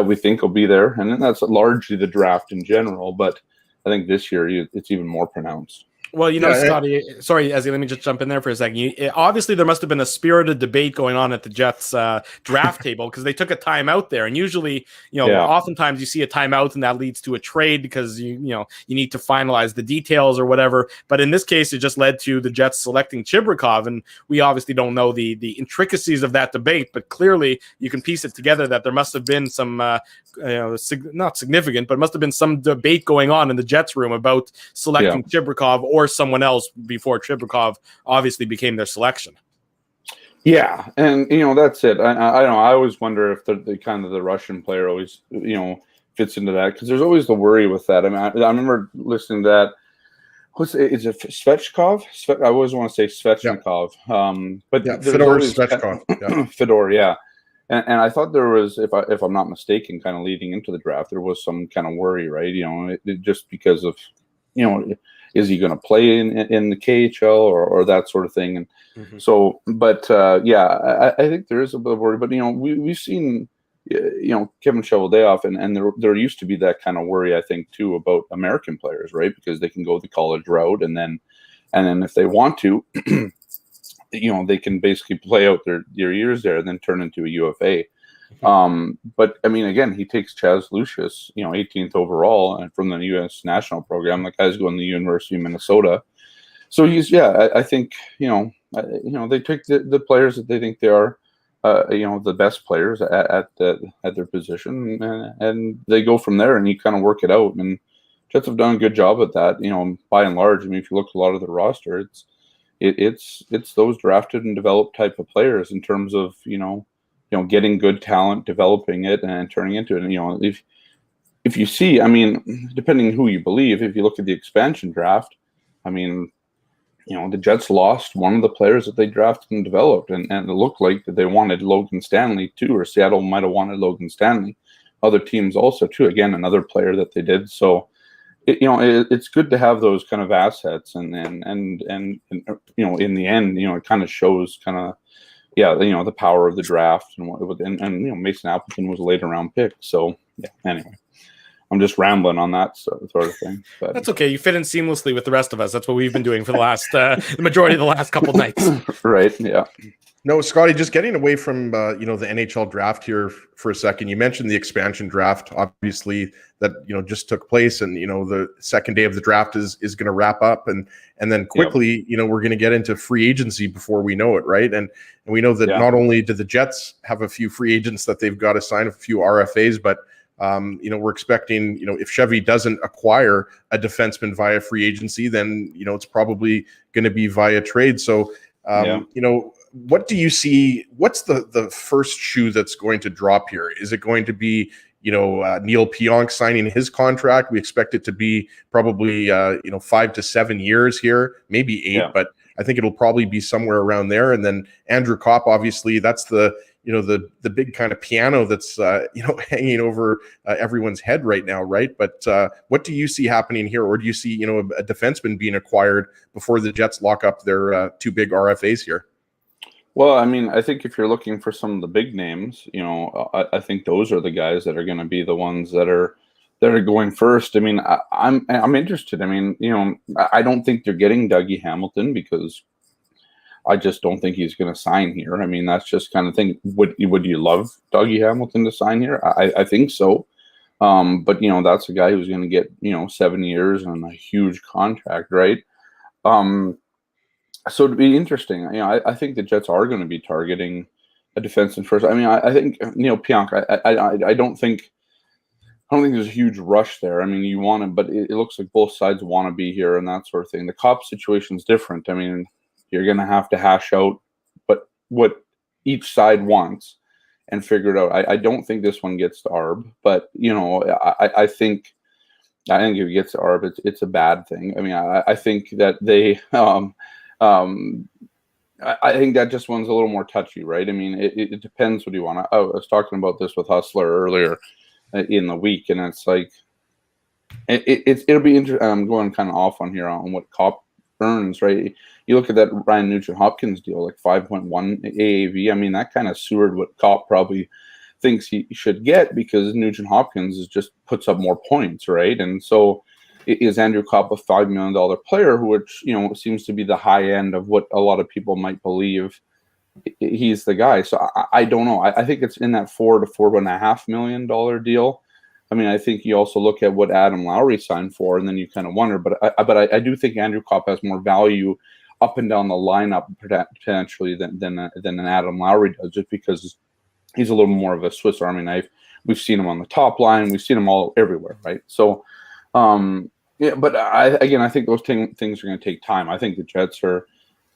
we think will be there, and then that's largely the draft in general. But I think this year it's even more pronounced. Well, Scotty, sorry, Ezzy, let me just jump in there for a second. Obviously, there must have been a spirited debate going on at the Jets draft table because they took a timeout there. And usually, oftentimes you see a timeout and that leads to a trade because, you need to finalize the details or whatever. But in this case, it just led to the Jets selecting Chibrikov. And we obviously don't know the intricacies of that debate, but clearly you can piece it together that there must have been some, not significant, but must have been some debate going on in the Jets room about selecting Chibrikov or someone else before Chibrikov obviously became their selection. Yeah, and that's it. I don't know. I always wonder if the kind of the Russian player always fits into that, because there's always the worry with that. I mean, I remember listening to that. Is it Svechkov? I always want to say Svechnikov. But Fedor Svechkov. Fedor, yeah. And I thought there was, if I'm not mistaken, kind of leading into the draft, there was some kind of worry, right? Just because of, is he going to play in the KHL or that sort of thing? And so, but I think there is a bit of worry. But we've seen, Kevin Cheveldayoff, and there used to be that kind of worry, I think, too, about American players, right? Because they can go the college route, and then if they want to, they can basically play out their years there and then turn into a UFA. But I mean, again, he takes Chaz Lucius, 18th overall, and from the U.S. national program. The guy's going to the University of Minnesota. So he's, I think, they take the players that they think they are, the best players at their position, and they go from there, and you kind of work it out. And Jets have done a good job at that, by and large. I mean, if you look at a lot of the roster, it's those drafted and developed type of players in terms of, getting good talent, developing it, and turning into it. And, if you see, I mean, depending who you believe, if you look at the expansion draft, I mean, the Jets lost one of the players that they drafted and developed, and it looked like that they wanted Logan Stanley too, or Seattle might have wanted Logan Stanley. Other teams also too. Again, another player that they did. So, it's good to have those kind of assets, and in the end, it kind of shows the power of the draft, and Mason Appleton was a later round pick. So anyway. I'm just rambling on that sort of thing. But that's okay. You fit in seamlessly with the rest of us. That's what we've been doing for the last, the majority of the last couple nights. Right. Yeah. No, Scotty, just getting away from, the NHL draft here for a second. You mentioned the expansion draft, obviously, that, just took place, and, the second day of the draft is going to wrap up, and then quickly, we're going to get into free agency before we know it. Right. And we know that not only do the Jets have a few free agents that they've got to sign, a few RFAs, but we're expecting, if Chevy doesn't acquire a defenseman via free agency, then, it's probably going to be via trade. So, what do you see? What's the first shoe that's going to drop here? Is it going to be, Neil Pionk signing his contract? We expect it to be probably, 5 to 7 years here, maybe 8, but I think it'll probably be somewhere around there. And then Andrew Kopp, obviously, that's the big kind of piano that's, hanging over everyone's head right now, right? But what do you see happening here? Or do you see, a defenseman being acquired before the Jets lock up their two big RFAs here? Well, I mean, I think if you're looking for some of the big names, I think those are the guys that are going to be the ones that are going first. I mean, I'm interested. I mean, I don't think they're getting Dougie Hamilton because I just don't think he's going to sign here. I mean, that's just kind of thing. Would you love Dougie Hamilton to sign here? I think so. But that's a guy who's going to get 7 years and a huge contract, right? So it'd be interesting. I think the Jets are going to be targeting a defenseman first. I mean, I think Neil Pionk. I don't think there's a huge rush there. I mean, you want to, but it looks like both sides want to be here and that sort of thing. The Kopp situation is different. I mean, you're going to have to hash out what each side wants and figure it out. I don't think this one gets to Arb, but I think if it gets to Arb, it's a bad thing. I mean, I think that they I think that just one's a little more touchy, right? I mean, it depends what you want. I was talking about this with Hustler earlier in the week, and it's like it'll be interesting. I'm going kind of off on here on what Kopp earns, right? You look at that Ryan Nugent-Hopkins deal, like 5.1 AAV. I mean, that kind of sewered what Kopp probably thinks he should get, because Nugent-Hopkins just puts up more points, right? And so is Andrew Kopp a $5 million player, which seems to be the high end of what a lot of people might believe he's the guy. So I don't know. I think it's in that $4 to $4.5 million deal. I mean, I think you also look at what Adam Lowry signed for, and then you kind of wonder. But I do think Andrew Kopp has more value up and down the lineup potentially than an Adam Lowry does, just because he's a little more of a Swiss Army knife. We've seen him on the top line. We've seen him all everywhere, right? So, but I think those things are going to take time. I think the Jets are.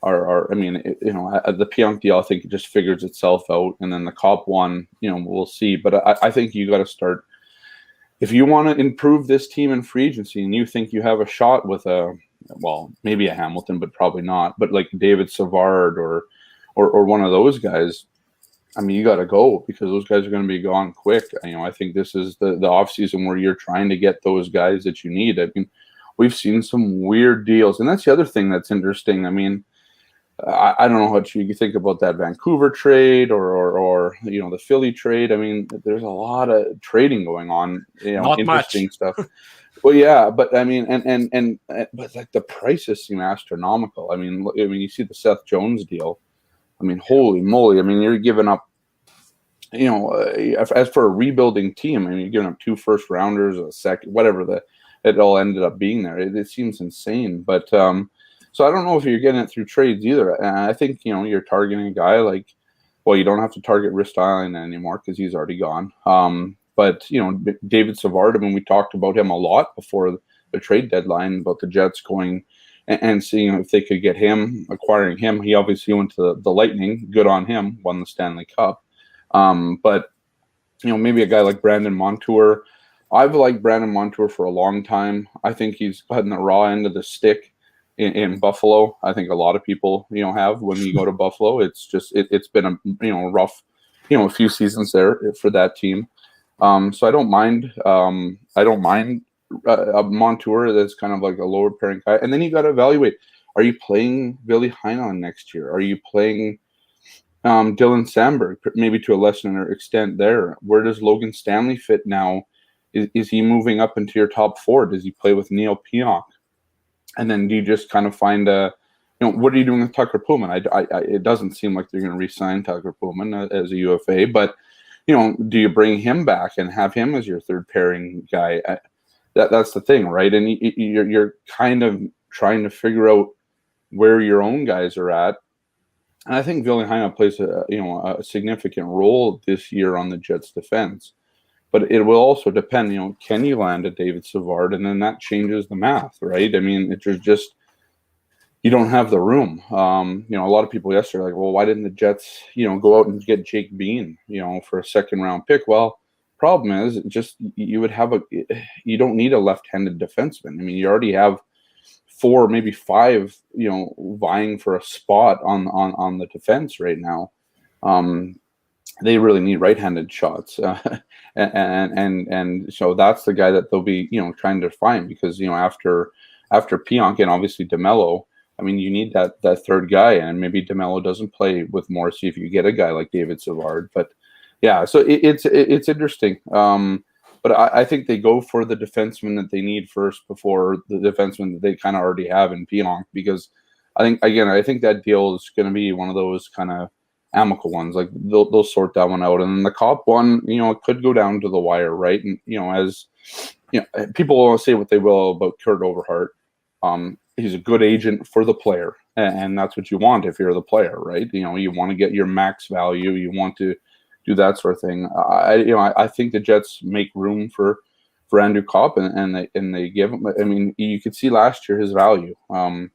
I mean, the Pionk deal, I think it just figures itself out, and then the Kopp one, we'll see. But I think you got to start. If you want to improve this team in free agency, and you think you have a shot with a well, maybe a Hamilton, but probably not. But like David Savard or one of those guys, I mean, you got to go because those guys are going to be gone quick. I think this is the off season where you're trying to get those guys that you need. I mean, we've seen some weird deals, and that's the other thing that's interesting. I mean, I don't know what you think about that Vancouver trade or the Philly trade. I mean, there's a lot of trading going on. Not interesting much stuff. Well, yeah, but I mean, but like the prices seem astronomical. I mean, you see the Seth Jones deal. I mean, holy moly! I mean, you're giving up. As for a rebuilding team, I mean, you're giving up 2 first rounders, a second, whatever it all ended up being there. It seems insane, but so I don't know if you're getting it through trades either. And I think you're targeting a guy like, well, you don't have to target Ristolainen anymore because he's already gone. But David Savard, I mean, we talked about him a lot before the trade deadline about the Jets going and seeing if they could get him, acquiring him. He obviously went to the Lightning. Good on him, won the Stanley Cup. But maybe a guy like Brandon Montour. I've liked Brandon Montour for a long time. I think he's gotten the raw end of the stick in Buffalo. I think a lot of people have when you go to Buffalo. It's just it's been a rough a few seasons there for that team. So I don't mind. A Montour that's kind of like a lower pairing guy. And then you got to evaluate: are you playing Billy Heinon next year? Are you playing Dylan Sandberg, maybe to a lesser extent there? Where does Logan Stanley fit now? Is he moving up into your top 4? Does he play with Neil Pionk? And then do you just kind of find what are you doing with Tucker Pullman? It doesn't seem like they're going to re-sign Tucker Pullman as a UFA, but do you bring him back and have him as your third pairing guy? That's the thing, right? And you're kind of trying to figure out where your own guys are at. And I think Ville Heinola plays a significant role this year on the Jets' defense. But it will also depend, can you land a David Savard? And then that changes the math, right? I mean, it's just, you don't have the room. A lot of people yesterday are like, well, why didn't the Jets, go out and get Jake Bean, for a second-round pick? Well, problem is just you don't need a left-handed defenseman. I mean, you already have 4, maybe 5, vying for a spot on the defense right now. They really need right-handed shots, and so that's the guy that they'll be trying to find because after Pionk and obviously DeMello, I mean you need that third guy, and maybe DeMello doesn't play with Morrissey if you get a guy like David Savard. But yeah, so it's interesting. But I think they go for the defenseman that they need first before the defenseman that they kind of already have in Pionk, because I think that deal is going to be one of those kind of amicable ones. Like they'll sort that one out, and then the Cop one, it could go down to the wire, right? And as people will say what they will about Kurt Overhart, he's a good agent for the player, and that's what you want if you're the player, right? You want to get your max value, you want to do that sort of thing. I think the Jets make room for Andrew Copp, and they give him. I mean, you could see last year his value, and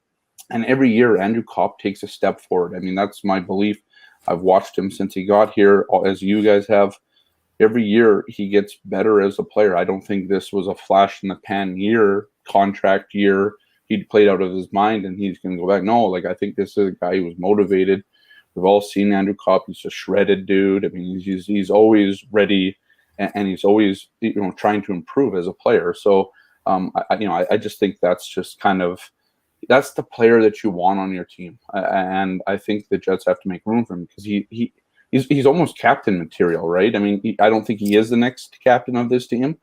every year Andrew Copp takes a step forward. I mean, that's my belief. I've watched him since he got here, as you guys have. Every year he gets better as a player. I don't think this was a flash in the pan contract year. He'd played out of his mind and he's going to go back. No, I think this is a guy who was motivated. We've all seen Andrew Copp. He's a shredded dude. I mean, he's always ready, and he's always trying to improve as a player. So I just think that's just kind of, that's the player that you want on your team, and I think the Jets have to make room for him because he's almost captain material, right? I mean, I don't think he is the next captain of this team.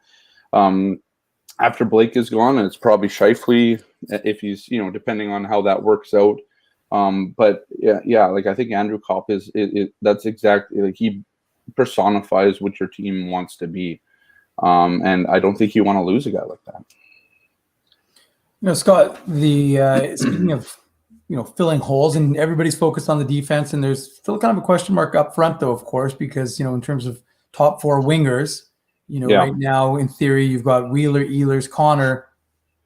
After Blake is gone, it's probably Scheifele if he's depending on how that works out. But yeah, I think Andrew Copp is that's exactly he personifies what your team wants to be, and I don't think you want to lose a guy like that. Scott, the speaking of filling holes, and everybody's focused on the defense, and there's still kind of a question mark up front, though, of course, because in terms of top 4 wingers, right now in theory you've got Wheeler, Ehlers, Connor,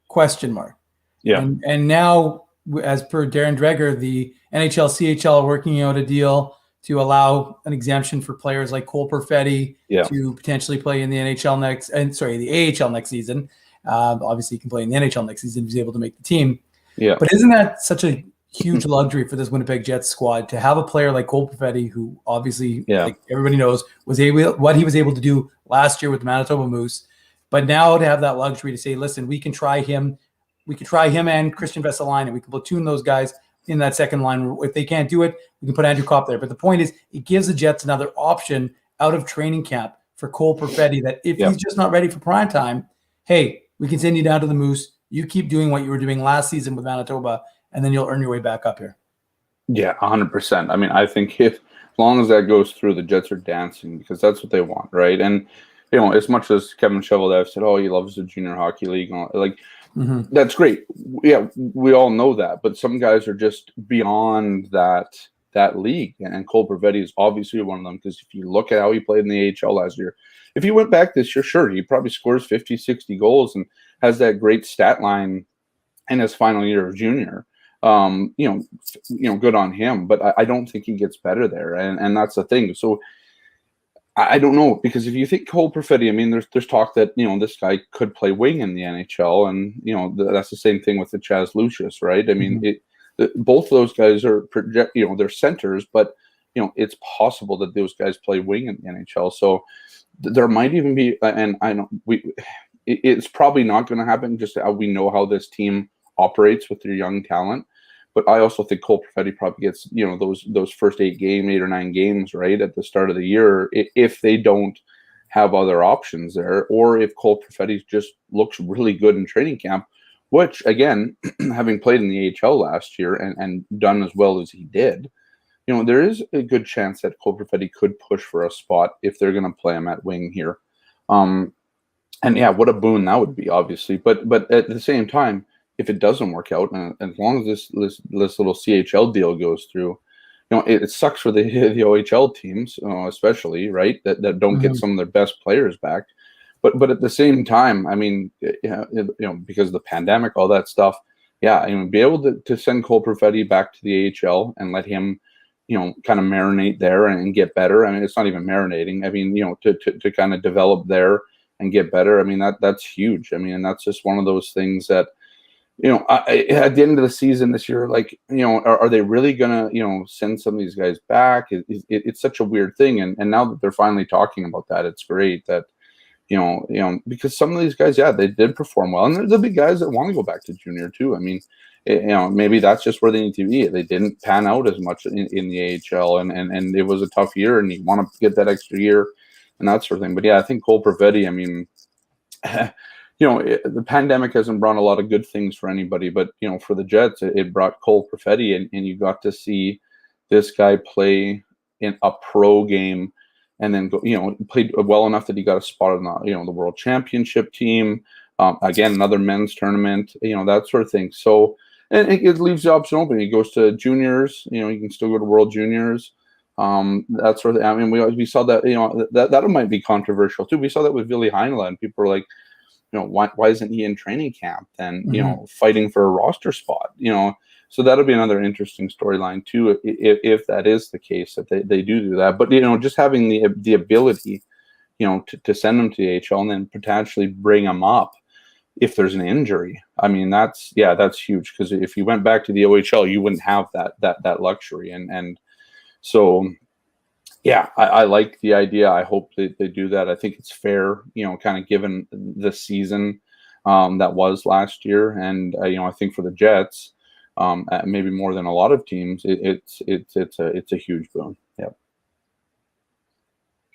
question mark. Yeah, and now as per Darren Dreger, the NHL CHL are working out a deal to allow an exemption for players like Cole Perfetti to potentially play in the NHL the AHL next season. Obviously, he can play in the NHL next season if he's able to make the team. Yeah. But isn't that such a huge luxury for this Winnipeg Jets squad to have a player like Cole Perfetti, who obviously, like everybody knows, what he was able to do last year with the Manitoba Moose, but now to have that luxury to say, listen, we can try him. We could try him and Christian Vesalainen. We can platoon those guys in that second line. If they can't do it, we can put Andrew Kopp there. But the point is, it gives the Jets another option out of training camp for Cole Perfetti, that if he's just not ready for prime time, hey, we can send you down to the Moose. You keep doing what you were doing last season with Manitoba, and then you'll earn your way back up here. Yeah, 100%. I mean, I think as long as that goes through, the Jets are dancing because that's what they want, right? And, you know, as much as Kevin Cheveldaev said, oh, he loves the junior hockey league, that's great. Yeah, we all know that. But some guys are just beyond that league. And Cole Perfetti is obviously one of them, because if you look at how he played in the AHL last year, if he went back this year, sure, he probably scores 50, 60 goals and has that great stat line in his final year of junior. You know, good on him. But I don't think he gets better there. And that's the thing. So I don't know, because if you think Cole Perfetti, I mean, there's talk that, you know, this guy could play wing in the NHL, and, you know, that's the same thing with the Chaz Lucius, right? I mean, both of those guys are they're centers, but, you know, it's possible that those guys play wing in the NHL. So there might even be, and I know it's probably not going to happen, just how we know how this team operates with their young talent. But I also think Cole Perfetti probably gets, you know, those first 8 or 9 games right at the start of the year, if they don't have other options there, or if Cole Perfetti just looks really good in training camp, which, again, having played in the AHL last year and done as well as he did, you know, there is a good chance that Cole Perfetti could push for a spot if they're going to play him at wing here. And yeah, what a boon that would be, obviously. But at the same time, if it doesn't work out, and as long as this little CHL deal goes through, you know, it sucks for the OHL teams, especially, right, that don't get some of their best players back. But at the same time, I mean, you know, because of the pandemic, all that stuff, yeah, I mean, be able to send Cole Perfetti back to the AHL and let him, you know, kind of marinate there and get better. I mean, it's not even marinating. I mean, you know, to kind of develop there and get better. I mean, that's huge. I mean, and that's just one of those things that, you know, at the end of the season this year, like, you know, are they really going to, you know, send some of these guys back? It's such a weird thing. And now that they're finally talking about that, it's great that, you know, because some of these guys, yeah, they did perform well. And there'll be guys that want to go back to junior too. I mean, you know, maybe that's just where they need to be. They didn't pan out as much in the AHL, and it was a tough year, and you want to get that extra year and that sort of thing. But yeah, I think Cole Perfetti, I mean, you know, the pandemic hasn't brought a lot of good things for anybody, but, you know, for the Jets, it brought Cole Perfetti, and you got to see this guy play in a pro game, and then go, you know, played well enough that he got a spot on the, you know, the World Championship team. Again, another men's tournament, you know, that sort of thing. So, and it leaves the option open. He goes to juniors, you know, you can still go to World Juniors. That sort of thing. I mean, we saw that, you know, that might be controversial too. We saw that with Ville Heinola, and people were like, you know, why isn't he in training camp then, you know, fighting for a roster spot, you know? So that'll be another interesting storyline too, if that is the case, that they do that. But, you know, just having the ability, you know, to send them to the AHL and then potentially bring them up if there's an injury. I mean, that's huge, because if you went back to the OHL, you wouldn't have that luxury. And so, yeah, I like the idea. I hope they do that. I think it's fair, you know, kind of given the season that was last year. And, you know, I think for the Jets, maybe more than a lot of teams, it's a huge boon. Yep.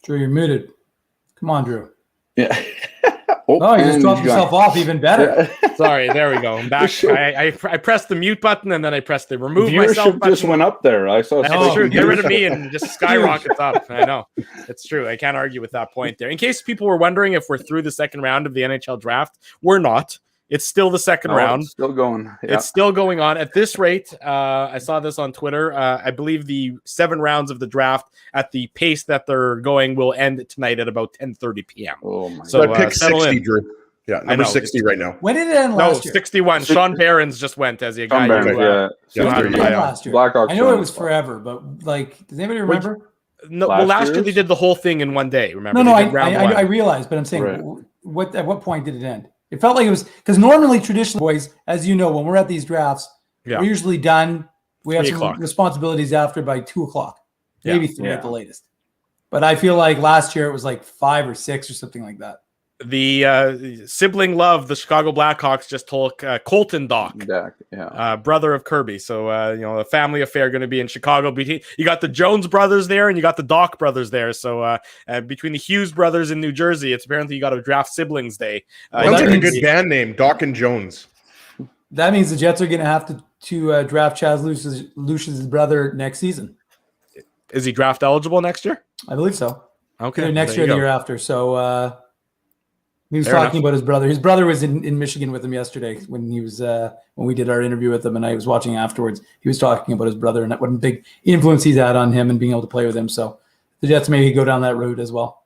Drew, you're muted. Come on, Drew. Yeah. Oh, you just dropped yourself off even better. Yeah. Sorry, there we go. I'm back. I pressed the mute button, and then I pressed the remove myself button. Just went up there. I saw. That's true. Get rid of me and just skyrockets up. I know. It's true. I can't argue with that point there. In case people were wondering if we're through the second round of the NHL draft, we're not. It's still the second round. It's still going. Yeah. It's still going on. At this rate, I saw this on Twitter. I believe the 7 rounds of the draft at the pace that they're going will end tonight at about 10:30 p.m. Oh my! So pick 60, Drew. Yeah, number 60 right now. When did it end last year? 61. Sean Barons just went as a guy. Last year. Blackhawks. I know it was forever, but like, does anybody remember? No, last year they did the whole thing in one day. Remember? No, I realized, but I'm saying, at what point did it end? It felt like it was because normally, traditionally, boys, as you know, when we're at these drafts, Yeah. we're usually done. We have 3 some o'clock. responsibilities after by 2:00, maybe 3 Yeah. at the latest. But I feel like last year it was like 5 or 6 or something like that. The sibling love, the Chicago Blackhawks just told Colton Dock, brother of Kirby. So, a family affair going to be in Chicago. You got the Jones brothers there and you got the Dock brothers there. So, between the Hughes brothers in New Jersey, it's apparently you got to draft siblings day. Sounds like a good band name, Dock and Jones. That means the Jets are going to have to draft Chaz Lucius' brother next season. Is he draft eligible next year? I believe so. Okay. Either next year or the year after. So, he was Fair talking enough. about his brother. His brother was in Michigan with him yesterday when he was when we did our interview with him, and I was watching afterwards. He was talking about his brother and what a big influence he's had on him and being able to play with him. So the Jets may go down that route as well.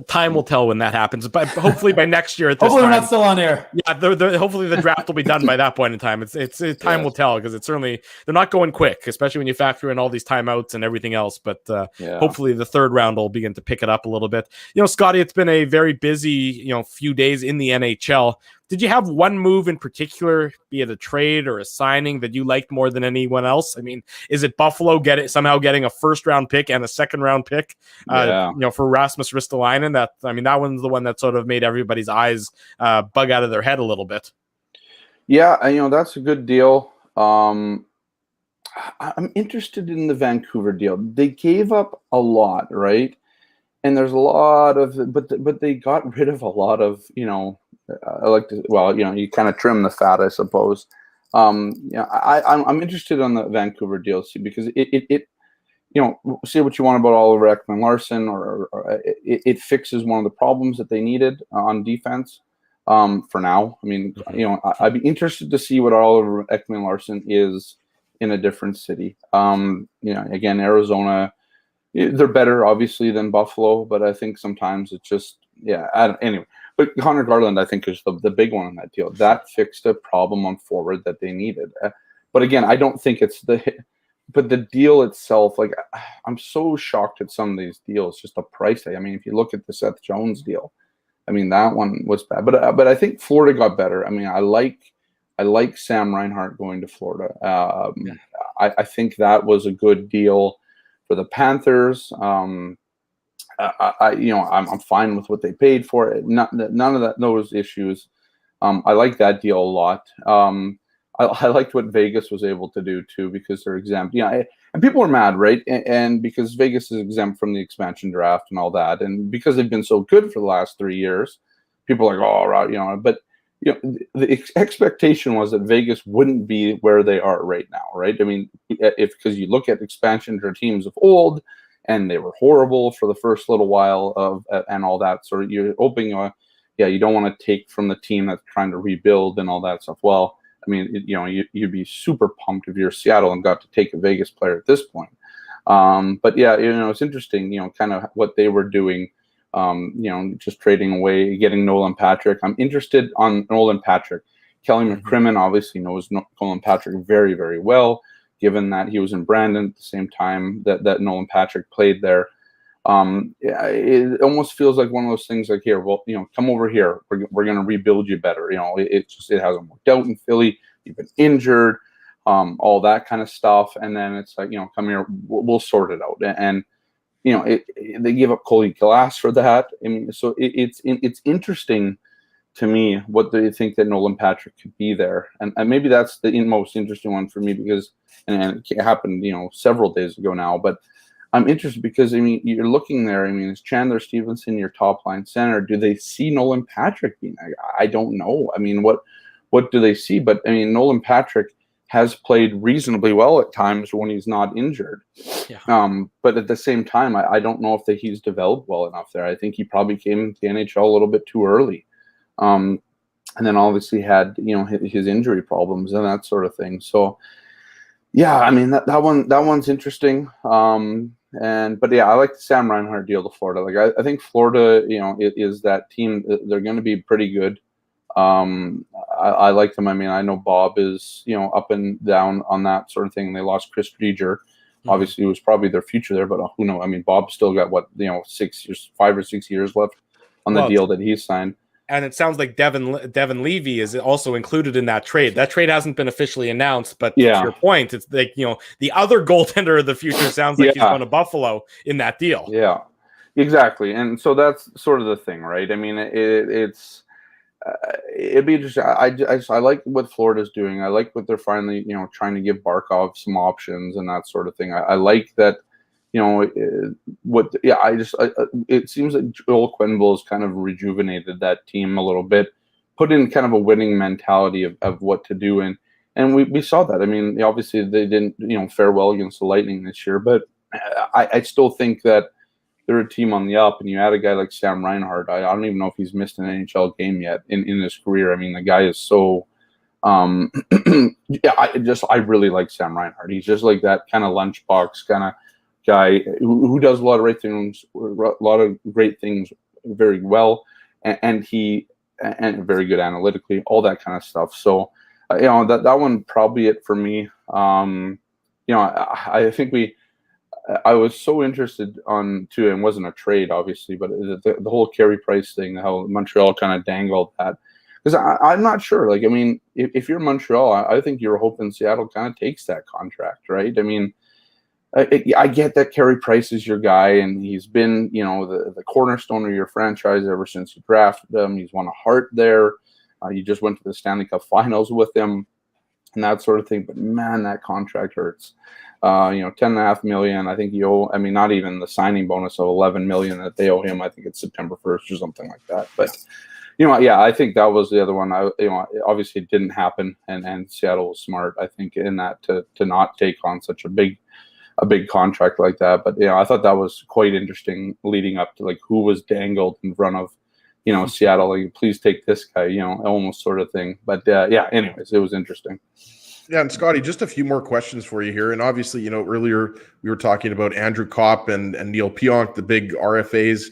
Time will tell when that happens, but hopefully by next year at this Hopefully time. we're not still on air. Yeah, hopefully the draft will be done by that point in time. It's time will tell because it's certainly they're not going quick, especially when you factor in all these timeouts and everything else. But hopefully the third round will begin to pick it up a little bit. Scotty, it's been a very busy few days in the NHL. Did you have one move in particular, be it a trade or a signing, that you liked more than anyone else? I mean, is it Buffalo somehow getting a first-round pick and a second-round pick, for Rasmus Ristolainen? That one's the one that sort of made everybody's eyes bug out of their head a little bit. Yeah, that's a good deal. I'm interested in the Vancouver deal. They gave up a lot, right? And there's a lot of, but they got rid of a lot of, you kind of trim the fat, I suppose. I'm interested on the Vancouver deal, because it say what you want about Oliver Ekman-Larsson, or it fixes one of the problems that they needed on defense. For now, I'd be interested to see what Oliver Ekman-Larsson is in a different city. Again, Arizona, they're better obviously than Buffalo, but I think sometimes it's just anyway. But Connor Garland, I think, is the big one in that deal. That fixed a problem on forward that they needed. But again, I don't think it's but the deal itself, like, I'm so shocked at some of these deals, just the price tag. If you look at the Seth Jones deal, that one was bad. But I think Florida got better. I like Sam Reinhart going to Florida. I think that was a good deal for the Panthers. I'm fine with what they paid for it. None of those issues. I like that deal a lot. I liked what Vegas was able to do too, because they're exempt. And people are mad, right? And because Vegas is exempt from the expansion draft and all that, and because they've been so good for the last 3 years, people are like, oh, right, But the expectation was that Vegas wouldn't be where they are right now, right? Because you look at expansion teams of old, and they were horrible for the first little while and all that. So you're hoping, you don't want to take from the team that's trying to rebuild and all that stuff. Well, you'd be super pumped if you're Seattle and got to take a Vegas player at this point. But it's interesting, kind of what they were doing, just trading away, getting Nolan Patrick. I'm interested on Nolan Patrick. Kelly McCrimmon obviously knows Nolan Patrick very, very well, given that he was in Brandon at the same time that Nolan Patrick played there. It almost feels like one of those things like, here, well, come over here. We're going to rebuild you better. It hasn't worked out in Philly. You've been injured, all that kind of stuff. And then it's like, come here, we'll sort it out. And, they give up Cody Glass for that. So it's interesting to me what they think that Nolan Patrick could be there. And maybe that's the most interesting one for me, because, and it happened, several days ago now, but I'm interested because, you're looking there. Is Chandler Stevenson your top line center? Do they see Nolan Patrick being? I don't know. What do they see? But Nolan Patrick has played reasonably well at times when he's not injured. Yeah. But at the same time, I don't know if he's developed well enough there. I think he probably came to the NHL a little bit too early. And then obviously had, his injury problems and that sort of thing. So, yeah, that one's interesting. But I like the Sam Reinhart deal to Florida. Like, I think Florida, is that team. They're going to be pretty good. I like them. I know Bob is, up and down on that sort of thing. They lost Chris Drieger. Obviously, it was probably their future there, but who knows? Bob's still got 5 or 6 years left on the deal that he signed. And it sounds like Devin Levy is also included in that trade. That trade hasn't been officially announced, but to your point, it's like, the other goaltender of the future sounds like he's going to Buffalo in that deal. Yeah, exactly. And so that's sort of the thing, right? I mean, it'd be interesting. I like what Florida's doing. I like what they're finally, trying to give Barkov some options and that sort of thing. I like that. It seems like Joel Quenneville has kind of rejuvenated that team a little bit, put in kind of a winning mentality of what to do. And we saw that. I mean, obviously they didn't, fare well against the Lightning this year, but I still think that they're a team on the up, and you add a guy like Sam Reinhart. I don't even know if he's missed an NHL game yet in his career. I mean, the guy is so, I really like Sam Reinhart. He's just like that kind of lunchbox kind of guy who does a lot of great things very well, and very good analytically, all that kind of stuff. So, that one probably it for me. I think I was so interested on too, and wasn't a trade obviously, but the whole Carey Price thing, how Montreal kind of dangled that, because I'm not sure. Like, I mean, if you're Montreal, I think you're hoping Seattle kind of takes that contract, right? I mean, I get that Carey Price is your guy, and he's been, the cornerstone of your franchise ever since you drafted him. He's won a Hart there. You just went to the Stanley Cup Finals with him, and that sort of thing. But man, that contract hurts. $10.5 million. I think you owe. I mean, not even the signing bonus of $11 million that they owe him. I think it's September 1st or something like that. But I think that was the other one. Obviously it didn't happen, and Seattle was smart, I think, in that to not take on such a big contract like that. But I thought that was quite interesting leading up to like who was dangled in front of Seattle, like, please take this guy, almost sort of thing. But anyways, it was interesting. Yeah, and Scotty, just a few more questions for you here. And obviously, earlier we were talking about Andrew Kopp and Neil Pionk, the big RFAs.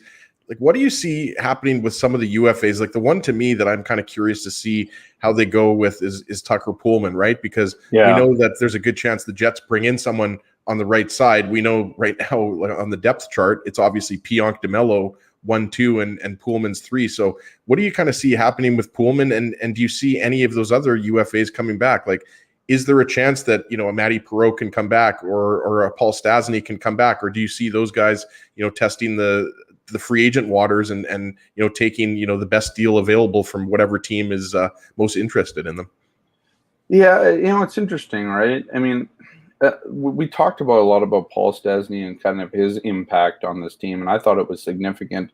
Like, what do you see happening with some of the UFAs? Like, the one to me that I'm kind of curious to see how they go with is Tucker Poolman, right? Because we know that there's a good chance the Jets bring in someone on the right side. We know right now, like, on the depth chart, it's obviously Pionk, DeMello 1, 2, and Poolman's 3. So what do you kind of see happening with Poolman? And do you see any of those other UFAs coming back? Like, is there a chance that, a Matty Perreault can come back or a Paul Stastny can come back? Or do you see those guys, testing the free agent waters and taking, the best deal available from whatever team is most interested in them? Yeah, it's interesting, right? I mean, we talked a lot about Paul Stastny and kind of his impact on this team, and I thought it was significant,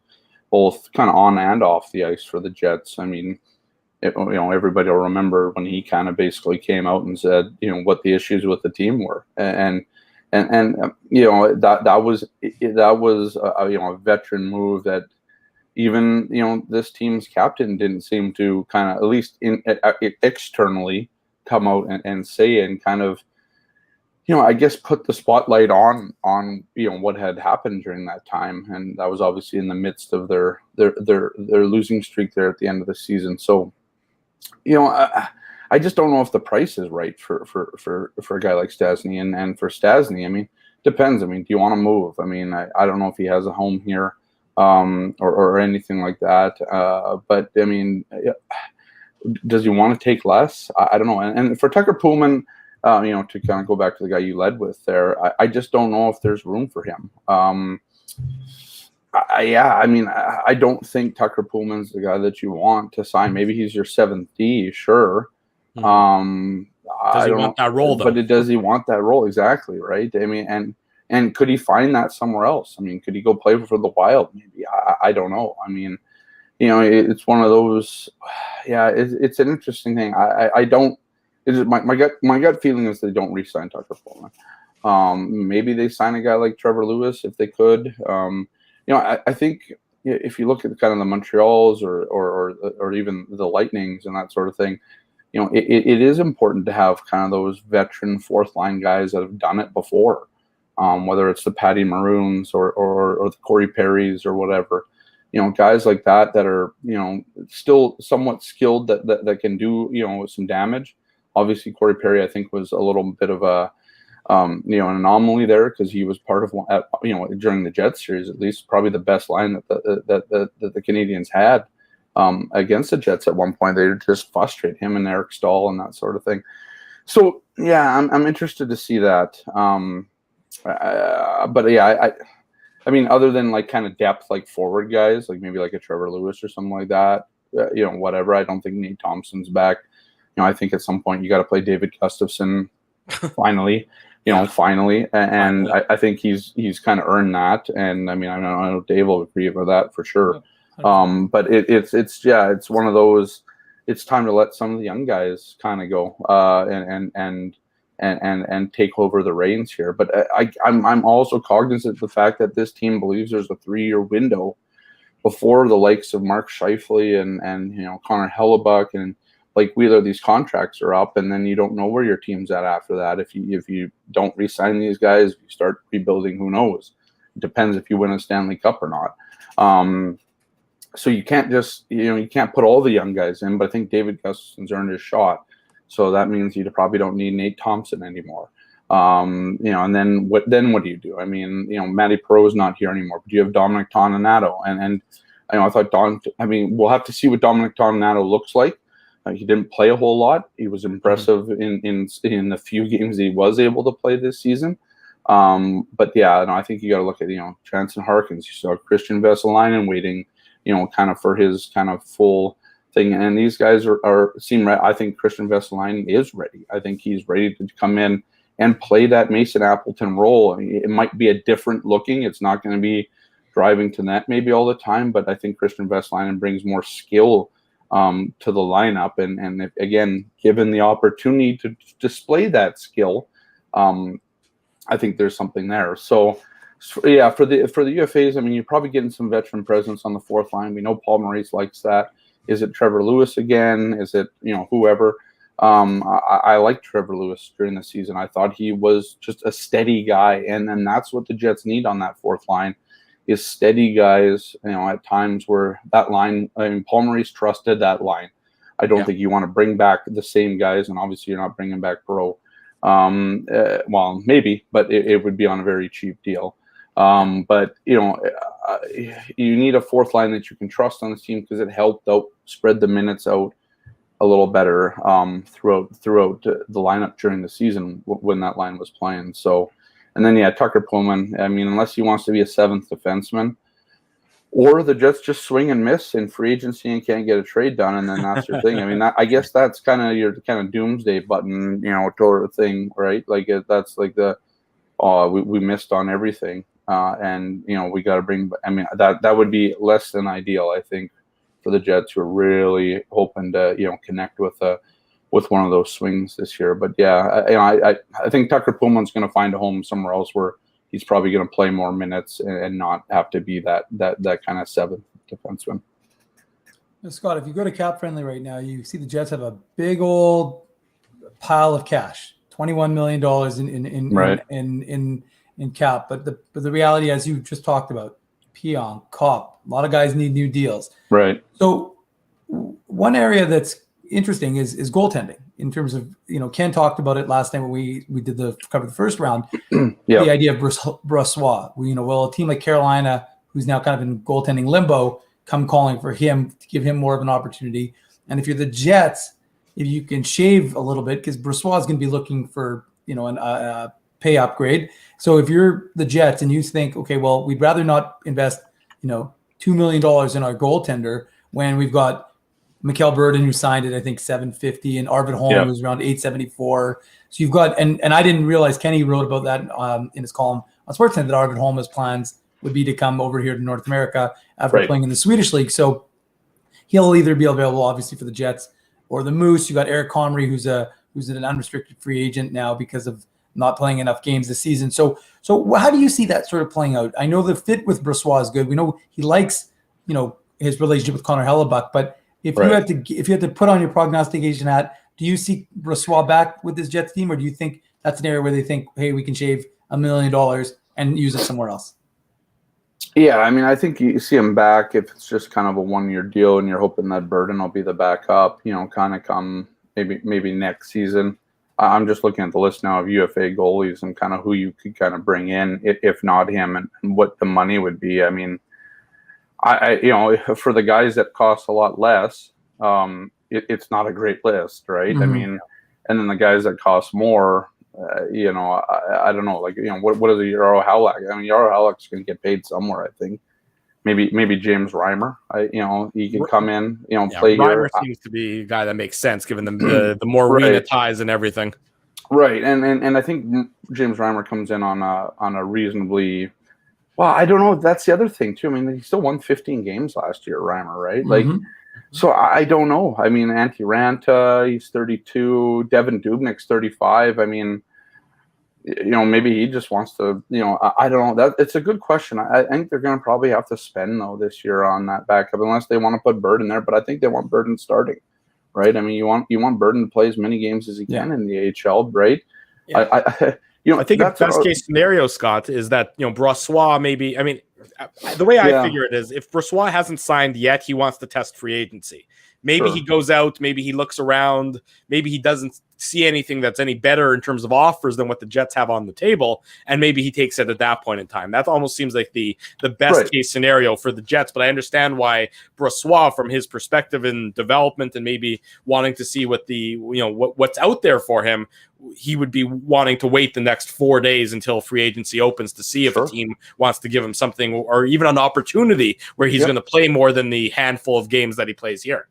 both kind of on and off the ice for the Jets. I mean, everybody will remember when he kind of basically came out and said, what the issues with the team were, and that was a veteran move that even this team's captain didn't seem to kind of, at least externally, come out and say, and kind of I guess put the spotlight on what had happened during that time, and that was obviously in the midst of their losing streak there at the end of the season. So I just don't know if the price is right for a guy like Stastny, and for Stastny, I mean, depends. I mean, do you want to move? I mean, I don't know if he has a home here, or anything like that. But I mean, does he want to take less? I don't know. And for Tucker Poolman, to kind of go back to the guy you led with there, I just don't know if there's room for him. I mean, I don't think Tucker Poolman's the guy that you want to sign. Maybe he's your 7th D, sure. Does he want that role, though? But does he want that role? Exactly, right? I mean, and could he find that somewhere else? I mean, could he go play for the Wild? Maybe. I don't know. I mean, it's one of those. Yeah, it's an interesting thing. I don't. My gut feeling is they don't re-sign Tucker Poolman. Maybe they sign a guy like Trevor Lewis if they could. I think if you look at kind of the Montreals or even the Lightnings and that sort of thing, it is important to have kind of those veteran fourth line guys that have done it before, whether it's the Patty Maroons or the Corey Perrys or whatever. Guys like that are still somewhat skilled that can do some damage. Obviously, Corey Perry, I think, was a little bit of a an anomaly there, because he was part of during the Jets series, at least, probably the best line that the Canadians had against the Jets at one point. They would just frustrate him and Eric Stahl and that sort of thing. So yeah, I'm interested to see that. But yeah, I mean, other than like kind of depth, like forward guys, like maybe like a Trevor Lewis or something like that, whatever. I don't think Nate Thompson's back. I think at some point you got to play David Gustafson finally, finally. And I think he's kind of earned that. And I mean, I know Dave will agree with that for sure. But it's one of those, it's time to let some of the young guys kind of go and take over the reins here. But I'm also cognizant of the fact that this team believes there's a 3-year window before the likes of Mark Scheifele and Connor Hellebuck and Blake Wheeler, these contracts are up, and then you don't know where your team's at after that. If you don't re-sign these guys, you start rebuilding. Who knows? It depends if you win a Stanley Cup or not. So you can't just you can't put all the young guys in. But I think David Gustafson's earned his shot, so that means you probably don't need Nate Thompson anymore. And then what do you do? I mean, Matty Perreault's not here anymore, but you have Dominic Toninato, and I thought we'll have to see what Dominic Toninato looks like. He didn't play a whole lot. He was impressive in the few games he was able to play this season. But yeah, I think you got to look at Jansen Harkins. You saw Christian Vesalainen waiting, kind of for his kind of full thing. And these guys seem right. I think Christian Vesalainen is ready. I think he's ready to come in and play that Mason Appleton role. I mean, it might be a different looking. It's not going to be driving to net maybe all the time, but I think Christian Vesalainen brings more skill to the lineup, and if, again, given the opportunity to display that skill, I think there's something there. So yeah, for the UFAs, I mean, you're probably getting some veteran presence on the fourth line. We know Paul Maurice likes that. Is it Trevor Lewis again? Is it whoever? I liked Trevor Lewis during the season. I thought he was just a steady guy, and that's what the Jets need on that fourth line. Is steady guys, at times where that line, I mean, Paul Maurice trusted that line. I don't think you want to bring back the same guys, and obviously you're not bringing back Perreault. Well, maybe, but it would be on a very cheap deal. But, you need a fourth line that you can trust on this team because it helped out spread the minutes out a little better throughout the lineup during the season when that line was playing. So, and then, Tucker Pullman, I mean, unless he wants to be a seventh defenseman, or the Jets just swing and miss in free agency and can't get a trade done, and then that's your thing. I mean, I guess that's kind of your kind of doomsday button, sort of thing, right? Like that's like we missed on everything, and we got to bring. I mean, that would be less than ideal, I think, for the Jets who are really hoping to connect with one of those swings this year. But yeah, I think Tucker Pullman's going to find a home somewhere else where he's probably going to play more minutes and not have to be that kind of seventh defenseman. Now, Scott, if you go to Cap Friendly right now, you see the Jets have a big old pile of cash, $21 million in cap. But the reality, as you just talked about, Pionk, Kopp, a lot of guys need new deals. Right. So one area that's interesting is goaltending in terms of, Ken talked about it last time when we did cover the first round. The idea of Brossoit. Will a team like Carolina, who's now kind of in goaltending limbo, come calling for him to give him more of an opportunity? And if you're the Jets, if you can shave a little bit, because Brossoit is going to be looking for a pay upgrade. So if you're the Jets and you think, okay, well, we'd rather not invest $2 million in our goaltender when we've got Mikkel Burden, who signed it, I think $750, and Arvid Holm was around $874. So you've got, and I didn't realize Kenny wrote about that in his column on Sportsnet, that Arvid Holm's plans would be to come over here to North America after playing in the Swedish league. So he'll either be available, obviously, for the Jets or the Moose. You got Eric Comrie, who's an unrestricted free agent now because of not playing enough games this season. So how do you see that sort of playing out? I know the fit with Brossoit is good. We know he likes, his relationship with Connor Hellebuck, but if you had to put on your prognostication hat, do you see Brossoit back with this Jets team, or do you think that's an area where they think, hey, we can shave $1 million and use it somewhere else? Yeah, I mean, I think you see him back if it's just kind of a one-year deal, and you're hoping that Burden will be the backup, kind of come maybe next season. I'm just looking at the list now of UFA goalies and kind of who you could kind of bring in, if not him, and what the money would be. I mean, for the guys that cost a lot less, it's not a great list, right? Mm-hmm. I mean, and then the guys that cost more, I don't know, like, what is a Yaro Halak? I mean, Yaro Halak's going to get paid somewhere, I think. Maybe James Reimer. He can come in, play Reimer here. seems to be a guy that makes sense given the more arena ties and everything. Right, and I think James Reimer comes in on a reasonably. Well, I don't know. That's the other thing too. I mean, he still won 15 games last year, Reimer, right? Mm-hmm. Like, so I don't know. I mean, Antti Ranta, he's 32. Devin Dubnyk's 35. I mean, maybe he just wants to. I don't know. It's a good question. I think they're going to probably have to spend though this year on that backup, unless they want to put Bird in there. But I think they want Burden starting, right? I mean, you want Burden to play as many games as he can in the AHL, right? Yeah. I think the best case scenario, Scott, is that Brossoit maybe. I mean, the way I figure it is, if Brossoit hasn't signed yet, he wants to test free agency. Maybe he goes out, maybe he looks around, maybe he doesn't see anything that's any better in terms of offers than what the Jets have on the table, and maybe he takes it at that point in time. That almost seems like the best case scenario for the Jets, but I understand why Brossoit, from his perspective in development and maybe wanting to see what what's out there for him, he would be wanting to wait the next 4 days until free agency opens to see if a team wants to give him something or even an opportunity where he's going to play more than the handful of games that he plays here.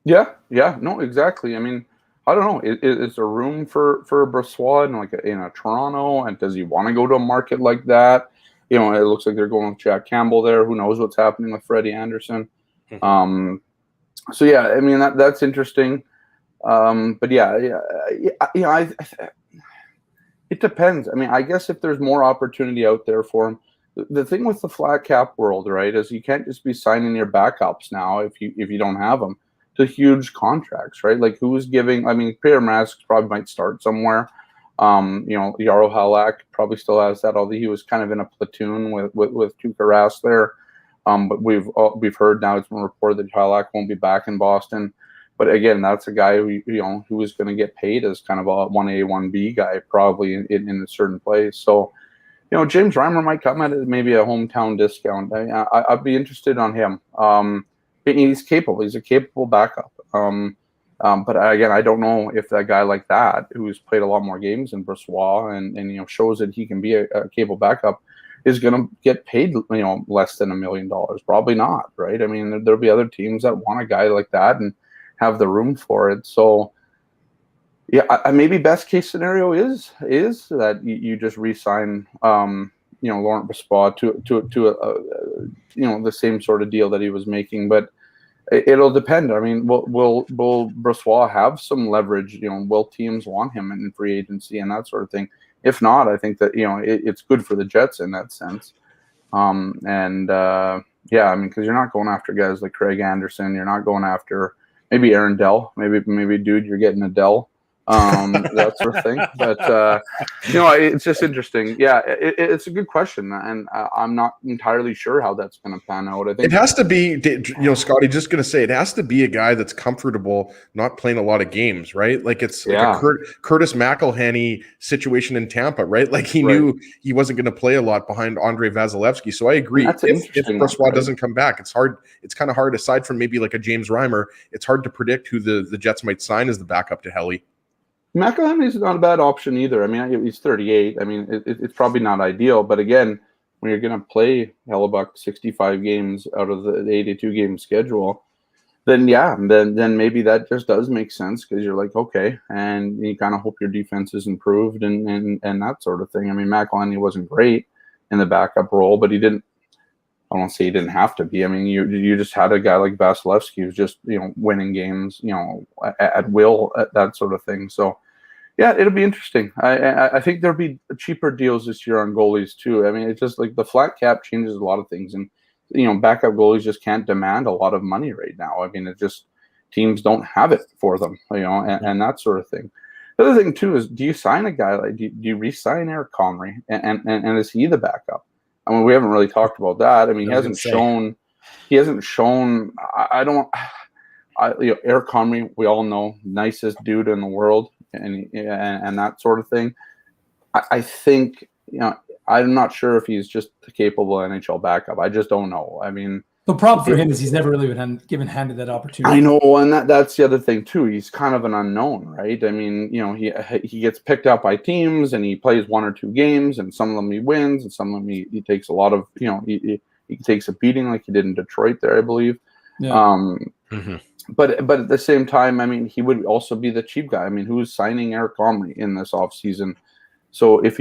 Yeah, no, exactly. I mean, I don't know. Is there room for Brossoit in a Toronto? And does he want to go to a market like that? It looks like they're going with Jack Campbell there. Who knows what's happening with Freddie Anderson? So yeah, I mean that's interesting. But it depends. I mean, I guess if there's more opportunity out there for him, the thing with the flat cap world, right, is you can't just be signing your backups now if you don't have them to huge contracts, right? Like who's giving? I mean, Pierre Mask probably might start somewhere. Yaro Halak probably still has that, although he was kind of in a platoon with Tuukka Rask there. But we've heard now it's been reported that Halak won't be back in Boston. But again, that's a guy who is going to get paid as kind of a 1A, 1B guy, probably in a certain place. So, James Reimer might come at it maybe a hometown discount. I'd be interested on him. He's capable. He's a capable backup. But again, I don't know if that guy like that, who's played a lot more games than Brossoit and shows that he can be a capable backup, is going to get paid less than $1 million. Probably not, right? I mean, there'll be other teams that want a guy like that and have the room for it. So yeah, maybe best case scenario is that you just re-sign Laurent Brossoit to the same sort of deal that he was making, but it'll depend. I mean, will Brossoit have some leverage? Will teams want him in free agency and that sort of thing? If not, I think that it's good for the Jets in that sense. I mean, because you're not going after guys like Craig Anderson, you're not going after maybe Aaron Dell, maybe dude, you're getting a Dell. That sort of thing. But it's just interesting. Yeah, it's a good question, and I'm not entirely sure how that's going to pan out. I think it has to be, Scotty, just going to say, it has to be a guy that's comfortable not playing a lot of games, right? Like it's like a Curtis McElhenney situation in Tampa, right? Like he knew he wasn't going to play a lot behind Andre Vasilevsky. So I agree. If Brossoit doesn't come back, it's hard. It's kind of hard, aside from maybe like a James Reimer, it's hard to predict who the Jets might sign as the backup to Helly. McElhenney is not a bad option either. I mean, he's 38. I mean, it's probably not ideal. But again, when you're going to play Hellebuck 65 games out of the 82-game schedule, then maybe that just does make sense, because you're like, okay, and you kind of hope your defense is improved and that sort of thing. I mean, McElhenney wasn't great in the backup role, but he didn't. I won't say he didn't have to be. I mean, you just had a guy like Vasilevsky who's just winning games at will, that sort of thing. So yeah, it'll be interesting. I think there'll be cheaper deals this year on goalies too. I mean, it's just like the flat cap changes a lot of things, and backup goalies just can't demand a lot of money right now. I mean, it just, teams don't have it for them, and that sort of thing. The other thing too is, do you sign a guy like, do you re-sign Eric Comrie, and is he the backup? I mean, we haven't really talked about that. I mean, he hasn't shown. Eric Comrie, we all know, nicest dude in the world, and that sort of thing. I think, I'm not sure if he's just the capable NHL backup. I just don't know. I mean, The problem for him is he's never really been handed that opportunity. I know, and that's the other thing too. He's kind of an unknown, right? I mean, he gets picked up by teams and he plays 1 or 2 games, and some of them he wins, and some of them he takes a lot of, he takes a beating like he did in Detroit there, I believe. Yeah. But at the same time, I mean, he would also be the cheap guy. I mean, who's signing Eric Comrie in this offseason? So if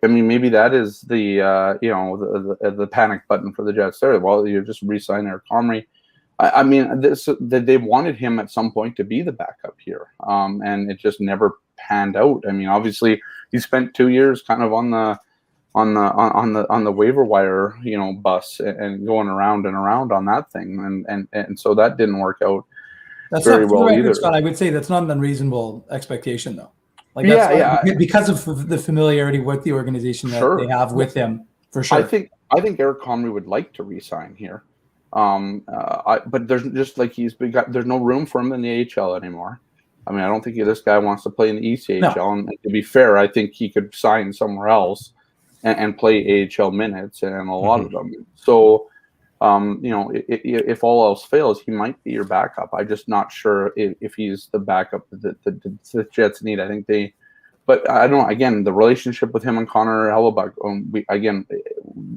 maybe that is the the panic button for the Jets there. Well, you just re-sign Eric Comrie. I mean, they wanted him at some point to be the backup here, and it just never panned out. I mean, obviously, he spent 2 years kind of on the waiver wire, bus and going around and around on that thing, and so that didn't work out. That's very not well either. Scott, I would say that's not an unreasonable expectation, though. Like because of the familiarity with the organization that they have with him, for sure. I think Eric Comrie would like to re-sign here, but there's just like there's no room for him in the AHL anymore. I mean, I don't think this guy wants to play in the ECHL. No. And to be fair, I think he could sign somewhere else and play AHL minutes and a lot of them. So, if all else fails, he might be your backup. I'm just not sure if he's the backup that the Jets need. I think but I don't know. Again, the relationship with him and Connor Hellebuyck,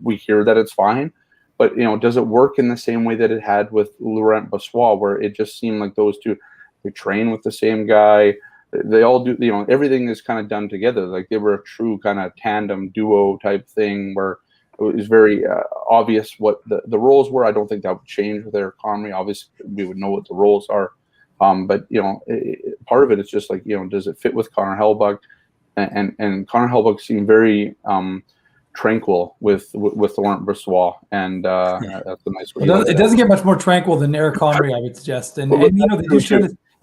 we hear that it's fine, but does it work in the same way that it had with Laurent Brossoit, where it just seemed like those two, they train with the same guy. They all do, everything is kind of done together. Like they were a true kind of tandem duo type thing where it was very obvious what the roles were. I don't think that would change with Eric Comrie. Obviously, we would know what the roles are. But part of it is just like, does it fit with Connor Hellebuyck? And Connor Hellebuyck seemed very tranquil with Laurent Brossoit, and that's a nice way. It doesn't get much more tranquil than Eric Comrie, I would suggest. And they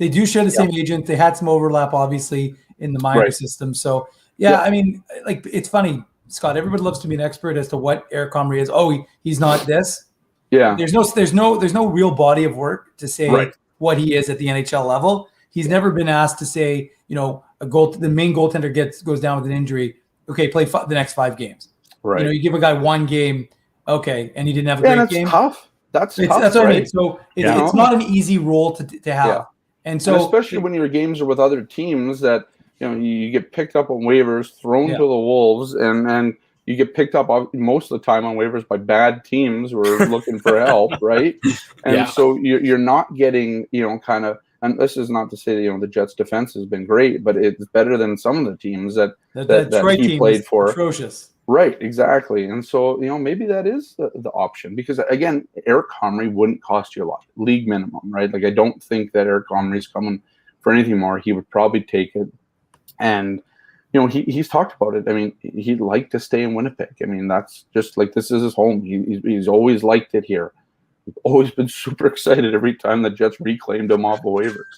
do share the same agent. They had some overlap, obviously, in the minor system. So I mean, like, it's funny, Scott. Everybody loves to be an expert as to what Eric Comrie is. Oh, he's not this. Yeah. There's no real body of work to say what he is at the NHL level. He's never been asked to say, the main goaltender goes down with an injury. Okay, play the next 5 games. Right. You give a guy 1 game. Okay, and he didn't have a great game. Tough. That's tough. That's what I mean. So it's not an easy role to have. Yeah. And especially when your games are with other teams that you get picked up on waivers, thrown to the wolves, and you get picked up most of the time on waivers by bad teams who are looking for help, right? And so you're not getting kind of. And this is not to say that the Jets' defense has been great, but it's better than some of the teams that he played for. Atrocious. Right, exactly. And so, maybe that is the option, because again, Eric Comrie wouldn't cost you a lot, league minimum, right? Like, I don't think that Eric Comrie's coming for anything more. He would probably take it. And, he's talked about it. I mean, he'd like to stay in Winnipeg. I mean, that's just like, this is his home. He's always liked it here. We've always been super excited every time the Jets reclaimed him off the waivers.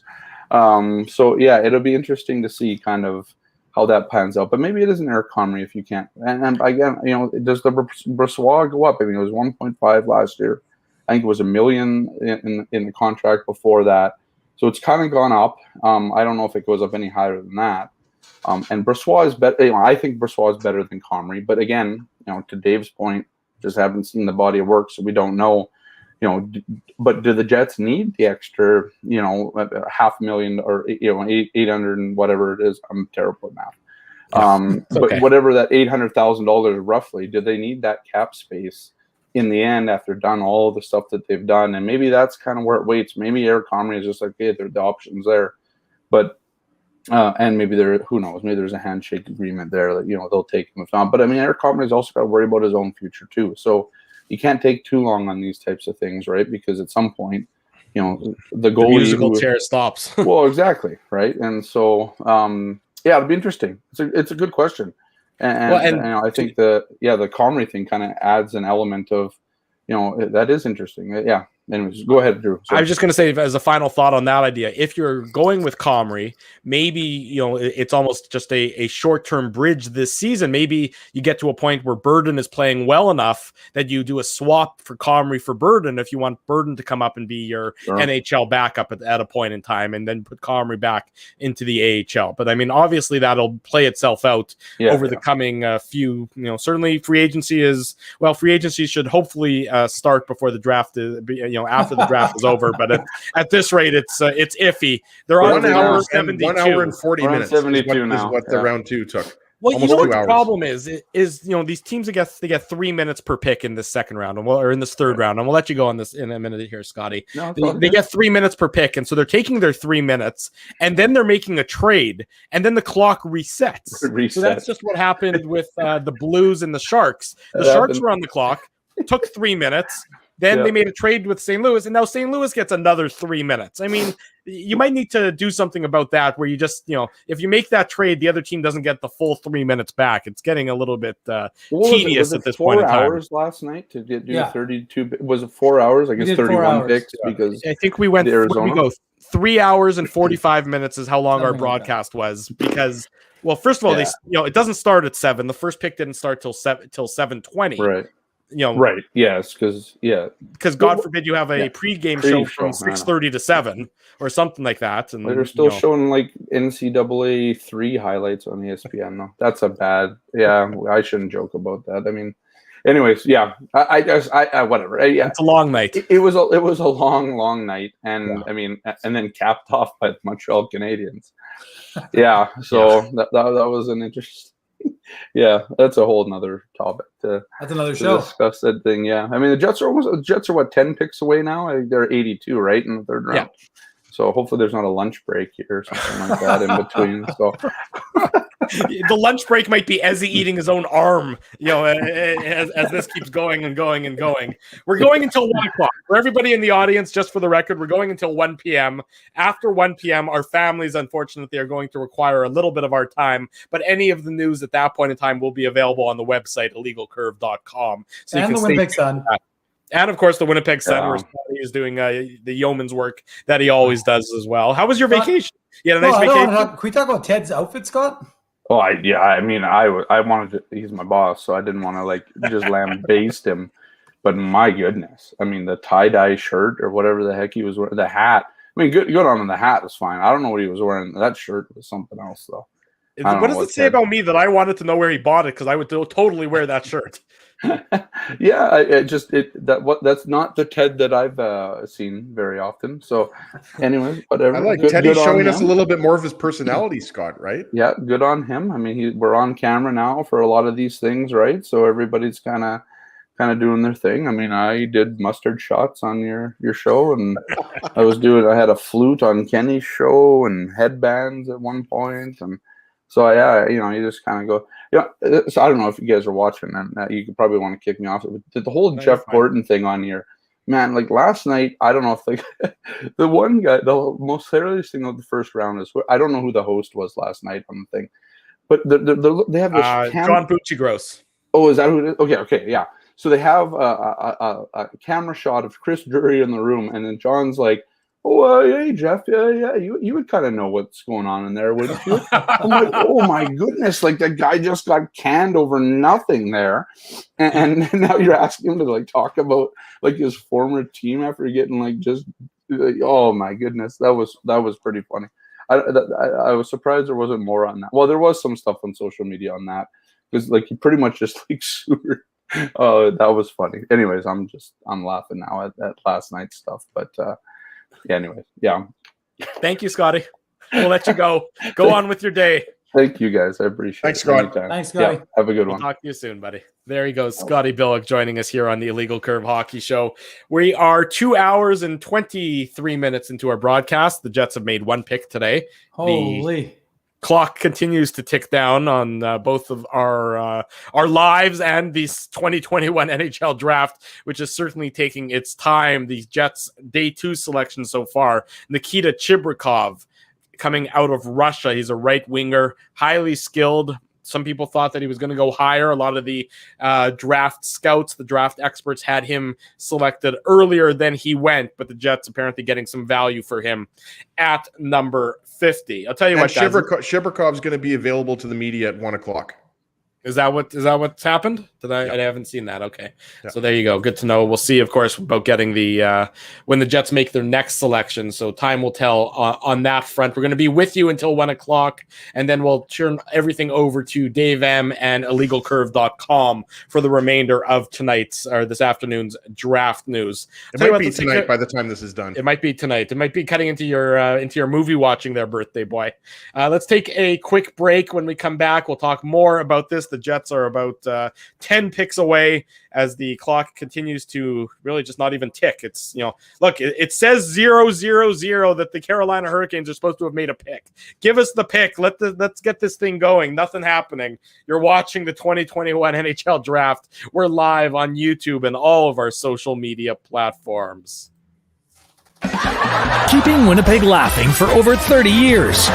So it'll be interesting to see kind of how that pans out. But maybe it isn't Eric Comrie if you can't. And again, does the Brossoit go up? I mean, it was 1.5 last year. I think it was $1 million in the contract before that. So it's kind of gone up. I don't know if it goes up any higher than that. And Brossoit is better. I think Brossoit is better than Comrie. But again, to Dave's point, just haven't seen the body of work, so we don't know. But do the Jets need the extra, $500,000 or 800 and whatever it is? I'm terrible at math. But whatever that $800,000 roughly, do they need that cap space in the end after done all the stuff that they've done? And maybe that's kind of where it waits. Maybe Eric Comrie is just like, hey, there are the options there, but and maybe who knows? Maybe there's a handshake agreement there that they'll take him if not. But I mean, Eric Comrie has also got to worry about his own future too. So. You can't take too long on these types of things, right? Because at some point, the goalie musical chair stops. Well, exactly, right? And so, it'll be interesting. It's a good question, and I think the Comrie thing kind of adds an element of, that is interesting. Yeah, anyways, go ahead, Drew. I was just going to say, as a final thought on that idea, if you're going with Comrie, maybe it's almost just a short-term bridge this season. Maybe you get to a point where Burden is playing well enough that you do a swap for Comrie for Burden if you want Burden to come up and be your NHL backup at a point in time, and then put Comrie back into the AHL. But I mean, obviously that'll play itself out over the coming few. Certainly free agency should hopefully start before the draft is, after the draft is over. But at this rate, it's iffy. They're on 1 hour 72. 1 hour and 40 minutes. 72 is what the round 2 took. Well, Almost you know what 2 the hours. problem is these teams they get 3 minutes per pick in this second round, or in this third round, and we'll let you go on this in a minute here, Scotty. No, they get 3 minutes per pick, and so they're taking their 3 minutes, and then they're making a trade, and then the clock resets. So that's just what happened with the Blues and the Sharks. The Sharks were on the clock, took 3 minutes. Then they made a trade with St. Louis, and now St. Louis gets another 3 minutes. I mean, you might need to do something about that where you just, if you make that trade, the other team doesn't get the full 3 minutes back. It's getting a little bit tedious at this point in time. 4 hours last night to do 32? Was it 4 hours? I guess 31 picks because I think we went Arizona. we go 3 hours and 45 minutes is how long our broadcast was because. Well, first of all, it doesn't start at 7. The first pick didn't start till 7:20. Right. Right. Yes, because God forbid you have a pregame show from 6:30 to 7 or something like that. And they're still showing like NCAA 3 highlights on ESPN though. That's a bad. Yeah, I shouldn't joke about that. I mean, anyways, I whatever. It's a long night. It was a long night, and I mean, and then capped off by the Montreal Canadiens. Yeah, so that was an interesting. Yeah, that's a whole nother topic. That's another show. Discuss that thing. Yeah, I mean the Jets are what 10 picks away now. They're 82, right, in the third round. Yeah. So hopefully there's not a lunch break here or something like that in between. So the lunch break might be Ezzy eating his own arm. As this keeps going and going and going. We're going until 1 o'clock. For everybody in the audience, just for the record, we're going until 1 p.m. After 1 p.m., our families, unfortunately, are going to require a little bit of our time. But any of the news at that point in time will be available on the website, illegalcurve.com. So and the Winnipeg Sun. And, of course, the Winnipeg Sun, where Scotty is doing the yeoman's work that he always does as well. How was your vacation? You had a nice vacation? Can we talk about Ted's outfit, Scott? Oh, I wanted to. He's my boss, so I didn't want to just lambaste him. But my goodness, I mean, the tie-dye shirt or whatever the heck he was wearing, the hat. I mean, good on him. The hat was fine. I don't know what he was wearing. That shirt was something else, though. What does it say about me that I wanted to know where he bought it? Because I would totally wear that shirt. That's not the Ted that I've seen very often. So, anyway, whatever. I like Teddy showing us a little bit more of his personality, Scott. Right? Yeah, good on him. I mean, we're on camera now for a lot of these things, right? So everybody's kind of doing their thing. I mean, I did mustard shots on your show, and I had a flute on Kenny's show and headbands at one point, and. So you just kind of go. So I don't know if you guys are watching, and you could probably want to kick me off. But the whole Jeff Gordon thing on here, man. Like last night, I don't know if the one guy, the most hilarious thing of the first round is I don't know who the host was last night on the thing, but they have this John Bucci-Gross. Oh, is that who it is? Okay, yeah. So they have a camera shot of Chris Drury in the room, and then John's like. Oh, hey, Jeff. Yeah. You would kind of know what's going on in there, wouldn't you? I'm like, oh my goodness! Like that guy just got canned over nothing there, and now you're asking him to talk about his former team after getting oh my goodness, that was pretty funny. I was surprised there wasn't more on that. Well, there was some stuff on social media on that because he pretty much just sewered. Oh, that was funny. Anyways, I'm laughing now at last night's stuff, but. Anyway, yeah. Thank you, Scotty. We'll let you go. Go on with your day. Thank you, guys. I appreciate it. Thanks, Scott. Thanks, Scotty. Yeah, have a good one. Talk to you soon, buddy. There he goes. Scotty Billick joining us here on the Illegal Curve Hockey Show. We are 2 hours and 23 minutes into our broadcast. The Jets have made one pick today. Holy. Clock continues to tick down on both of our lives and this 2021 NHL draft, which is certainly taking its time. The Jets' day 2 selection so far, Nikita Chibrikov, coming out of Russia. He's a right winger, highly skilled, some people thought that he was going to go higher. A lot of the draft scouts, the draft experts, had him selected earlier than he went, but the Jets apparently getting some value for him at number 50. I'll tell you what, Shiverkov's going to be available to the media at 1:00. Is that what's happened? I haven't seen that. Okay. Yeah. So there you go. Good to know. We'll see, of course, about getting the when the Jets make their next selection. So time will tell on that front. We're going to be with you until 1:00, and then we'll turn everything over to Dave M and illegalcurve.com for the remainder of this afternoon's draft news. It might be tonight by the time this is done. It might be tonight. It might be cutting into your movie watching there, birthday boy. Let's take a quick break. When we come back, we'll talk more about this. The Jets are about 10 picks away as the clock continues to really just not even tick. It's, look, it says 0-0-0 that the Carolina Hurricanes are supposed to have made a pick. Give us the pick. Let's get this thing going. Nothing happening. You're watching the 2021 NHL draft. We're live on YouTube and all of our social media platforms. Keeping Winnipeg laughing for over 30 years.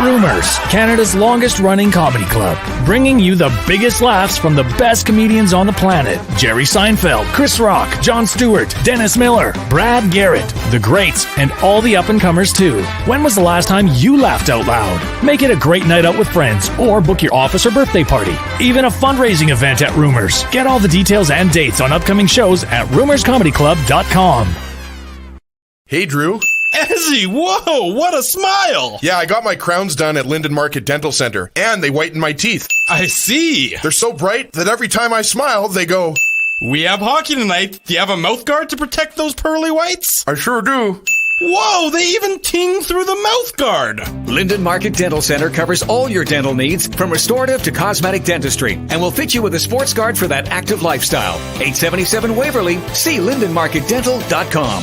Rumors, Canada's longest-running comedy club, bringing you the biggest laughs from the best comedians on the planet. Jerry Seinfeld, Chris Rock, Jon Stewart, Dennis Miller, Brad Garrett, the greats, and all the up-and-comers too. When was the last time you laughed out loud? Make it a great night out with friends, or book your office or birthday party. Even a fundraising event at Rumors. Get all the details and dates on upcoming shows at rumorscomedyclub.com. Hey, Drew. Ezzy, whoa, what a smile! Yeah, I got my crowns done at Linden Market Dental Center, and they whiten my teeth. I see. They're so bright that every time I smile, they go, "We have hockey tonight. Do you have a mouth guard to protect those pearly whites?" I sure do. Whoa, they even ting through the mouth guard. Linden Market Dental Center covers all your dental needs from restorative to cosmetic dentistry and will fit you with a sports guard for that active lifestyle. 877 Waverly. See lindenmarketdental.com.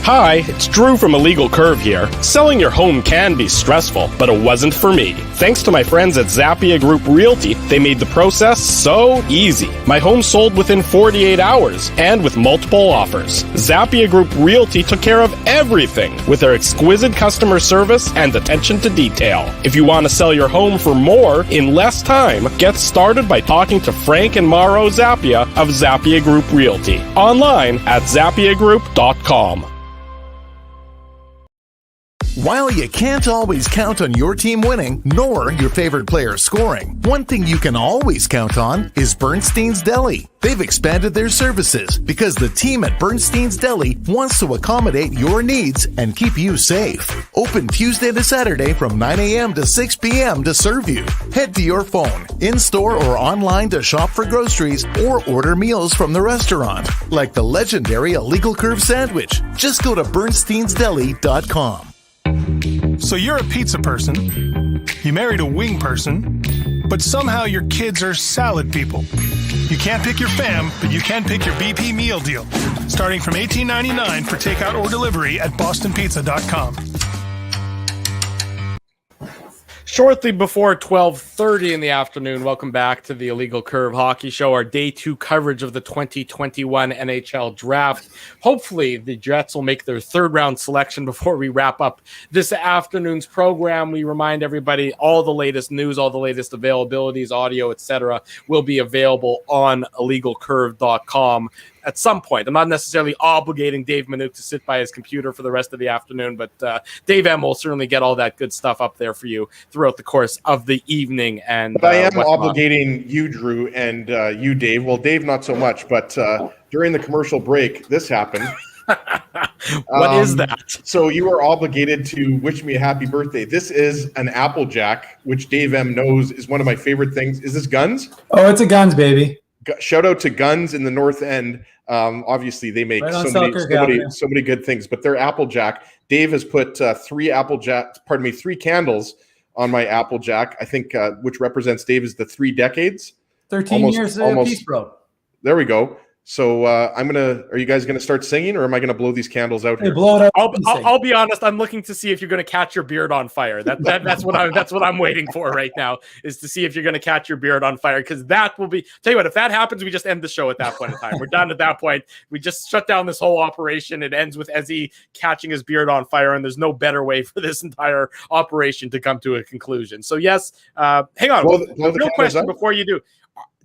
Hi, it's Drew from Illegal Curve here. Selling your home can be stressful, but it wasn't for me. Thanks to my friends at Zappia Group Realty, they made the process so easy. My home sold within 48 hours and with multiple offers. Zappia Group Realty took care of everything with their exquisite customer service and attention to detail. If you want to sell your home for more in less time, get started by talking to Frank and Mauro Zappia of Zappia Group Realty. Online at zappiagroup.com. While you can't always count on your team winning, nor your favorite player scoring, one thing you can always count on is Bernstein's Deli. They've expanded their services because the team at Bernstein's Deli wants to accommodate your needs and keep you safe. Open Tuesday to Saturday from 9 a.m. to 6 p.m. to serve you. Head to your phone, in-store or online to shop for groceries or order meals from the restaurant, like the legendary Illegal Curve sandwich. Just go to bernsteinsdeli.com. So you're a pizza person, you married a wing person, but somehow your kids are salad people. You can't pick your fam, but you can pick your BP meal deal, starting from $18.99 for takeout or delivery at bostonpizza.com. Shortly before 12:30 in the afternoon, welcome back to the Illegal Curve Hockey Show, our Day 2 coverage of the 2021 NHL Draft. Hopefully, the Jets will make their third-round selection before we wrap up this afternoon's program. We remind everybody all the latest news, all the latest availabilities, audio, etc., will be available on illegalcurve.com at some point. I'm not necessarily obligating Dave Minuk to sit by his computer for the rest of the afternoon, but Dave M will certainly get all that good stuff up there for you throughout the course of the evening. And but I am obligating you, Drew, and you, Dave. Well, Dave, not so much, but during the commercial break, this happened. What is that? So you are obligated to wish me a happy birthday. This is an Applejack, which Dave M knows is one of my favorite things. Is this Guns? Oh, it's a Guns, baby. Shout out to Guns in the North End. Obviously, they make so many good things, but their Applejack. Dave has put three candles on my Applejack. I think which represents Dave is the 3 decades. 13 years apiece, bro. There we go. So are you guys gonna start singing, or am I gonna blow these candles out here? Blow it up. I'll be honest. I'm looking to see if you're going to catch your beard on fire. That's what I'm waiting for right now, is to see if you're going to catch your beard on fire, because that will be. Tell you what, if that happens, we just end the show at that point in time. We're done at that point. We just shut down this whole operation. It ends with Ezzy catching his beard on fire, and there's no better way for this entire operation to come to a conclusion. So yes, hang on. Blow real question before you do.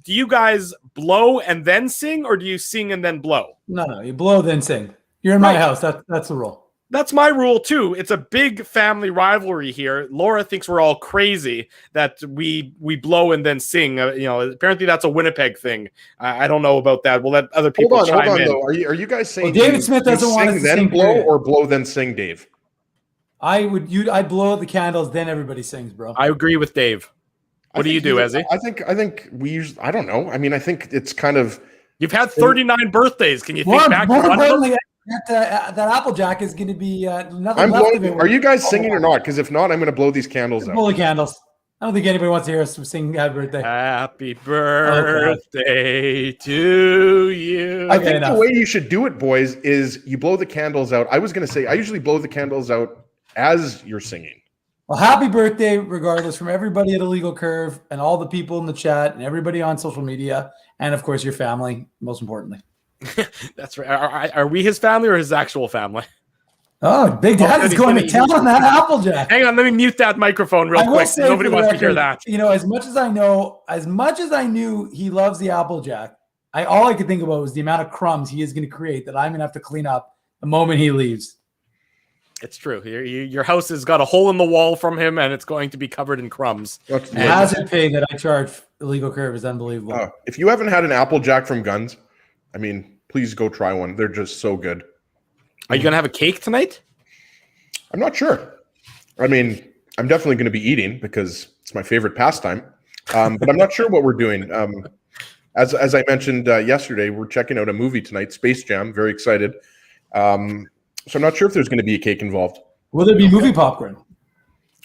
Do you guys blow and then sing, or do you sing and then blow? No, you blow then sing. You're in my house. That's the rule. That's my rule too. It's a big family rivalry here. Laura thinks we're all crazy that we blow and then sing. Apparently that's a Winnipeg thing. I don't know about that. We'll let other people chime in. Though. Are you guys saying David Smith doesn't want us to then sing blow or blow then sing, Dave? I blow out the candles, then everybody sings, bro. I agree with Dave. What do you do, Ezzy? I think we usually, I don't know. I mean, I think it's kind of. You've had 39 birthdays. Can you think back to one of them? That Applejack is going to be nothing I'm left blowing, of it. Are you guys singing or not? Because if not, I'm going to blow these candles out. Blow the candles. I don't think anybody wants to hear us sing Happy Birthday. Happy birthday to you. I think the way you should do it, boys, is you blow the candles out. I was going to say, I usually blow the candles out as you're singing. Well, happy birthday, regardless, from everybody at Illegal Curve and all the people in the chat and everybody on social media, and of course your family, most importantly. That's right. Are we his family or his actual family? Oh, Big Dad is going to town on that Applejack. Hang on, let me mute that microphone real quick. Nobody wants to hear that. As much as I knew he loves the Applejack, all I could think about was the amount of crumbs he is going to create that I'm going to have to clean up the moment he leaves. It's true. Your house has got a hole in the wall from him, and it's going to be covered in crumbs. The hazard pay that I charge Illegal Curve is unbelievable. If you haven't had an Applejack from Guns, I mean, please go try one. They're just so good. Are you going to have a cake tonight? I'm not sure. I mean, I'm definitely going to be eating because it's my favorite pastime. But I'm not sure what we're doing. As I mentioned yesterday, we're checking out a movie tonight, Space Jam. Very excited. So I'm not sure if there's going to be a cake involved. Will there be movie popcorn?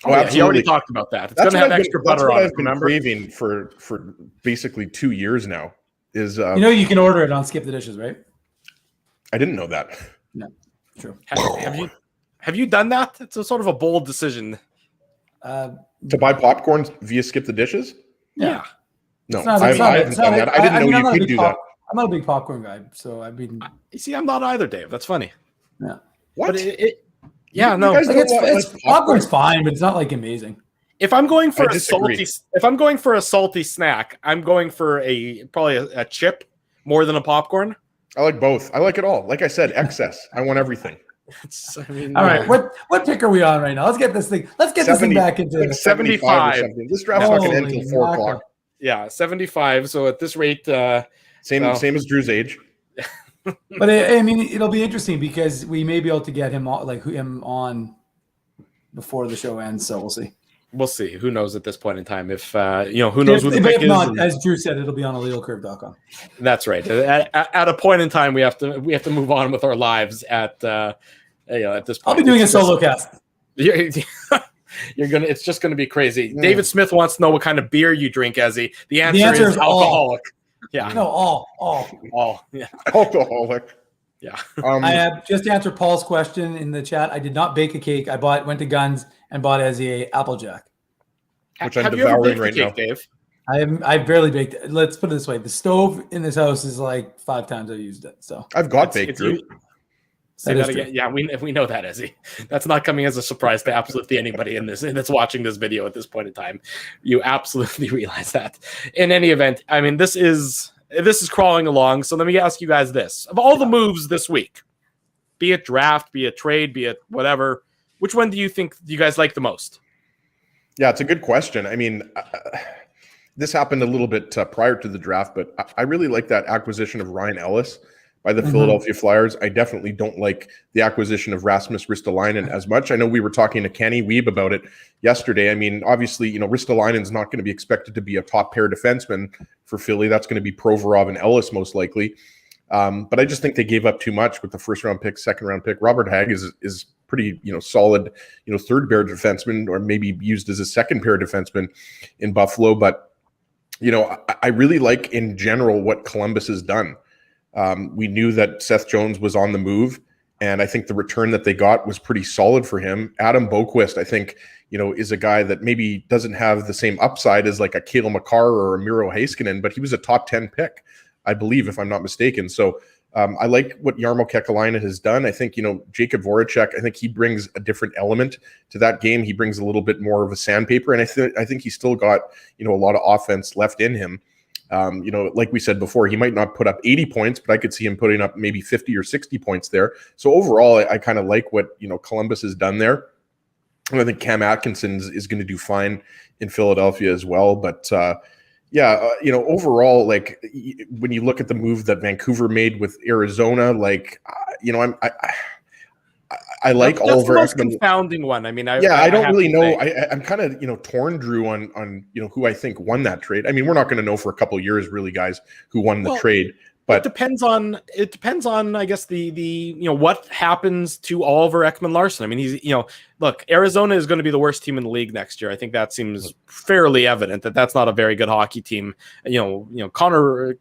Oh, absolutely. He already talked about that. It's going to have extra butter on it. I've been craving for basically 2 years now. You can order it on Skip the Dishes, right? I didn't know that. No, true. Have you done that? It's a sort of a bold decision. To buy popcorn via Skip the Dishes? Yeah. No, I haven't done that. I didn't know you could do that. I'm not a big popcorn guy, so I've been. You see, I'm not either, Dave. That's funny. Yeah. What? But popcorn's fine, but it's not like amazing. If I'm going for a salty snack, I'm going for probably a chip more than a popcorn. I like both. I like it all. Like I said, excess. I want everything. All right, what pick are we on right now? Let's get this thing. Let's get this thing back into 75. This draft's not going to end until 4 o'clock. Yeah, 75. So at this rate, same as Drew's age. But it'll be interesting because we may be able to get him on before the show ends. So we'll see. We'll see. Who knows at this point in time? If who knows who the pick is? As Drew said, it'll be on illegalcurve.com. That's right. At a point in time, we have to move on with our lives. At this point, I'll be doing a solo cast. It's just gonna be crazy. Yeah. David Smith wants to know what kind of beer you drink, Ezzy. The answer is alcoholic. Yeah. No, all. Yeah. Alcoholic. Yeah. I have just to answer Paul's question in the chat. I did not bake a cake. went to Guns and bought Ezzy a Applejack, which I'm devouring right now. Dave? I barely baked it. Let's put it this way: the stove in this house is like 5 times I've used it. So I've got baked, Drew. Say that again. Yeah, we know that, Ezzy. That's not coming as a surprise to absolutely anybody that's watching this video at this point in time. You absolutely realize that. In any event, I mean, this is crawling along. So let me ask you guys this: of all the moves this week, be it draft, be it trade, be it whatever, which one do you think you guys like the most? Yeah, it's a good question. I mean, this happened a little bit prior to the draft, but I really like that acquisition of Ryan Ellis by the Philadelphia Flyers. I definitely don't like the acquisition of Rasmus Ristolainen as much. I know we were talking to Kenny Weeb about it yesterday. I mean, obviously, Ristolainen's not going to be expected to be a top pair defenseman for Philly. That's going to be Provorov and Ellis most likely. But I just think they gave up too much with the first round pick, second round pick. Robert Hagg is pretty, solid, third pair defenseman, or maybe used as a second pair defenseman in Buffalo. But, I really like in general what Columbus has done. We knew that Seth Jones was on the move, and I think the return that they got was pretty solid for him. Adam Boquist, I think, is a guy that maybe doesn't have the same upside as like a Cale Makar or a Miro Heiskanen, but he was a top 10 pick, I believe, if I'm not mistaken. So I like what Jarmo Kekalainen has done. I think, Jacob Voracek, I think he brings a different element to that game. He brings a little bit more of a sandpaper, and I think he's still got, a lot of offense left in him. Like we said before, he might not put up 80 points, but I could see him putting up maybe 50 or 60 points there. So overall, I kind of like what, Columbus has done there. And I think Cam Atkinson is going to do fine in Philadelphia as well. But overall, like when you look at the move that Vancouver made with Arizona, like, I like that's Oliver the most Ekman. Confounding one. I mean, I don't really know. Say. I'm kind of, torn, Drew, on who I think won that trade. I mean, we're not going to know for a couple of years, really, guys, who won the trade. But it depends on I guess the what happens to Oliver Ekman-Larsson. I mean, he's look, Arizona is going to be the worst team in the league next year. I think that seems fairly evident that that's not a very good hockey team. Connor,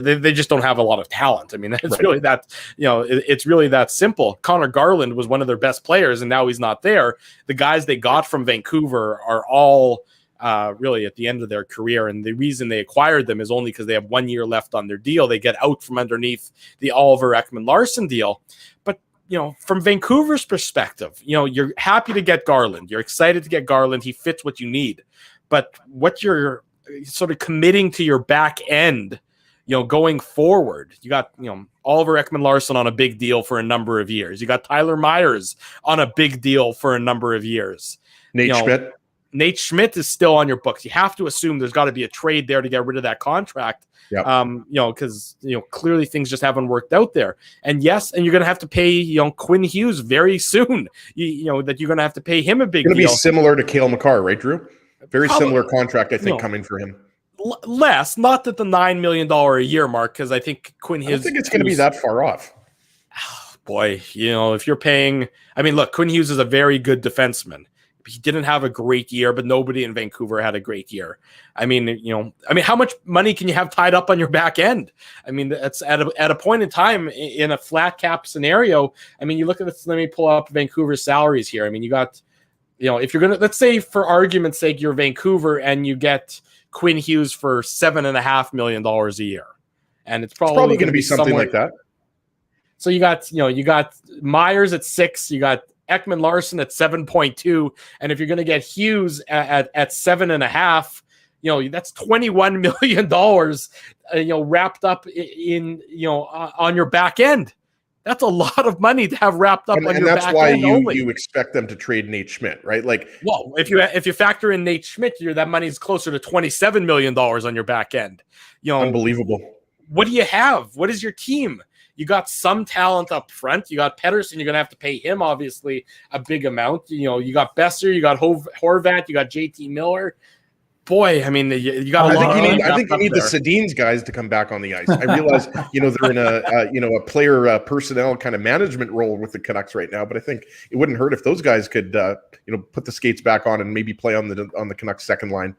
they just don't have a lot of talent. I mean, it's really that it's really that simple. Connor Garland was one of their best players, and now he's not there. The guys they got from Vancouver are all really at the end of their career, and the reason they acquired them is only because they have 1 year left on their deal. They get out from underneath the Oliver Ekman-Larsson deal. But from Vancouver's perspective, you're happy to get Garland, you're excited to get Garland, he fits what you need. But what you're sort of committing to your back end, going forward, you got Oliver Ekman-Larsson on a big deal for a number of years, you got Tyler Myers on a big deal for a number of years. Nate Schmidt is still on your books. You have to assume there's got to be a trade there to get rid of that contract. Yep. Because clearly things just haven't worked out there. And yes, and you're going to have to pay Quinn Hughes very soon. That you're going to have to pay him a big deal. It's going to be similar to Cale Makar, right, Drew? Very similar contract, I think, coming for him. Less, not at the $9 million a year mark, because I think Quinn Hughes. I don't think it's going to be that far off. Boy, if you're paying, I mean, look, Quinn Hughes is a very good defenseman. He didn't have a great year, but nobody in Vancouver had a great year. I mean, how much money can you have tied up on your back end? I mean, that's at a point in time in a flat cap scenario. I mean, you look at this, let me pull up Vancouver's salaries here. I mean, you got, if you're going to, let's say for argument's sake, you're Vancouver and you get Quinn Hughes for $7.5 million a year. And it's probably going to be something like that. So you got Myers at 6, you got Ekman-Larsson at 7.2, and if you're going to get Hughes at 7.5, that's $21 million, wrapped up in on your back end. That's a lot of money to have wrapped up on your back end. And that's why you expect them to trade Nate Schmidt, right? Like, well, if you factor in Nate Schmidt, that money's closer to $27 million on your back end. Unbelievable. What do you have? What is your team? You got some talent up front. You got Pettersson. You're going to have to pay him, obviously, a big amount. You got Besser. You got Horvat. You got JT Miller. Boy, I mean, you got. I think you need the Sedins guys to come back on the ice. I realize, they're in a player personnel kind of management role with the Canucks right now, but I think it wouldn't hurt if those guys could, put the skates back on and maybe play on the Canucks second line.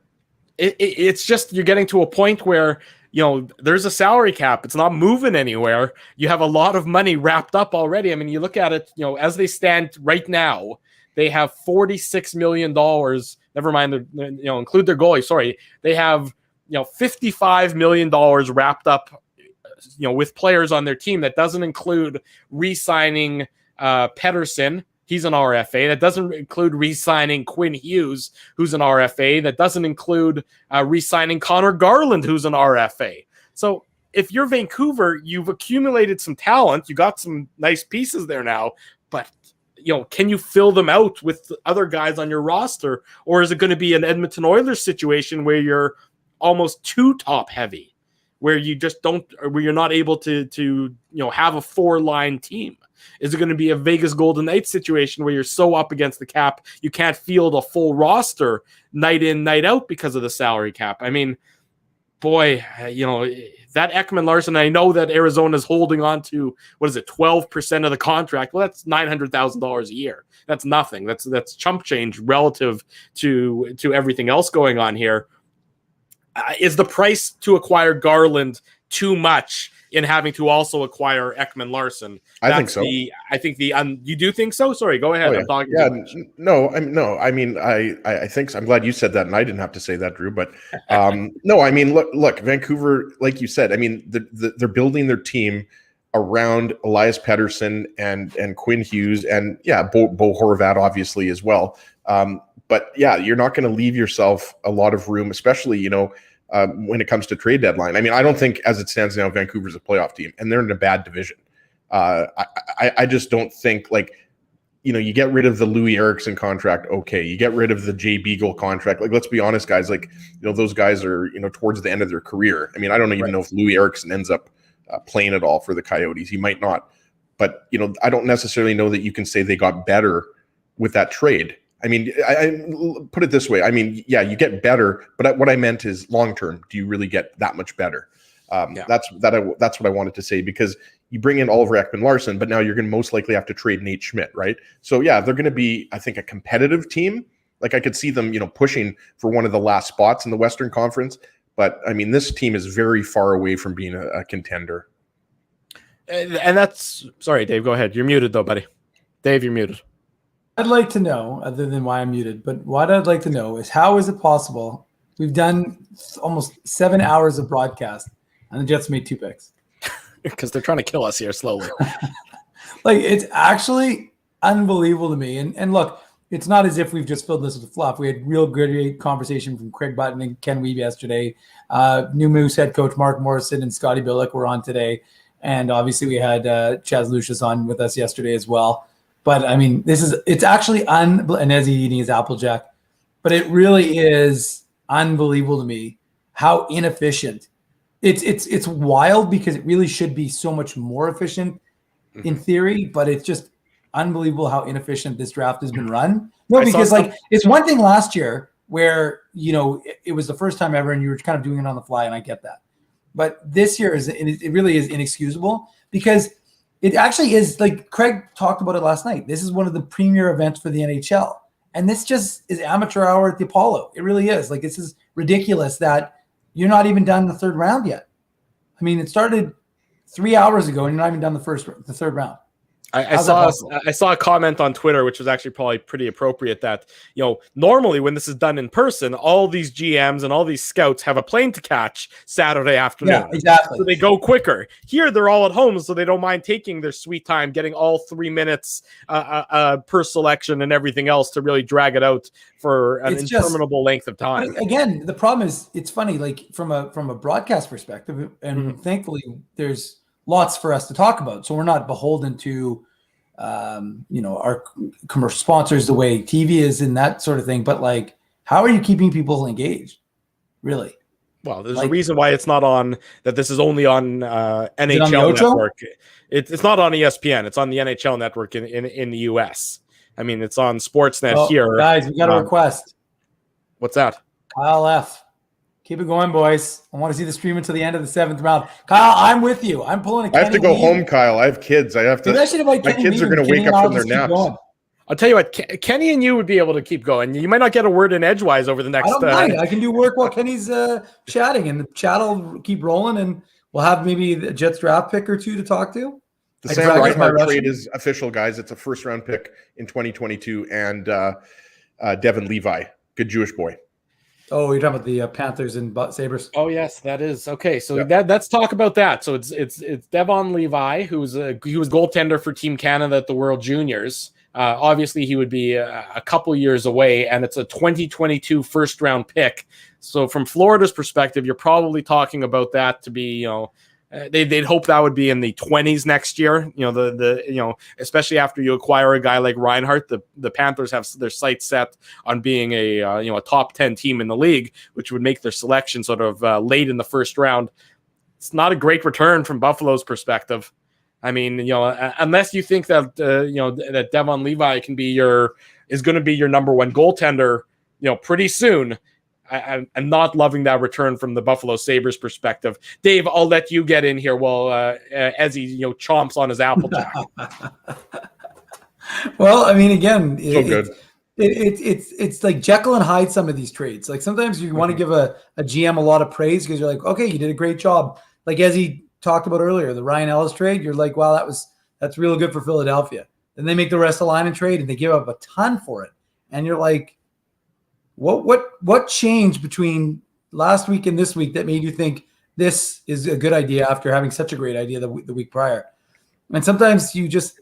It's just you're getting to a point where. There's a salary cap. It's not moving anywhere. You have a lot of money wrapped up already. I mean, you look at it, as they stand right now, they have $46 million. Never mind, include their goalie. Sorry. They have, $55 million wrapped up, with players on their team. That doesn't include re-signing Pettersson. He's an RFA. That doesn't include re-signing Quinn Hughes, who's an RFA. That doesn't include re-signing Connor Garland, who's an RFA. So if you're Vancouver, you've accumulated some talent. You got some nice pieces there now. But, can you fill them out with other guys on your roster? Or is it going to be an Edmonton Oilers situation where you're almost too top heavy, where you just where you're not able to have a 4-line team? Is it going to be a Vegas Golden Knights situation where you're so up against the cap you can't field a full roster night in, night out because of the salary cap? I mean, boy, that Ekman-Larsson, I know that Arizona's holding on to, 12% of the contract. Well, that's $900,000 a year. That's nothing. That's chump change relative to everything else going on here. Is the price to acquire Garland too much in having to also acquire Ekman Larson. I think so. You do think so? Sorry, go ahead. Oh, yeah. I'm talking. Yeah, too much. no. I mean, I think so. I'm glad you said that, and I didn't have to say that, Drew. But no, I mean, look, Vancouver, like you said, I mean, they're building their team around Elias Pettersson and Quinn Hughes, and Bo Horvat obviously as well. But yeah, you're not going to leave yourself a lot of room, especially when it comes to trade deadline. I mean, I don't think as it stands now, Vancouver's a playoff team, and they're in a bad division. I just don't think you get rid of the Louis Eriksson contract. Okay. You get rid of the Jay Beagle contract. Like, let's be honest, guys, those guys are, towards the end of their career. I mean, I don't even know if Louis Eriksson ends up playing at all for the Coyotes. He might not, but I don't necessarily know that you can say they got better with that trade. I mean, I put it this way. I mean, yeah, you get better, but what I meant is long-term, do you really get that much better? That's what I wanted to say, because you bring in Oliver Ekman-Larsson, but now you're going to most likely have to trade Nate Schmidt, right? So yeah, they're going to be, I think, a competitive team. Like, I could see them, pushing for one of the last spots in the Western Conference. But I mean, this team is very far away from being a contender. And that's, sorry, Dave, go ahead. You're muted though, buddy. Dave, you're muted. I'd like to know, other than why I'm muted, but what I'd like to know is, how is it possible we've done almost 7 hours of broadcast and the Jets made 2 picks? Because they're trying to kill us here slowly. It's actually unbelievable to me. And look, it's not as if we've just filled this with a fluff. We had real great conversation from Craig Button and Ken Weave yesterday. New Moose head coach Mark Morrison and Scotty Billick were on today. And obviously we had Chaz Lucius on with us yesterday as well. But I mean, it's actually and Ezzy eating his Applejack, but it really is unbelievable to me how inefficient. It's wild, because it really should be so much more efficient in theory, but it's just unbelievable how inefficient this draft has been run. No, because it's one thing last year where, it was the first time ever and you were kind of doing it on the fly, and I get that. But this year it really is inexcusable, because it actually is, like Craig talked about it last night. This is one of the premier events for the NHL. And this just is amateur hour at the Apollo. It really is. Like, this is ridiculous that you're not even done the third round yet. I mean, it started 3 hours ago and you're not even done the third round. I saw a comment on Twitter, which was actually probably pretty appropriate, that, normally when this is done in person, all these GMs and all these scouts have a plane to catch Saturday afternoon. Yeah, exactly. So they go quicker. Here, they're all at home, so they don't mind taking their sweet time, getting all 3 minutes per selection and everything else to really drag it out for an interminable length of time. Again, the problem is, it's funny, like from a broadcast perspective, and thankfully there's lots for us to talk about, so we're not beholden to our commercial sponsors the way TV is and that sort of thing. But how are you keeping people engaged, really? Well, there's a reason why it's not on, that this is only on NHL network. It's not on ESPN. It's on the NHL network in the US. I mean, it's on Sportsnet here. Guys, we got a request. What's that? Kyle F. Keep it going, boys. I want to see the stream until the end of the 7th round. Kyle, I'm with you. I'm pulling a Kenny. I have to go home, Kyle. I have kids. I have to. My kids are going to wake up from their naps. I'll tell you what, Kenny and you would be able to keep going. You might not get a word in edgewise over the next. I don't mind. I can do work while Kenny's chatting, and the chat will keep rolling, and we'll have maybe the Jets draft pick or two to talk to. The Sam Reinhart trade is official, guys. It's a first-round pick in 2022, and Devin Levi, good Jewish boy. Oh, you're talking about the Panthers and Sabres? Oh, yes, that is. Okay, so let's talk about that. So it's Devon Levi, he was goaltender for Team Canada at the World Juniors. Obviously, he would be a couple years away, and it's a 2022 first-round pick. So from Florida's perspective, you're probably talking about that to be, they'd hope that would be in the 20s next year. Especially after you acquire a guy like Reinhart, the Panthers have their sights set on being a top 10 team in the league, which would make their selection sort of late in the first round. It's not a great return from Buffalo's perspective. I mean, unless you think that that Devon Levi is going to be your number one goaltender, pretty soon. I'm not loving that return from the Buffalo Sabres perspective. Dave, I'll let you get in here while as he chomps on his Applejack. Well, I mean, again, good. It's like Jekyll and Hyde, some of these trades. Like, sometimes you want to give a GM a lot of praise because you're like, okay, you did a great job. like as he talked about earlier, the Ryan Ellis trade, you're like, wow, that's real good for Philadelphia. Then they make the rest of the line and trade and they give up a ton for it. And you're like, what changed between last week and this week that made you think this is a good idea after having such a great idea the week prior? And sometimes you just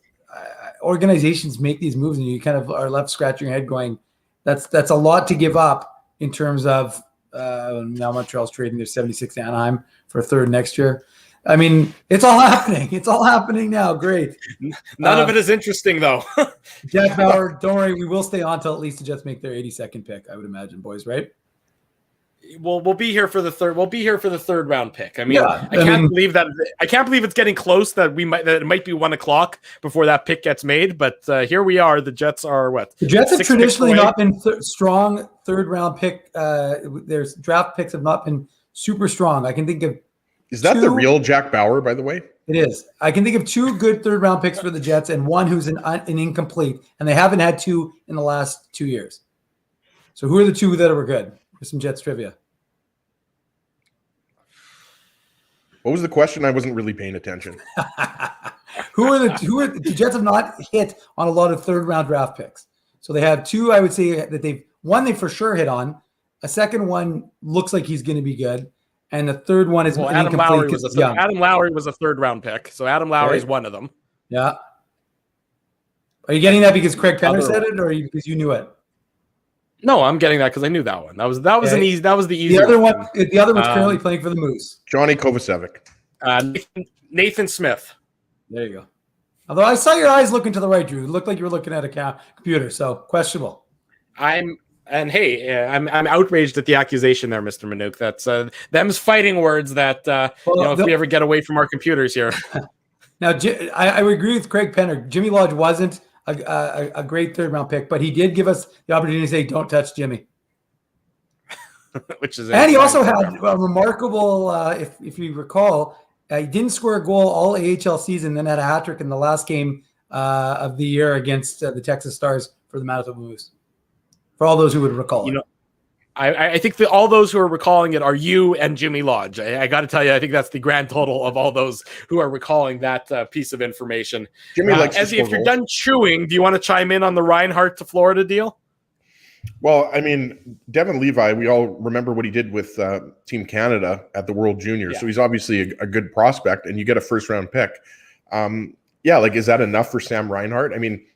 organizations make these moves and you kind of are left scratching your head going, that's a lot to give up in terms of now Montreal's trading their 76 to Anaheim for a third next year. I mean, it's all happening. It's all happening now. Great. None of it is interesting, though. Jack Bauer, don't worry. We will stay on till at least the Jets make their 82nd pick, I would imagine, boys, right? We'll be here for the third. We'll be here for the third round pick. I mean, I can't believe that. I can't believe it's getting close. That it might be 1 o'clock before that pick gets made. But here we are. The Jets are what? The Jets have traditionally not been strong third round pick. Their draft picks have not been super strong. I can think of. Is that the real Jack Bauer, by the way? It is. I can think of 2 good third round picks for the Jets and one who's an incomplete, and they haven't had 2 in the last 2 years. So who are the 2 that were good? Here's some Jets trivia. What was the question? I wasn't really paying attention. The Jets have not hit on a lot of third round draft picks. So they have 2, I would say that they for sure hit on. A second one looks like he's going to be good. And the third one is Adam Lowry was a third round pick. So Adam Lowry is one of them. Yeah. Are you getting that because Craig Penner said it, or because you knew it? No, I'm getting that because I knew that one. That was the easy. The other one. The other one's currently playing for the Moose. Johnny Kovacevic. Nathan Smith. There you go. Although I saw your eyes looking to the right, Drew. It looked like you were looking at a computer. So questionable. I'm outraged at the accusation there, Mr. Minuk. That's them's fighting words that if we ever get away from our computers here. Now, I would agree with Craig Penner. Jimmy Lodge wasn't a great third round pick, but he did give us the opportunity to say, "Don't touch Jimmy." And he also had a remarkable, if you recall, he didn't score a goal all AHL season, then had a hat trick in the last game of the year against the Texas Stars for the Manitoba Moose. For all those who would recall it. I think that all those who are recalling it are you and Jimmy Lodge. I got to tell you, I think that's the grand total of all those who are recalling that piece of information. Jimmy likes Ezzy, if you're done chewing, do you want to chime in on the Reinhart to Florida deal? Well, I mean, Devin Levi, we all remember what he did with Team Canada at the World Juniors. Yeah. So he's obviously a good prospect, and you get a first-round pick. Is that enough for Sam Reinhart? I mean,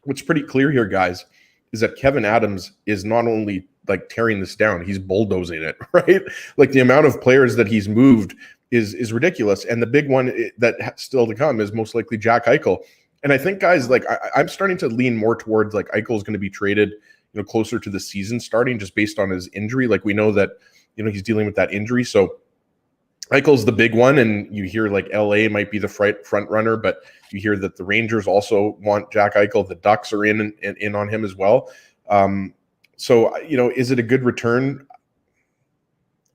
what's pretty clear here, guys, is that Kevin Adams is not only tearing this down, he's bulldozing it, right? Like the amount of players that he's moved is ridiculous. And the big one that still to come is most likely Jack Eichel. And I think, guys, I'm starting to lean more towards Eichel is going to be traded, closer to the season starting, just based on his injury. We know that, he's dealing with that injury. So Eichel's the big one, and you hear LA might be the front runner, but you hear that the Rangers also want Jack Eichel. The Ducks are in on him as well. Is it a good return?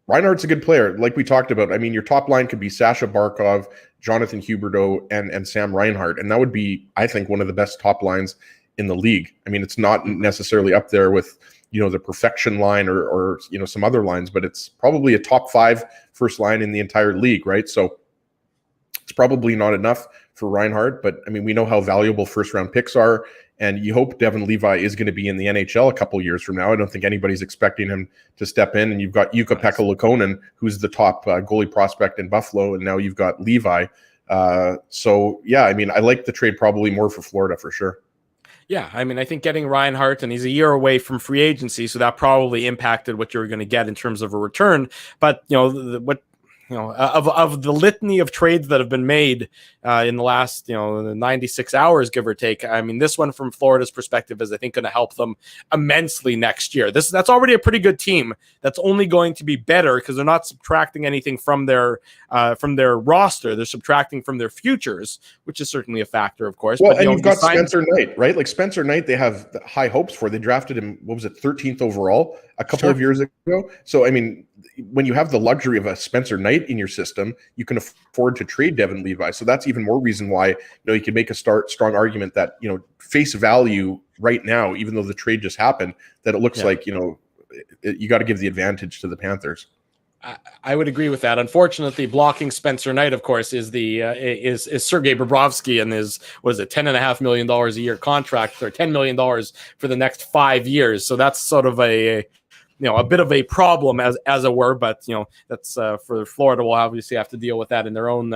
Reinhardt's a good player, like we talked about. I mean, your top line could be Sasha Barkov, Jonathan Huberdeau, and Sam Reinhart, and that would be, I think, one of the best top lines in the league. I mean, it's not necessarily up there with the perfection line or some other lines, but it's probably a top 5 first line in the entire league, right? So it's probably not enough for Reinhart, but I mean, we know how valuable first round picks are, and you hope Devin Levi is going to be in the NHL a couple years from now. I don't think anybody's expecting him to step in, and you've got Jukka-Pekka Luukkonen, who's the top goalie prospect in Buffalo, and now you've got Levi. I mean, I like the trade probably more for Florida for sure. Yeah, I mean, I think getting Reinhart, and he's a year away from free agency, so that probably impacted what you're going to get in terms of a return. But of the litany of trades that have been made in the last 96 hours, give or take, I mean, this one from Florida's perspective is, I think, going to help them immensely next year. That's already a pretty good team. That's only going to be better because they're not subtracting anything from their roster. They're subtracting from their futures, which is certainly a factor, of course. Well, and you've got Spencer Knight, right? Spencer Knight, they have high hopes for. They drafted him, 13th overall a couple of years ago. So, I mean, when you have the luxury of a Spencer Knight in your system, you can afford to trade Devin Levi. So that's even more reason why you can make a strong argument that face value right now, even though the trade just happened, that it looks like you got to give the advantage to the Panthers. I would agree with that. Unfortunately, blocking Spencer Knight, of course, is Sergei Bobrovsky and his $10.5 million a year contract, or $10 million for the next 5 years. So that's sort of a bit of a problem as it were. But that's for Florida. Will obviously have to deal with that in their own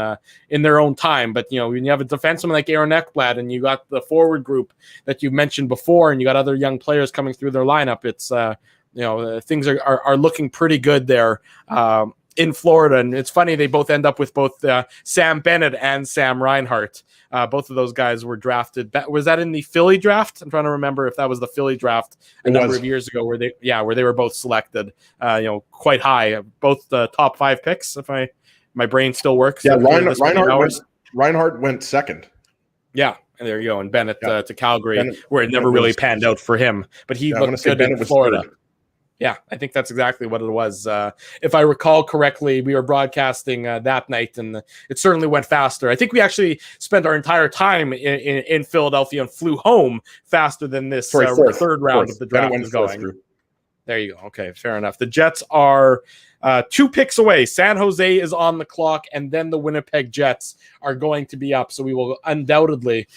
time. But when you have a defenseman like Aaron Ekblad and you got the forward group that you mentioned before, and you got other young players coming through their lineup, it's things are looking pretty good there in Florida. And it's funny, they both end up with both Sam Bennett and Sam Reinhart. Both of those guys were drafted. Was that in the Philly draft? I'm trying to remember if that was the Philly draft a number of years ago, where they were both selected, quite high, both the top 5 picks. If my brain still works. Yeah, Reinhart went second. Yeah. And there you go. And Bennett to Calgary, where it never really panned out for him, but he looked good in Florida. Yeah, I think that's exactly what it was. If I recall correctly, we were broadcasting that night, and it certainly went faster. I think we actually spent our entire time in Philadelphia and flew home faster than this third round of the draft is going. There you go. Okay, fair enough. The Jets are 2 picks away. San Jose is on the clock, and then the Winnipeg Jets are going to be up. So we will undoubtedly,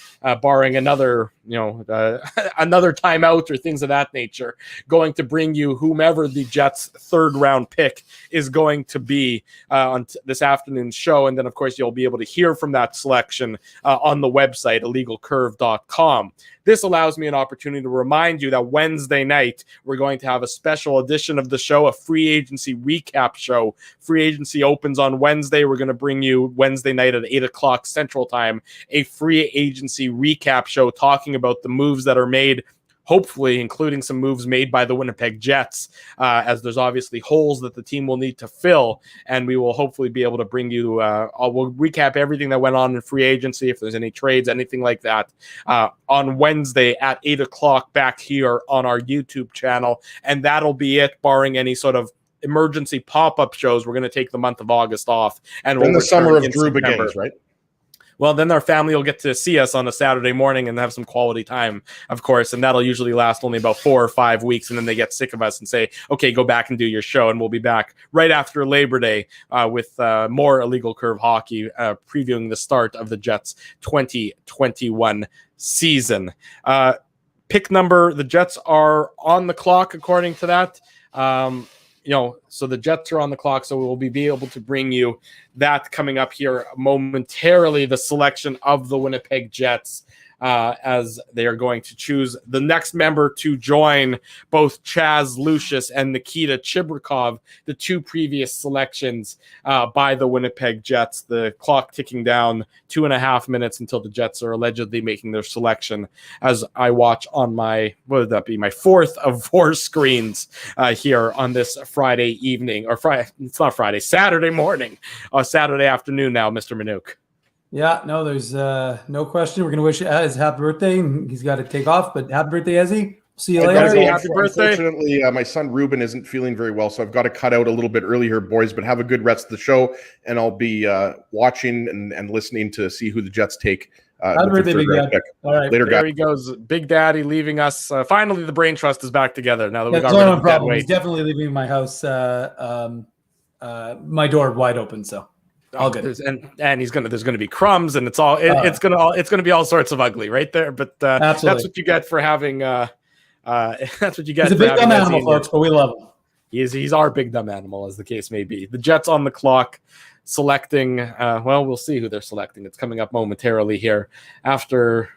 barring another timeout or things of that nature, going to bring you whomever the Jets' 3rd round pick is going to be on this afternoon's show. And then, of course, you'll be able to hear from that selection on the website, illegalcurve.com. This allows me an opportunity to remind you that Wednesday night, we're going to have a special edition of the show, a free agency recap show. Free agency opens on Wednesday. We're going to bring you Wednesday night at 8 o'clock Central Time, a free agency recap show talking about the moves that are made, hopefully including some moves made by the Winnipeg Jets, as there's obviously holes that the team will need to fill. And we will hopefully be able to bring you, we'll recap everything that went on in free agency, if there's any trades, anything like that, on Wednesday at 8 o'clock back here on our YouTube channel. And that'll be it, barring any sort of emergency pop-up shows. We're going to take the month of August off. And we'll the summer of Drew begins, right? Well, then our family will get to see us on a Saturday morning and have some quality time, of course, and that'll usually last only about 4 or 5 weeks, and then they get sick of us and say, okay, go back and do your show, and we'll be back right after Labor Day with more Illegal Curve hockey, previewing the start of the Jets' 2021 season. Pick number, the Jets are on the clock, according to that. So the Jets are on the clock, so we will be able to bring you that coming up here momentarily, the selection of the Winnipeg Jets, as they are going to choose the next member to join both Chaz Lucius and Nikita Chibrikov, the 2 previous selections by the Winnipeg Jets. The clock ticking down 2.5 minutes until the Jets are allegedly making their selection, as I watch on my 4th of 4 screens here on this Friday evening, or it's not Friday, Saturday morning, Saturday afternoon now, Mr. Minuk. Yeah, no, there's no question. We're going to wish Ez happy birthday. He's got to take off, but happy birthday, Ezzy. See you later. Happy birthday. Unfortunately, my son Ruben isn't feeling very well, so I've got to cut out a little bit early here, boys, but have a good rest of the show, and I'll be watching and listening to see who the Jets take. Happy birthday, Big Dad. All right. Later, there guys. he goes. Big Daddy leaving us. Finally, the brain trust is back together now that we got rid of the dead weight. He's definitely leaving my house, my door wide open, so. All good. And there's gonna be crumbs, and it's gonna be all sorts of ugly right there. But that's what you get for having that's what you get. He's a big dumb animal, folks, but we love him. He's our big dumb animal, as the case may be. The Jets on the clock, selecting. We'll see who they're selecting. It's coming up momentarily here. After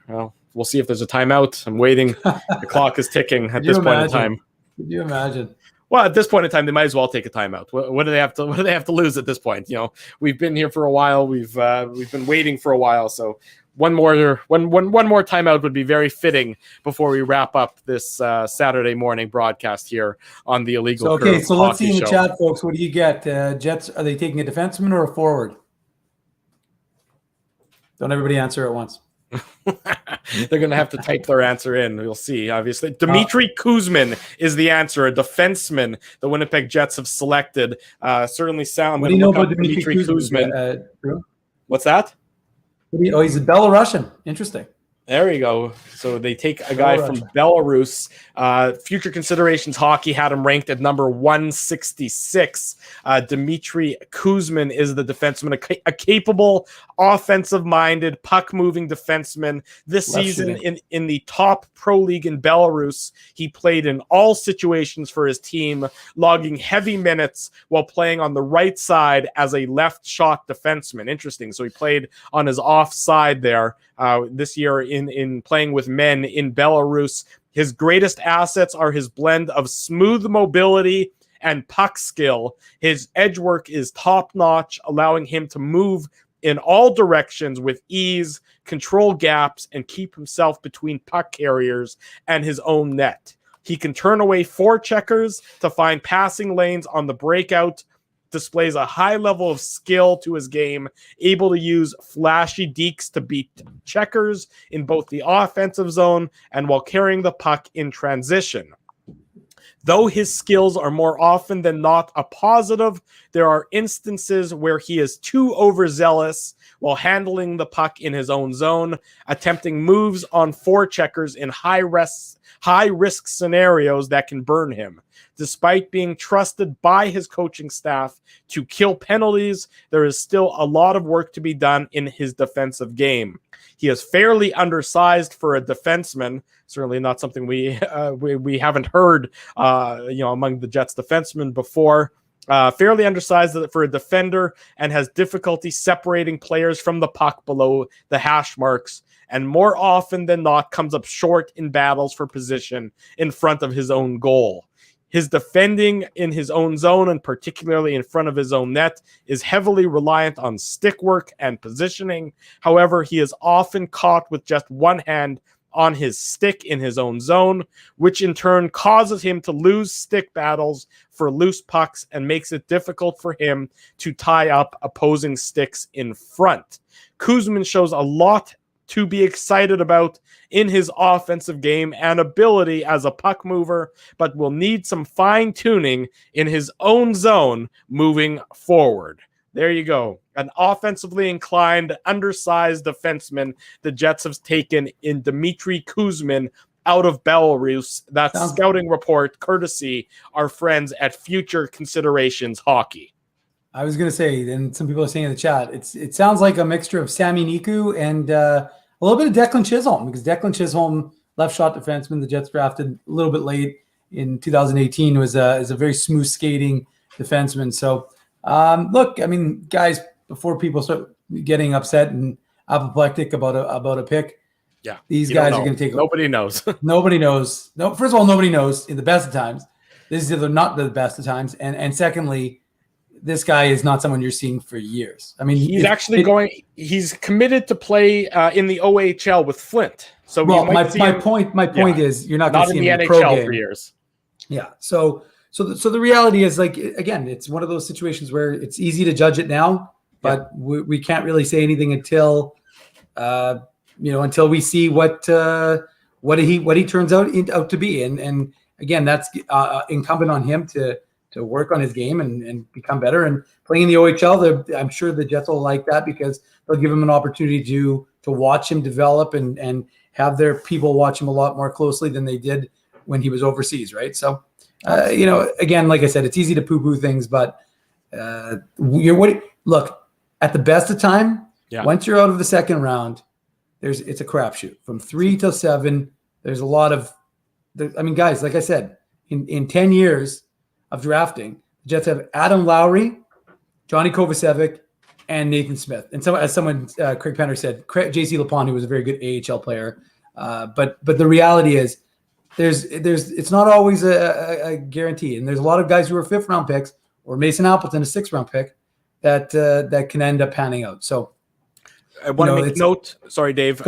we'll see if there's a timeout. I'm waiting. The clock is ticking at this point in time. Could you imagine? Well, at this point in time, they might as well take a timeout. What do they have to lose at this point? We've been here for a while. We've been waiting for a while. So one more timeout would be very fitting before we wrap up this Saturday morning broadcast here on the Illegal Curve. Okay, so let's see in the chat, folks. What do you get? Jets, are they taking a defenseman or a forward? Don't everybody answer at once. They're going to have to type their answer in. We'll see, obviously. Dmitry Kuzmin is the answer, a defenseman the Winnipeg Jets have selected. Certainly sound. What do you know about Dmitry Kuzmin? What's that? He's a Belarusian. Interesting. There you go. So they take a guy from Belarus. Future Considerations Hockey had him ranked at number 166. Dmitry Kuzmin is the defenseman, a capable, offensive-minded, puck-moving defenseman. This season in the top pro league in Belarus, he played in all situations for his team, logging heavy minutes while playing on the right side as a left shot defenseman. Interesting. So he played on his offside there this year in playing with men in Belarus. His greatest assets are his blend of smooth mobility and puck skill. His edge work is top-notch, allowing him to move in all directions with ease, control gaps, and keep himself between puck carriers and his own net. He can turn away forecheckers to find passing lanes on the breakout, displays a high level of skill to his game, able to use flashy dekes to beat checkers in both the offensive zone and while carrying the puck in transition. Though his skills are more often than not a positive, there are instances where he is too overzealous while handling the puck in his own zone, attempting moves on forecheckers in high-risk scenarios that can burn him. Despite being trusted by his coaching staff to kill penalties, there is still a lot of work to be done in his defensive game. He is fairly undersized for a defenseman. Certainly not something we haven't heard, among the Jets defensemen before. Fairly undersized for a defender and has difficulty separating players from the puck below the hash marks, and more often than not comes up short in battles for position in front of his own goal. His defending in his own zone, and particularly in front of his own net, is heavily reliant on stick work and positioning. However, he is often caught with just one hand on his stick in his own zone, which in turn causes him to lose stick battles for loose pucks and makes it difficult for him to tie up opposing sticks in front. Kuzmin shows a lot to be excited about in his offensive game and ability as a puck mover, but will need some fine-tuning in his own zone moving forward. There you go. An offensively inclined, undersized defenseman the Jets have taken in Dmitry Kuzmin out of Belarus. That's scouting report courtesy our friends at Future Considerations Hockey. I was going to say, and some people are saying in the chat, it sounds like a mixture of Sami Niku and a little bit of Declan Chisholm, because Declan Chisholm, left shot defenseman, the Jets drafted a little bit late in 2018, is a very smooth skating defenseman. So, look, I mean, guys, before people start getting upset and apoplectic about a pick, yeah, these guys are going to take. Nobody knows. Nobody knows. No, first of all, nobody knows in the best of times. This is either not the best of times, and secondly, this guy is not someone you're seeing for years. I mean, he's committed to play in the OHL with Flint. So my point is you're not going to see him in the NHL for years. Yeah. So the reality is, like, again, it's one of those situations where it's easy to judge it now, but we can't really say anything until we see what he turns out to be. And again, that's incumbent on him to work on his game and become better. And playing in the OHL, I'm sure the Jets will like that, because they'll give him an opportunity to watch him develop and have their people watch him a lot more closely than they did when he was overseas, right? So, again, like I said, it's easy to poo-poo things, but look, at the best of time, once you're out of the second round, it's a crapshoot. From 3 till 7, there's a lot of guys, like I said, in 10 years of drafting, the Jets have Adam Lowry, Johnny Kovacevic, and Nathan Smith. And so, as someone, Craig Penner said, JC Lapon, who was a very good AHL player. But the reality is, it's not always a guarantee. And there's a lot of guys who are 5th round picks, or Mason Appleton, a 6th round pick, that can end up panning out. So I want to make a note. Sorry, Dave.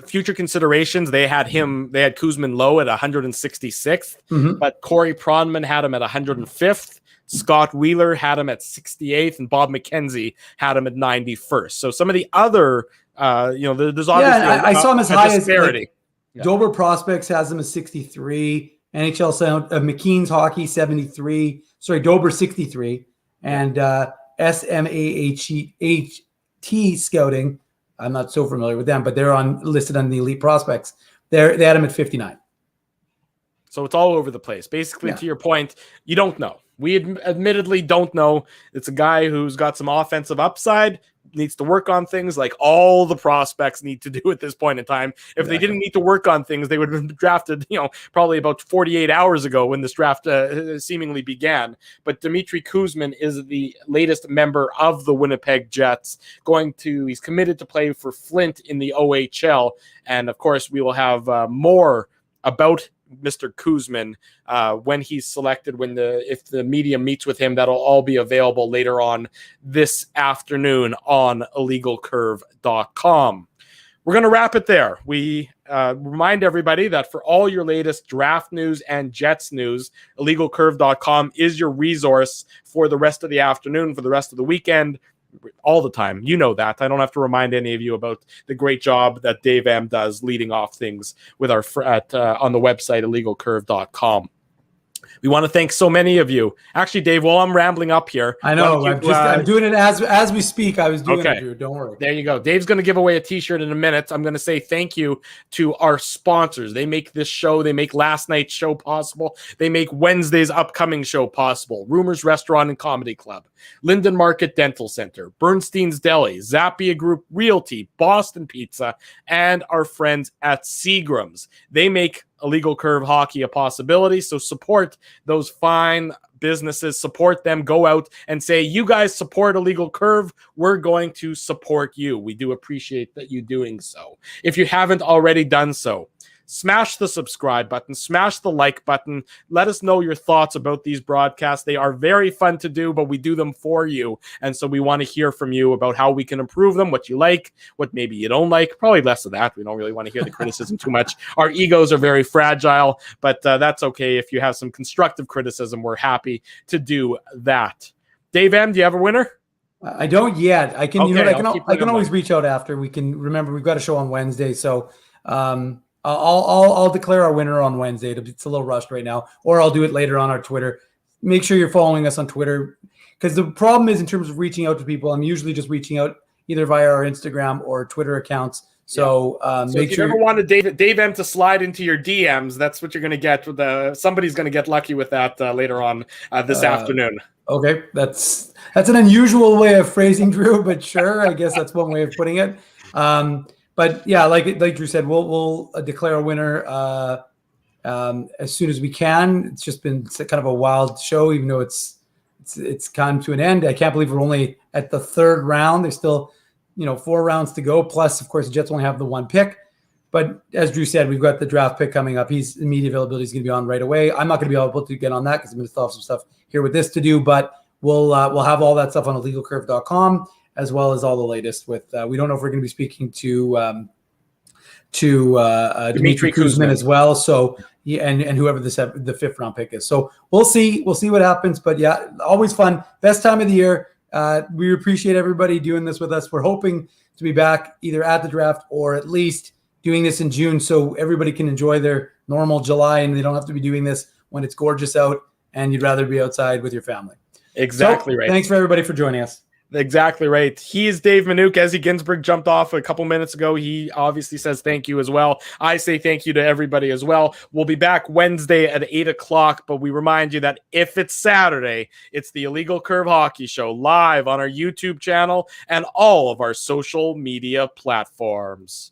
Future Considerations, they had Kuzmin low at 166th, but Corey Pronman had him at 105th. Scott Wheeler had him at 68th, and Bob McKenzie had him at 91st. So some of the other, there's obviously I saw him as high disparity. As Dober Prospects has him as 63. NHL Sound, McKean's Hockey 73. Sorry, Dober 63, and SMAHT Scouting I'm not so familiar with them, but they're listed on the elite prospects. They had him at 59. So it's all over the place. Basically, to your point, you don't know. We admittedly don't know. It's a guy who's got some offensive upside, needs to work on things like all the prospects need to do at this point in time. If they didn't need to work on things, they would have been drafted, probably about 48 hours ago when this draft seemingly began. But Dmitry Kuzmin is the latest member of the Winnipeg Jets. He's committed to play for Flint in the OHL. And of course, we will have more about Mr. Kuzmin when he's selected, if the media meets with him. That'll all be available later on this afternoon on illegalcurve.com. We're going to wrap it there. We remind everybody that for all your latest draft news and Jets news, illegalcurve.com is your resource for the rest of the afternoon, for the rest of the weekend, all the time. You know that. I don't have to remind any of you about the great job that Dave M does leading off things with our on the website illegalcurve.com. We want to thank so many of you. Actually, Dave, while I'm rambling up here, I know I'm doing it as we speak. I was doing it, Drew. Don't worry. There you go. Dave's going to give away a t-shirt in a minute. I'm going to say thank you to our sponsors. They make this show. They make last night's show possible. They make Wednesday's upcoming show possible. Rumors Restaurant and Comedy Club, Linden Market Dental Center, Bernstein's Deli, Zappia Group Realty, Boston Pizza, and our friends at Seagram's. They make Illegal Curve hockey a possibility. So support those fine businesses, support them, go out and say, you guys support Illegal Curve, we're going to support you. We do appreciate that you doing so. If you haven't already done so, smash the subscribe button, smash the like button. Let us know your thoughts about these broadcasts. They are very fun to do, but we do them for you. And so we want to hear from you about how we can improve them, what you like, what maybe you don't like. Probably less of that. We don't really want to hear the criticism too much. Our egos are very fragile, but that's okay. If you have some constructive criticism, we're happy to do that. Dave M., do you have a winner? I don't yet. I can, I can always reach out after. We can remember we've got a show on Wednesday. So, I'll declare our winner on Wednesday. It's a little rushed right now, or I'll do it later on our Twitter. Make sure you're following us on Twitter, because the problem is in terms of reaching out to people, I'm usually just reaching out either via our Instagram or Twitter accounts. So, make if sure you ever wanted Dave M to slide into your DMs, that's what you're going to get. Somebody's going to get lucky with that later on this afternoon. Okay, that's an unusual way of phrasing, Drew, but sure, I guess that's one way of putting it. But yeah, like Drew said, we'll declare a winner as soon as we can. It's just been kind of a wild show, even though it's come to an end. I can't believe we're only at the third round. There's still 4 rounds to go. Plus, of course, the Jets only have the 1 pick. But as Drew said, we've got the draft pick coming up. Media availability is going to be on right away. I'm not going to be able to get on that because I'm going to still have some stuff here with this to do. But we'll have all that stuff on illegalcurve.com. as well as all the latest with, we don't know if we're going to be speaking to Dmitry Kuzmin as well. So, yeah, and whoever the 5th round pick is. So we'll see what happens, but yeah, always fun. Best time of the year. We appreciate everybody doing this with us. We're hoping to be back either at the draft or at least doing this in June so everybody can enjoy their normal July and they don't have to be doing this when it's gorgeous out and you'd rather be outside with your family. Exactly right. Thanks for everybody for joining us. Exactly right. He is Dave Minuk. Ezzy Ginsburg jumped off a couple minutes ago. He obviously says thank you as well. I say thank you to everybody as well. We'll be back Wednesday at 8 o'clock, but we remind you that if it's Saturday, it's the Illegal Curve Hockey Show live on our YouTube channel and all of our social media platforms.